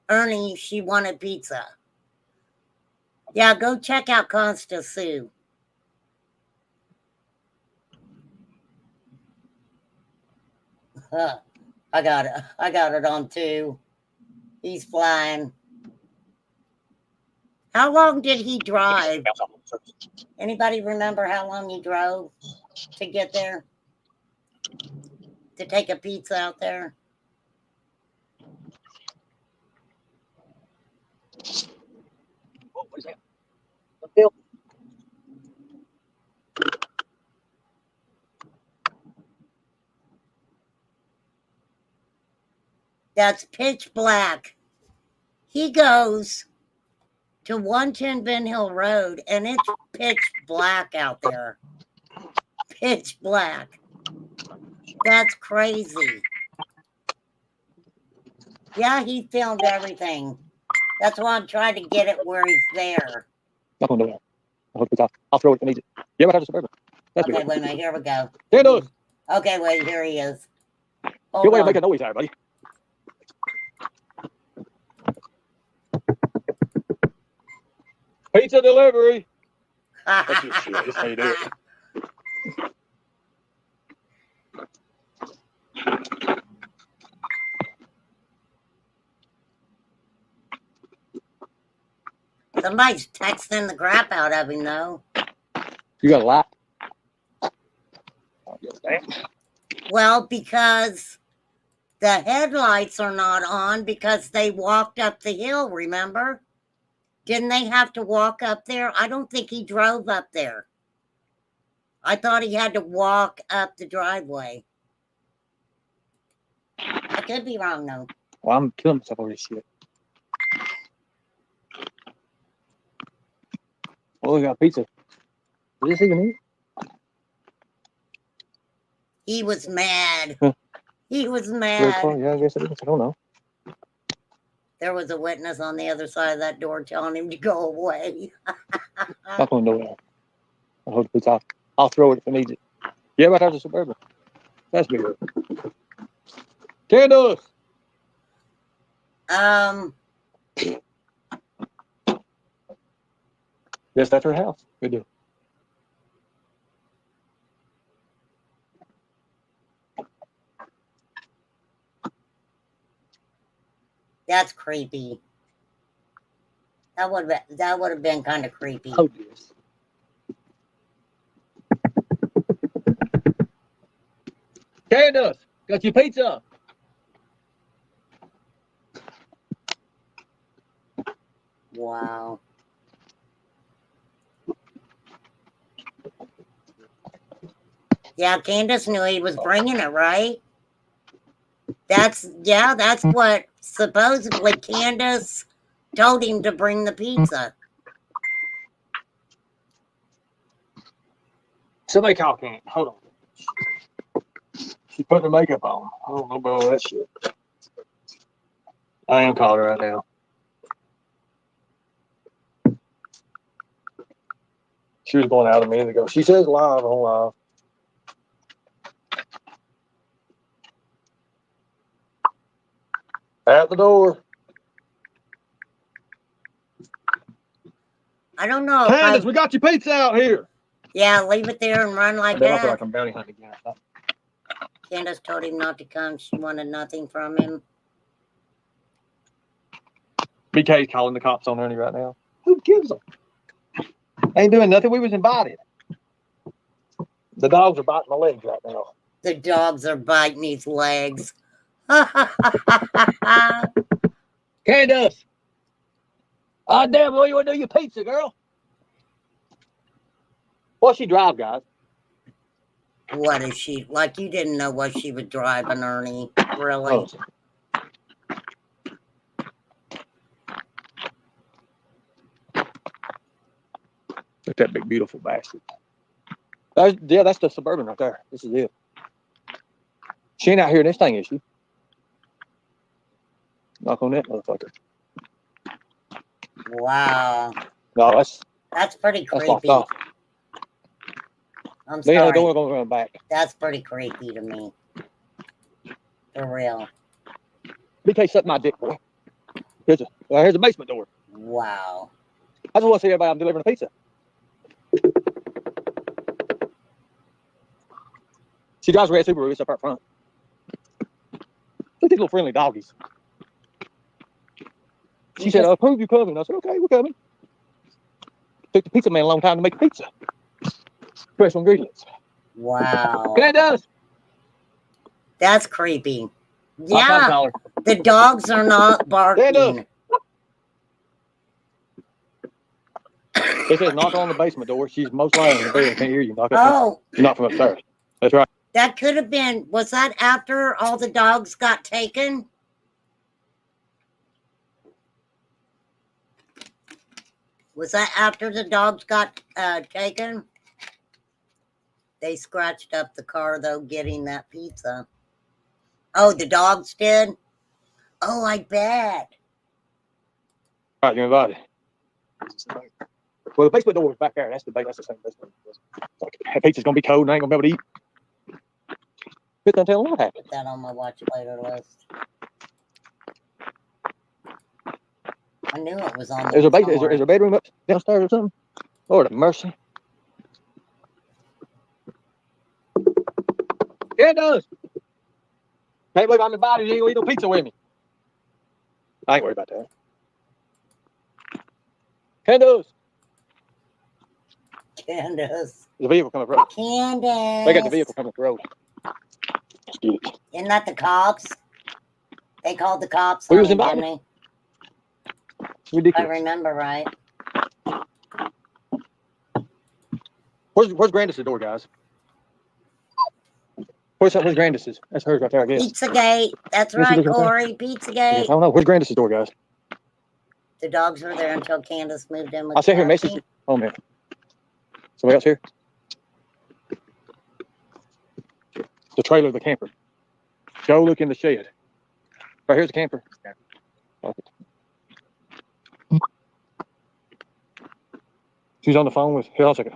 Ernie she wanted pizza. Yeah, go check out Consta Sue. I got it. I got it on too. He's flying. How long did he drive? Anybody remember how long he drove to get there? To take a pizza out there? What is that? What the hell? That's pitch black. He goes to 110 Ben Hill Road and it's pitch black out there. Pitch black. That's crazy. Yeah, he filmed everything. That's why I'm trying to get it where he's there. Not gonna do that. I'll throw it if I need it. Yeah, but I have a Suburban. That's Okay, good. wait a minute. Here we go. There it is. Okay, wait. Here he is. Good Hold way to on. make a noise, everybody. Pizza delivery. That's just shit. That's how you do it. Somebody's texting the crap out of him, though. You got a lot. Well, because the headlights are not on because they walked up the hill, remember? Didn't they have to walk up there? I don't think he drove up there. I thought he had to walk up the driveway. I could be wrong, though. Well, I'm killing myself over this shit. Oh, we got pizza. Is this even it? He was mad. Huh. He was Red mad. car? Yeah, I guess it is. I don't know. There was a witness on the other side of that door telling him to go away. Not going nowhere. I'll hold the pizza. I'll throw it if I need it. Yeah, but I have a Suburban. That's bigger. Candace! Yes, that's her house. Good deal. That's creepy. That would have been kind of creepy. Oh, yes. Candace, got your pizza. Wow. Yeah, Candace knew he was bringing it, right? That's what supposedly Candace told him to bring the pizza. Somebody call Candace. Hold on. She put her makeup on. I don't know about all that shit. I am calling her right now. She was going out a minute ago. She says live on live. At the door. I don't know. Candace, we got your pizza out here. Yeah, leave it there and run like I feel that. like I'm bounty hunting again. Candace told him not to come. She wanted nothing from him. BK's calling the cops on Ernie right now. Who gives them? Ain't doing nothing. We was invited. The dogs are biting my legs right now. The dogs are biting his legs. Candace. Oh, damn, what you want to do your pizza, girl? What's she drive, guys? What is she? Like you didn't know what she was driving, Ernie. Really? Oh. Look at that big, beautiful bastard. That's the Suburban right there. This is it. She ain't out here in this thing, is she? Knock on that motherfucker. Wow. No, that's pretty that's locked creepy. off. I'm Me and the sorry. door gonna run back. That's pretty creepy to me. For real. BK suck my dick, boy. Here's the basement door. Wow. I just want to see everybody I'm delivering a pizza. She drives a red Subaru. It's up front. Look at these little friendly doggies. She said, "I prove you coming." I said, "Okay, we're coming." Took the pizza man a long time to make the pizza. Fresh ingredients. Wow. Candace. That's creepy. I'll try to Yeah. call her. The dogs are not barking. It says knock on the basement door. She's most likely in the bed. Can't hear you. Knock Oh. You're not from upstairs. That's right. That could have been, was that after all the dogs got taken? Was that after the dogs got taken? They scratched up the car, though, getting that pizza. Oh, the dogs did? Oh, I bet. All right, you're invited. Well, the basement door is back there. That's the same basement. That pizza's gonna be cold and I ain't gonna be able to eat. But don't tell them what happened. Put that on my watch later list. I knew it was on Is there. there a bedroom up downstairs or something? Lord have mercy. Yeah, it does. Can't believe I'm invited. You ain't gonna eat no pizza with me. I ain't worried about that. Candace. Candace. There's a vehicle coming up the road. Candace. They got the vehicle coming up the road. Let's get it. Isn't that the cops? They called the cops We on was him, invited. didn't they? Ridiculous. I remember right. Where's Grandis' door, guys? Where's Grandis'? That's hers right there, I guess. Pizzagate. That's Yes, it right, is right there. Corey. Yes, Pizzagate. I don't know. Where's Grandis' door, guys? The dogs were there until Candace moved in with I sent her a Kathy. message. Oh, man. Somebody else here? The trailer of the camper. Go look in the shed. Right here's the camper. Okay. She's on the phone with. Here, I'll take it.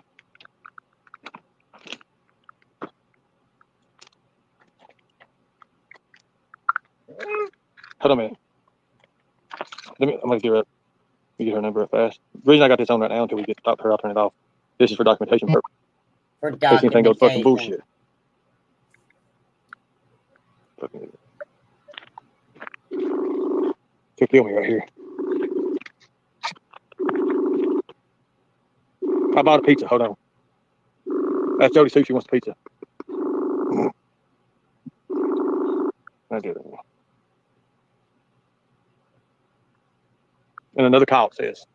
Hold on a minute. I'm gonna get her up. Get her number up fast. The reason I got this on right now until we get to talk to her, I'll turn it off. This is for documentation purposes. For In case anything goes fucking documentation. bullshit. Fucking. She'll kill me right here. I bought a pizza. Hold on. That's Jody Sue. She wants pizza. I did it. And another call says.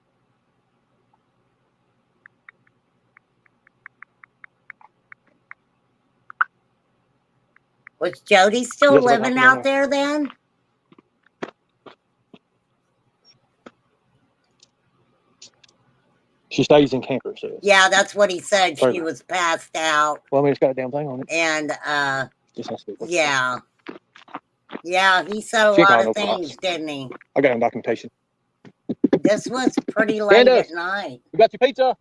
Was Jody still Yes, living down out there then? She stays in camper, so. Yeah, that's what he said. She Trailer. was passed out. Well, I mean, it's got a damn thing on it. And Just has to be. yeah. Yeah, he said a She ain't lot got of no things, cops. didn't he? I got him documentation. This was pretty late Candace, at night. you got your pizza?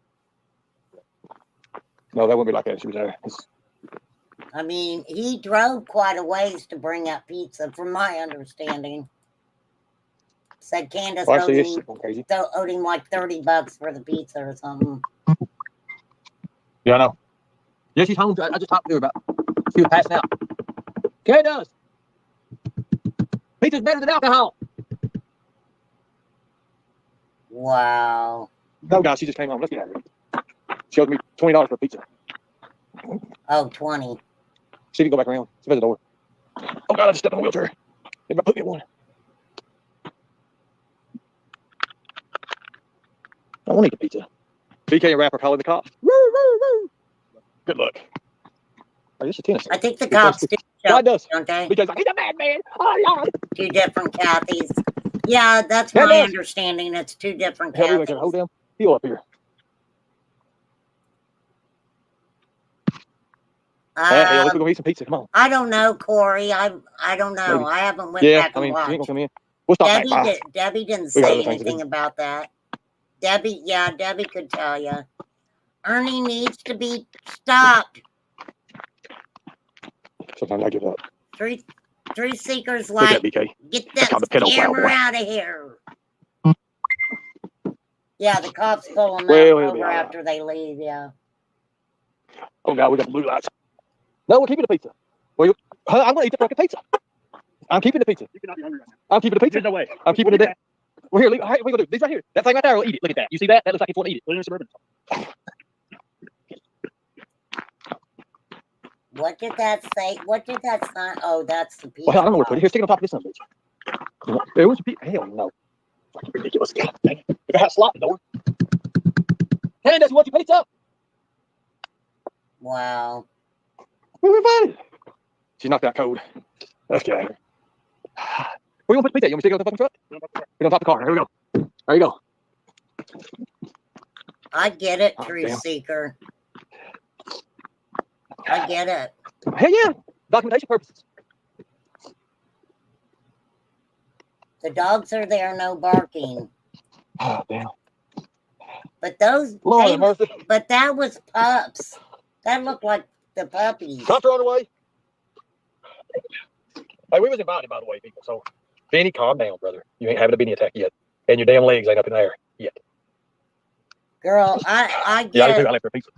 No, that wouldn't be like that if she was there. I mean, he drove quite a ways to bring up pizza, from my understanding. Said Candace Well, actually, it's crazy. owed him like $30 for the pizza or something. Yeah, I know. Yeah, she's home. I just talked to her about. She was passing out. Candace, pizza's better than alcohol. Wow. No, guys, she just came home. Let's get out of here. She owed me $20 for pizza. Oh, 20. She didn't go back around. She by the door. Oh, God, I just stepped on a wheelchair. They might put me in one. I want to eat the pizza. BK and Rapper calling the cops. Woo, woo, woo. Good luck. Oh, this is Tennessee. I think the cops do Yeah, it does. don't they? Because he's a madman. Oh, yeah. Two different Kathys. Yeah, that's Yeah, it my does. understanding. It's two different Hell, we went to Kathys. hold them. Heel up here. Hey, let's go eat some pizza. Come on. I don't know, Corey. I don't know. Maybe. I haven't went Yeah, back I and mean, she ain't watched. gonna come in. We'll stop back by. Debbie didn't We got say other things to do. anything about that. Debbie could tell you. Ernie needs to be stopped. Sometimes I give up. Truth seekers Look at like, BK. get That's called that the pedophile camera boy. out of here. Yeah, the cops pull them Well, he'll over be all right. after they leave, yeah. Oh, God, we got the blue lights. No, we're keeping the pizza. Well, I'm going to eat the fucking pizza. I'm keeping the pizza. You cannot be hungry right now. I'm keeping the pizza. There's no way. I'm keeping it. Well, here, what are we going to do? These right here. That thing right there, we'll eat it. Look at that. You see that? That looks like it's want to eat it. Put it in a Suburban. What did that say? What did that sign? Oh, that's the pizza. Well, I don't know where to put it. Here, stick it on top of this son of a bitch. There was a pizza. Hell no. Fucking ridiculous. God dang it. If I had a slot in the door. Candace, you want your pizza? Wow. Where we find it? She's knocked out cold. Let's get out of here. Where you going to put the pizza? You want me to stick it on the fucking truck? Put it on top of the car. Here we go. There you go. I get it, Oh, Truth damn. Seeker. I get it. Hell yeah. Documentation purposes. The dogs are there, no barking. Oh, damn. But those, Lord have mercy. but that was pups. That looked like the puppies. Cops are on the way. Hey, we was invited, by the way, people. So, Benny, calm down, brother. You ain't having a Benny attack yet. And your damn legs ain't up in the air yet. Girl, I Yeah, I get do. I left for pizza.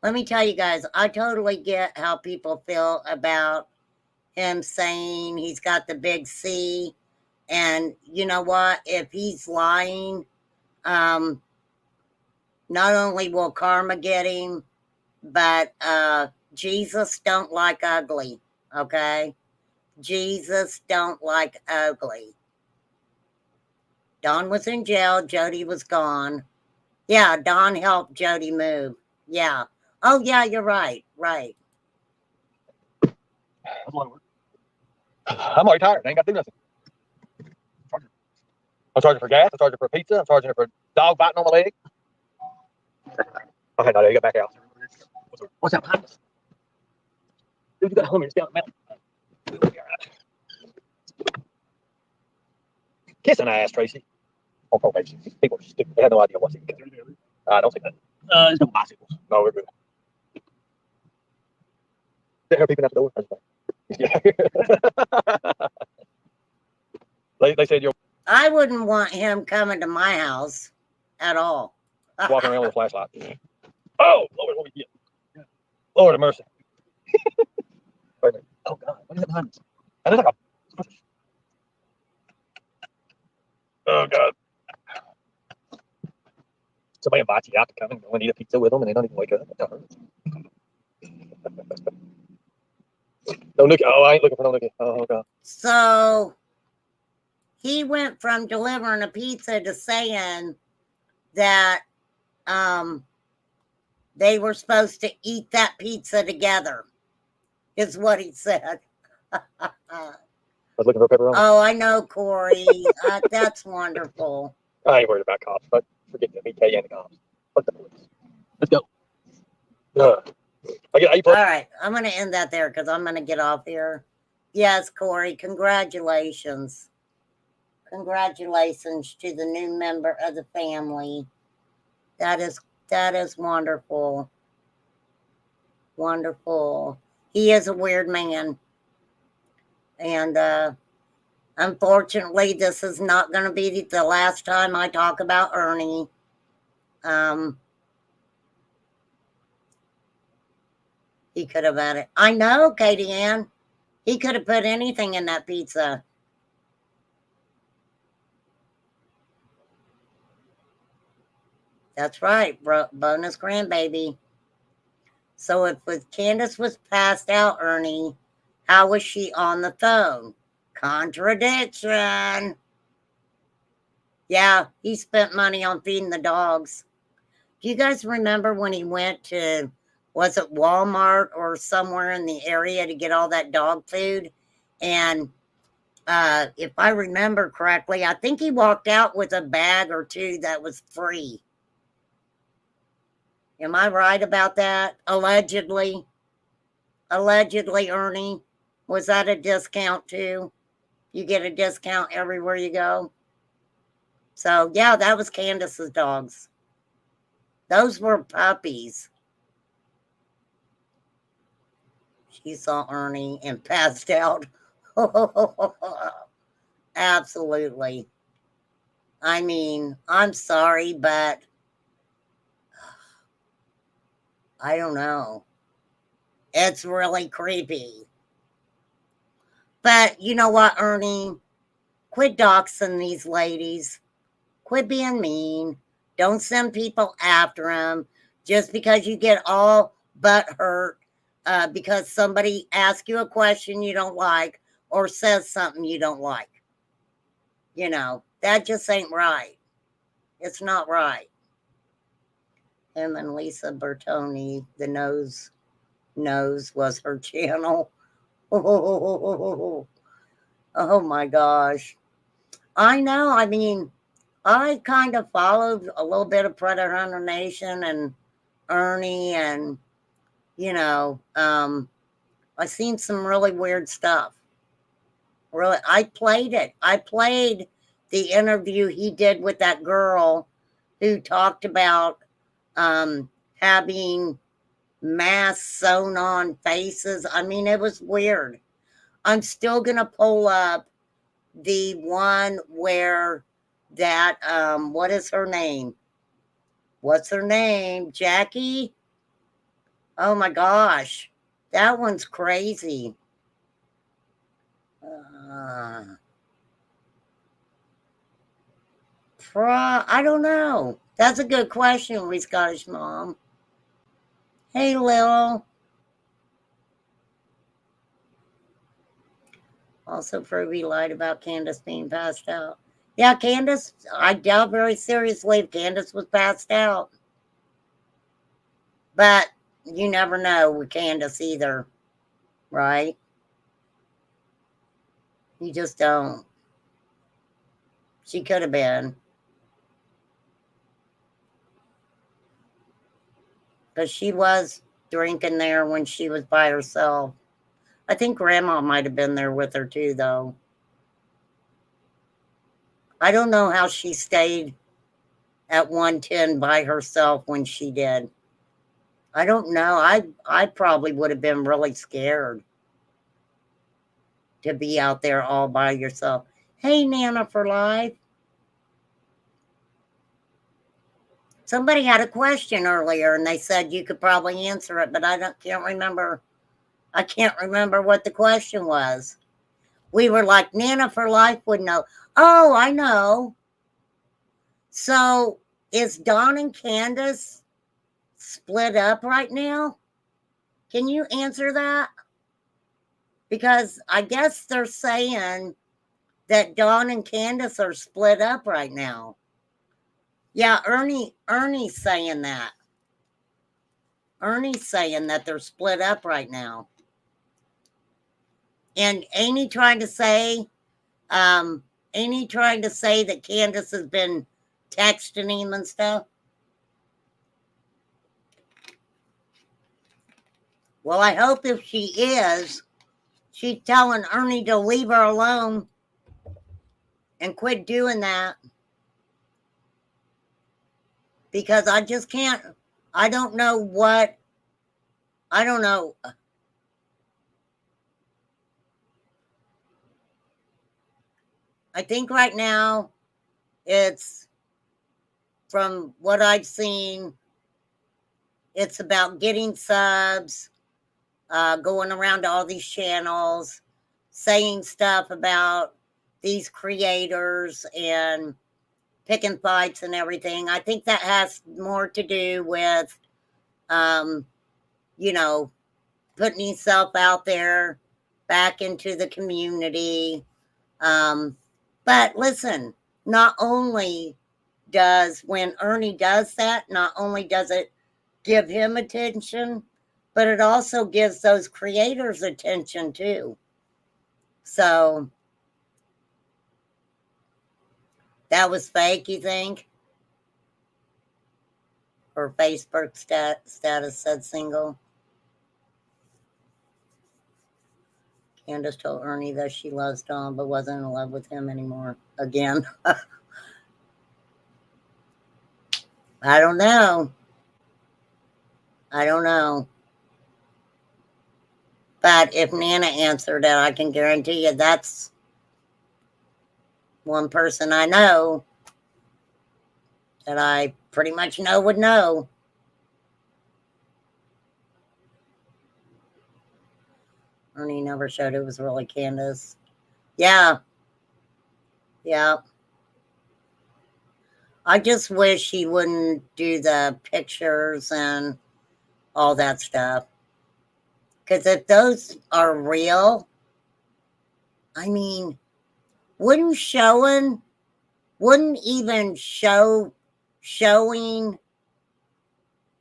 Let me tell you guys, I totally get how people feel about him saying he's got the big C. And you know what? If he's lying, not only will karma get him, but Jesus don't like ugly. Okay? Jesus don't like ugly. Don was in jail. Jody was gone. Yeah, Don helped Jody move. Yeah. Oh, yeah, you're right. Right. I'm already tired. I ain't got to do nothing. I'm charging for gas. I'm charging for pizza. I'm charging for dog biting on my leg. Okay, now you get back out. What's that behind us? Dude, you got a Hummer. It's down the mountain. Kiss an ass, Tracy. On probation. People are stupid. They have no idea what's even going on. I don't think that. There's no bicycles. No, we're good. There are people at the door. They said you're I wouldn't want him coming to my house at all. walking around with a flashlight. Oh, Lord, what we get? Lord of mercy. Wait a minute. Oh, God. What is that behind us? That is like a... Oh, God. Somebody invites you out to come and go and eat a pizza with them, and they don't even wake up. No, Nikki. Oh, I ain't looking for no Nikki. Oh, God. So he went from delivering a pizza to saying that they were supposed to eat that pizza together. is what he said. I was looking for pepperoni. Oh, I know, Corey. That's wonderful. I ain't worried about cops, but forget them. EK and the cops. Fuck the police. Let's go. All right, I'm going to end that there because I'm going to get off here. Yes, Corey, congratulations. Congratulations to the new member of the family. That is wonderful. Wonderful. He is a weird man. And unfortunately, this is not going to be the last time I talk about Ernie. He could have had it. I know, Katie Ann. He could have put anything in that pizza. That's right, bonus grandbaby. So if Candace was passed out, Ernie, how was she on the phone? Contradiction. Yeah, he spent money on feeding the dogs. Do you guys remember when he went to, was it Walmart or somewhere in the area to get all that dog food? And if I remember correctly, I think he walked out with a bag or two that was free. Am I right about that? Allegedly. Allegedly, Ernie. Was that a discount too? You get a discount everywhere you go. So, yeah, that was Candace's dogs. Those were puppies. She saw Ernie and passed out. Absolutely. I mean, I'm sorry, but I don't know. It's really creepy. But you know what, Ernie? Quit doxing these ladies. Quit being mean. Don't send people after them just because you get all butt hurt because somebody asks you a question you don't like or says something you don't like. You know, that just ain't right. It's not right. Him and Lisa Bertoni, the nose was her channel. Oh my gosh. I know. I mean, I kind of followed a little bit of Predator Hunter Nation and Ernie, and you know, I seen some really weird stuff. Really, I played it. I played the interview he did with that girl who talked about having masks sewn on faces. I mean, it was weird. I'm still gonna pull up the one where that what is her name? What's her name? Jackie? Oh my gosh. That one's crazy. I don't know. That's a good question, we Scottish mom. Hey, Lil. Also, Pruby lied about Candace being passed out. Yeah, Candace, I doubt very seriously if Candace was passed out. But you never know with Candace either, right? You just don't. She could have been. Because she was drinking there when she was by herself. I think Grandma might have been there with her too, though. I don't know how she stayed at 110 by herself when she did. I don't know. I probably would have been really scared to be out there all by yourself. Hey, Nana for life. Somebody had a question earlier and they said you could probably answer it, but can't remember. I can't remember what the question was. We were like, Nana for life would know. Oh, I know. So is Dawn and Candace split up right now? Can you answer that? Because I guess they're saying that Dawn and Candace are split up right now. Yeah, Ernie's saying that. Ernie's saying that they're split up right now. And ain't he trying to say, that Candace has been texting him and stuff? Well, I hope if she is, she's telling Ernie to leave her alone and quit doing that. Because I just can't, I don't know. I think right now it's, from what I've seen, it's about getting subs, going around to all these channels, saying stuff about these creators and picking fights and everything. I think that has more to do with, you know, putting yourself out there back into the community. But listen, not only does, when Ernie does that, not only does it give him attention, but it also gives those creators attention too. So that was fake, you think? Her Facebook status said single. Candace told Ernie that she loves Don, but wasn't in love with him anymore. Again. I don't know. But if Nana answered it, I can guarantee you that's one person I know that I pretty much know would know. Ernie never showed it was really Candace. Yeah. I just wish he wouldn't do the pictures and all that stuff. Because if those are real, I mean, wouldn't even showing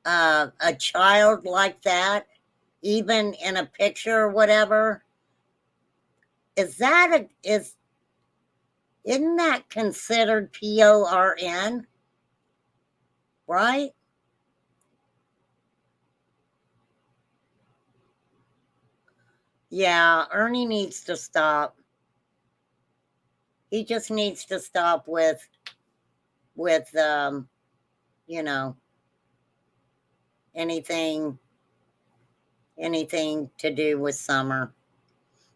a child like that, even in a picture or whatever, isn't that considered PORN? Right? Yeah, Ernie needs to stop. He just needs to stop with you know, anything to do with Summer.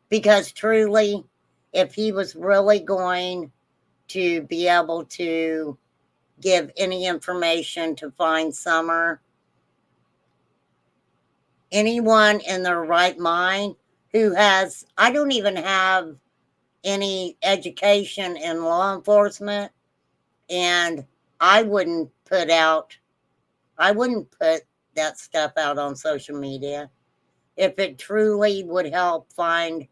Because truly, if he was really going to be able to give any information to find Summer, anyone in their right mind who has, I don't even have any education in law enforcement, and I wouldn't put that stuff out on social media. If it truly would help find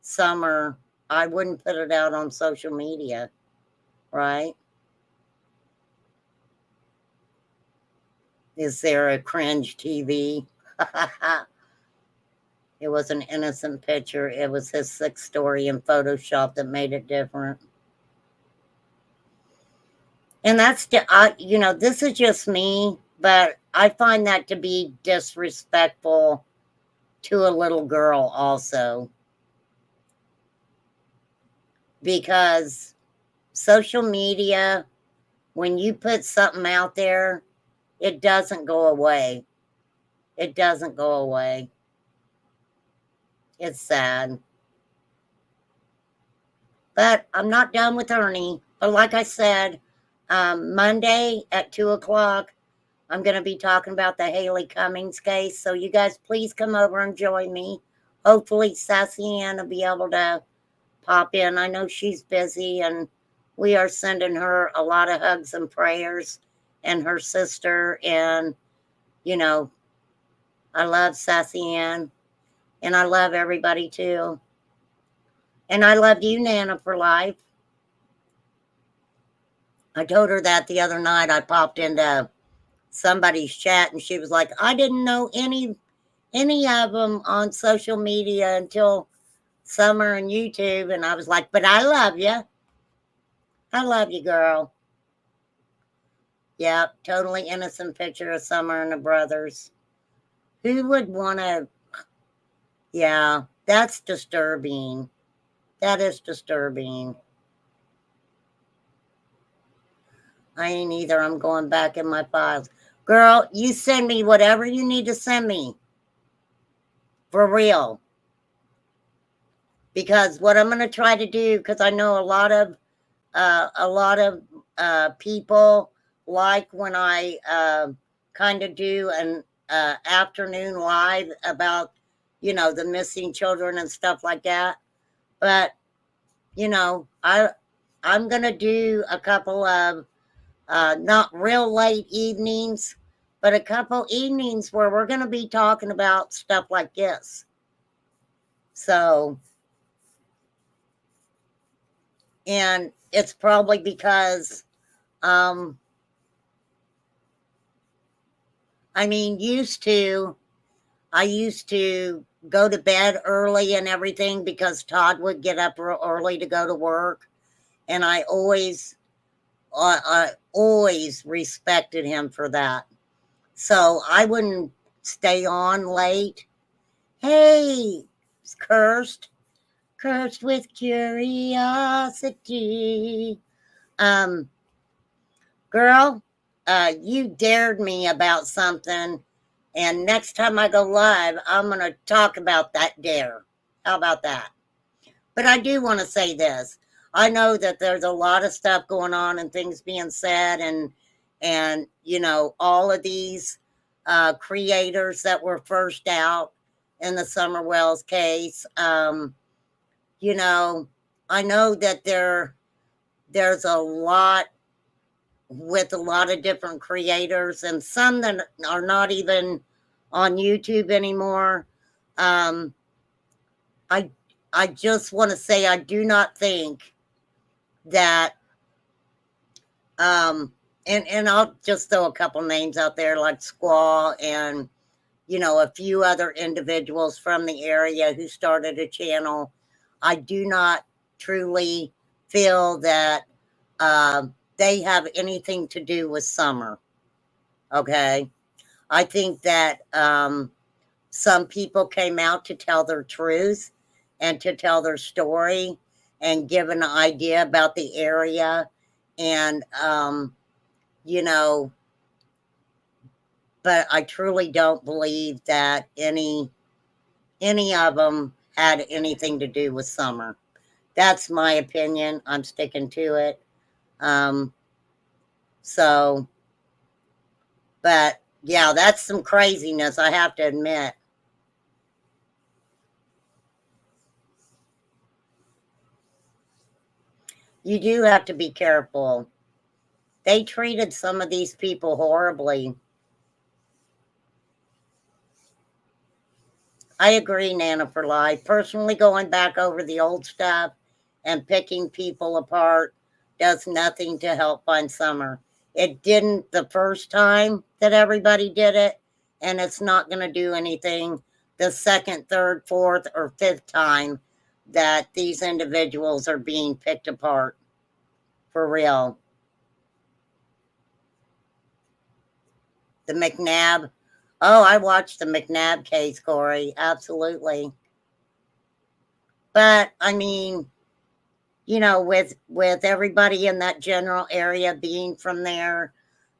Summer, I wouldn't put it out on social media, right? Is there a cringe TV? It was an innocent picture. It was his sex story in Photoshop that made it different. And that's, this is just me, but I find that to be disrespectful to a little girl also. Because social media, when you put something out there, it doesn't go away. It doesn't go away. It's sad. But I'm not done with Ernie. But like I said, Monday at 2 o'clock, I'm going to be talking about the Haley Cummings case. So you guys please come over and join me. Hopefully Sassy Ann will be able to pop in. I know she's busy, and we are sending her a lot of hugs and prayers, and her sister. And, I love Sassy Ann, and I love everybody too. And I love you, Nana, for life. I told her that the other night. I popped into somebody's chat, and she was like, I didn't know any of them on social media until Summer and YouTube, and I was like, but I love you. I love you, girl. Yep, totally innocent picture of Summer and the brothers. Who would want to? Yeah, that's disturbing. That is disturbing. I ain't either. I'm going back in my files. Girl, you send me whatever you need to send me. For real. Because what I'm going to try to do, because I know a lot of people like when I kind of do an afternoon live about, you know, the missing children and stuff like that. But, you know, I'm going to do a couple of not real late evenings, but a couple evenings where we're going to be talking about stuff like this. So, and it's probably because, I mean, I used to go to bed early and everything because Todd would get up real early to go to work. And I always respected him for that. So I wouldn't stay on late. Hey, it's cursed with curiosity. Girl, you dared me about something, and next time I go live, I'm going to talk about that dare. How about that? But I do want to say this. I know that there's a lot of stuff going on and things being said, and you know, all of these creators that were first out in the Summer Wells case. You know, I know that there's a lot with a lot of different creators and some that are not even on YouTube anymore. I just want to say I do not think that and I'll just throw a couple names out there like Squaw and you know a few other individuals from the area who started a channel. I do not truly feel that they have anything to do with Summer. Okay. I think that some people came out to tell their truth and to tell their story and give an idea about the area. And, you know, but I truly don't believe that any of them had anything to do with Summer. That's my opinion. I'm sticking to it. So, but yeah, that's some craziness, I have to admit. You do have to be careful. They treated some of these people horribly. I agree, Nana for Life. Personally, going back over the old stuff and picking people apart does nothing to help find Summer. It didn't the first time that everybody did it, and it's not going to do anything the second, third, fourth, or fifth time that these individuals are being picked apart. For real. The McNabb. Oh, I watched the McNabb case, Corey. Absolutely. But I mean, you know, with everybody in that general area being from there,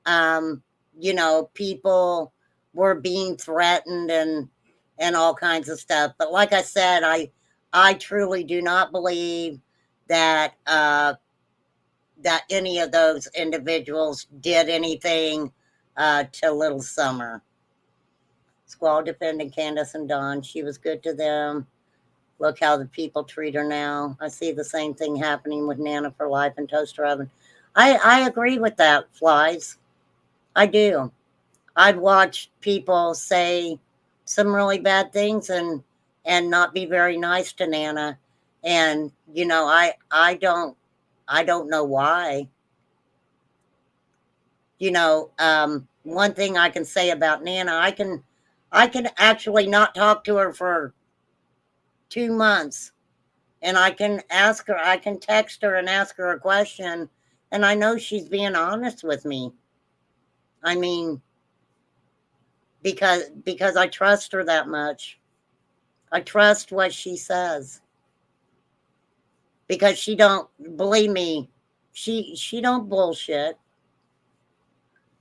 you know, people were being threatened and all kinds of stuff. But like I said, I truly do not believe that that any of those individuals did anything to Little Summer. Squall defending Candace and Dawn. She was good to them. Look how the people treat her now. I see the same thing happening with Nana for Life and Toaster Oven. I agree with that, Flies. I do. I'd watch people say some really bad things and not be very nice to Nana. And, you know, I don't know why. You know, one thing I can say about Nana, I can actually not talk to her for 2 months and I can ask her, I can text her and ask her a question, and I know she's being honest with me. I mean, because I trust her that much. I trust what she says. Because she don't, believe me, she don't bullshit.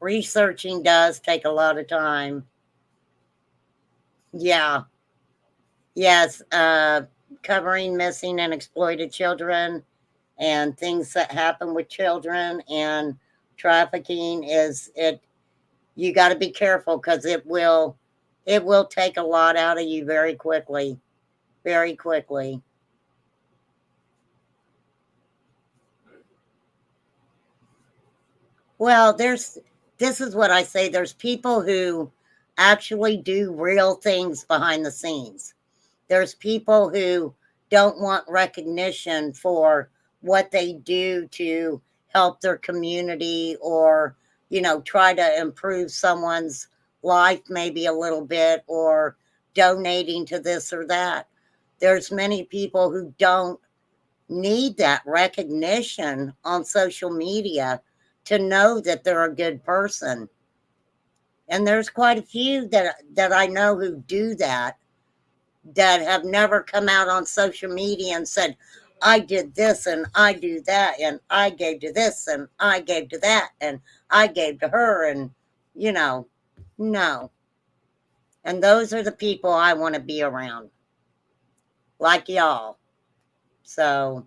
Researching does take a lot of time. Yeah. Yes, covering missing and exploited children and things that happen with children and trafficking is it. You got to be careful because it will take a lot out of you very quickly, very quickly. Well, this is what I say. There's people who actually do real things behind the scenes. There's people who don't want recognition for what they do to help their community or, try to improve someone's life maybe a little bit or donating to this or that. There's many people who don't need that recognition on social media to know that they're a good person. And there's quite a few that I know who do that have never come out on social media and said, I did this and I do that and I gave to this and I gave to that and I gave to her and, no. And those are the people I want to be around, like y'all. So,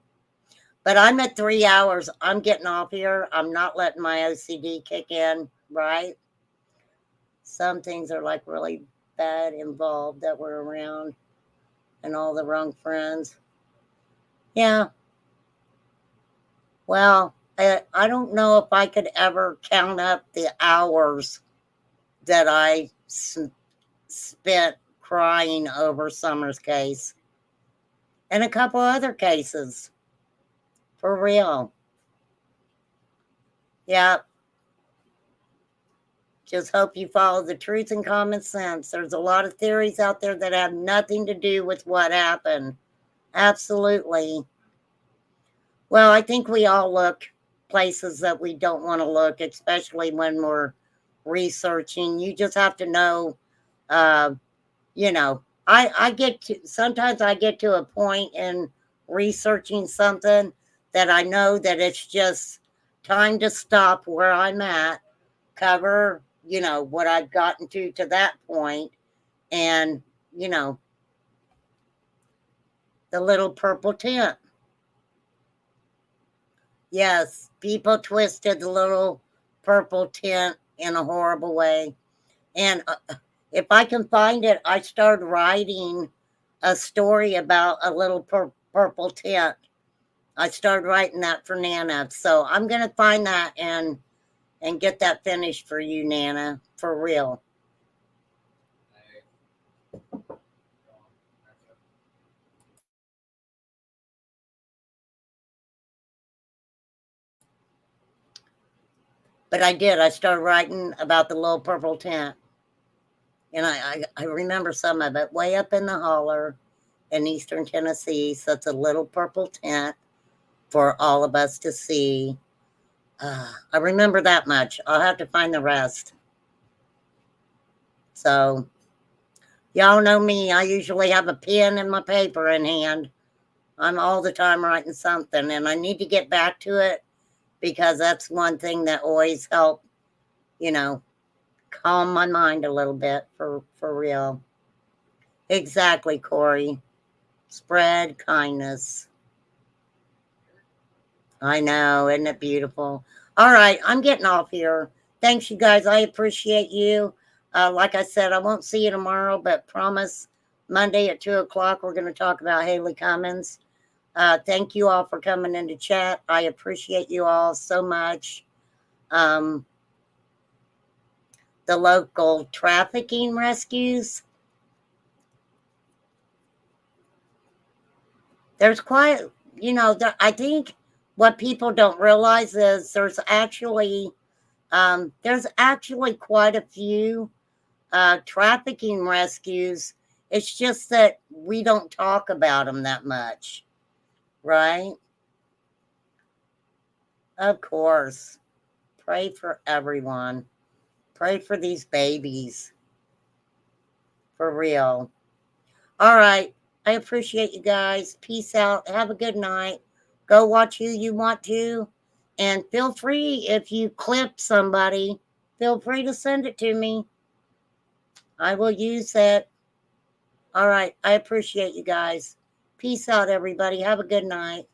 but I'm at 3 hours. I'm getting off here. I'm not letting my OCD kick in, right? Some things are like really bad involved that were around and all the wrong friends. Yeah. Well, I don't know if I could ever count up the hours that I spent crying over Summer's case and a couple other cases. For real. Yeah. Just hope you follow the truth and common sense. There's a lot of theories out there that have nothing to do with what happened. Absolutely. Well, I think we all look places that we don't want to look, especially when we're researching. You just have to know, sometimes I get to a point in researching something that I know that it's just time to stop where I'm at, cover, what I've gotten to that point, and, the little purple tent. Yes, people twisted the little purple tent in a horrible way. And if I can find it, I started writing a story about a little purple tent. I started writing that for Nana. So I'm going to find that and get that finished for you, Nana, for real. But I did. I started writing about the little purple tent. And I remember some of it way up in the holler in eastern Tennessee. So it's a little purple tent for all of us to see. I remember that much. I'll have to find the rest. So, y'all know me. I usually have a pen and my paper in hand. I'm all the time writing something, and I need to get back to it because that's one thing that always helps, calm my mind a little bit for real. Exactly, Corey. Spread kindness. I know, isn't it beautiful? All right, I'm getting off here. Thanks, you guys. I appreciate you. Like I said, I won't see you tomorrow, but promise Monday at 2 o'clock, we're going to talk about Haley Cummins. Thank you all for coming into chat. I appreciate you all so much. The local trafficking rescues. There's quite, I think what people don't realize is there's actually quite a few trafficking rescues. It's just that we don't talk about them that much. right? Of course. Pray for everyone. Pray for these babies. For real. All right. I appreciate you guys. Peace out. Have a good night. Go watch who you want to. And feel free, if you clip somebody, feel free to send it to me. I will use it. All right. I appreciate you guys. Peace out, everybody. Have a good night.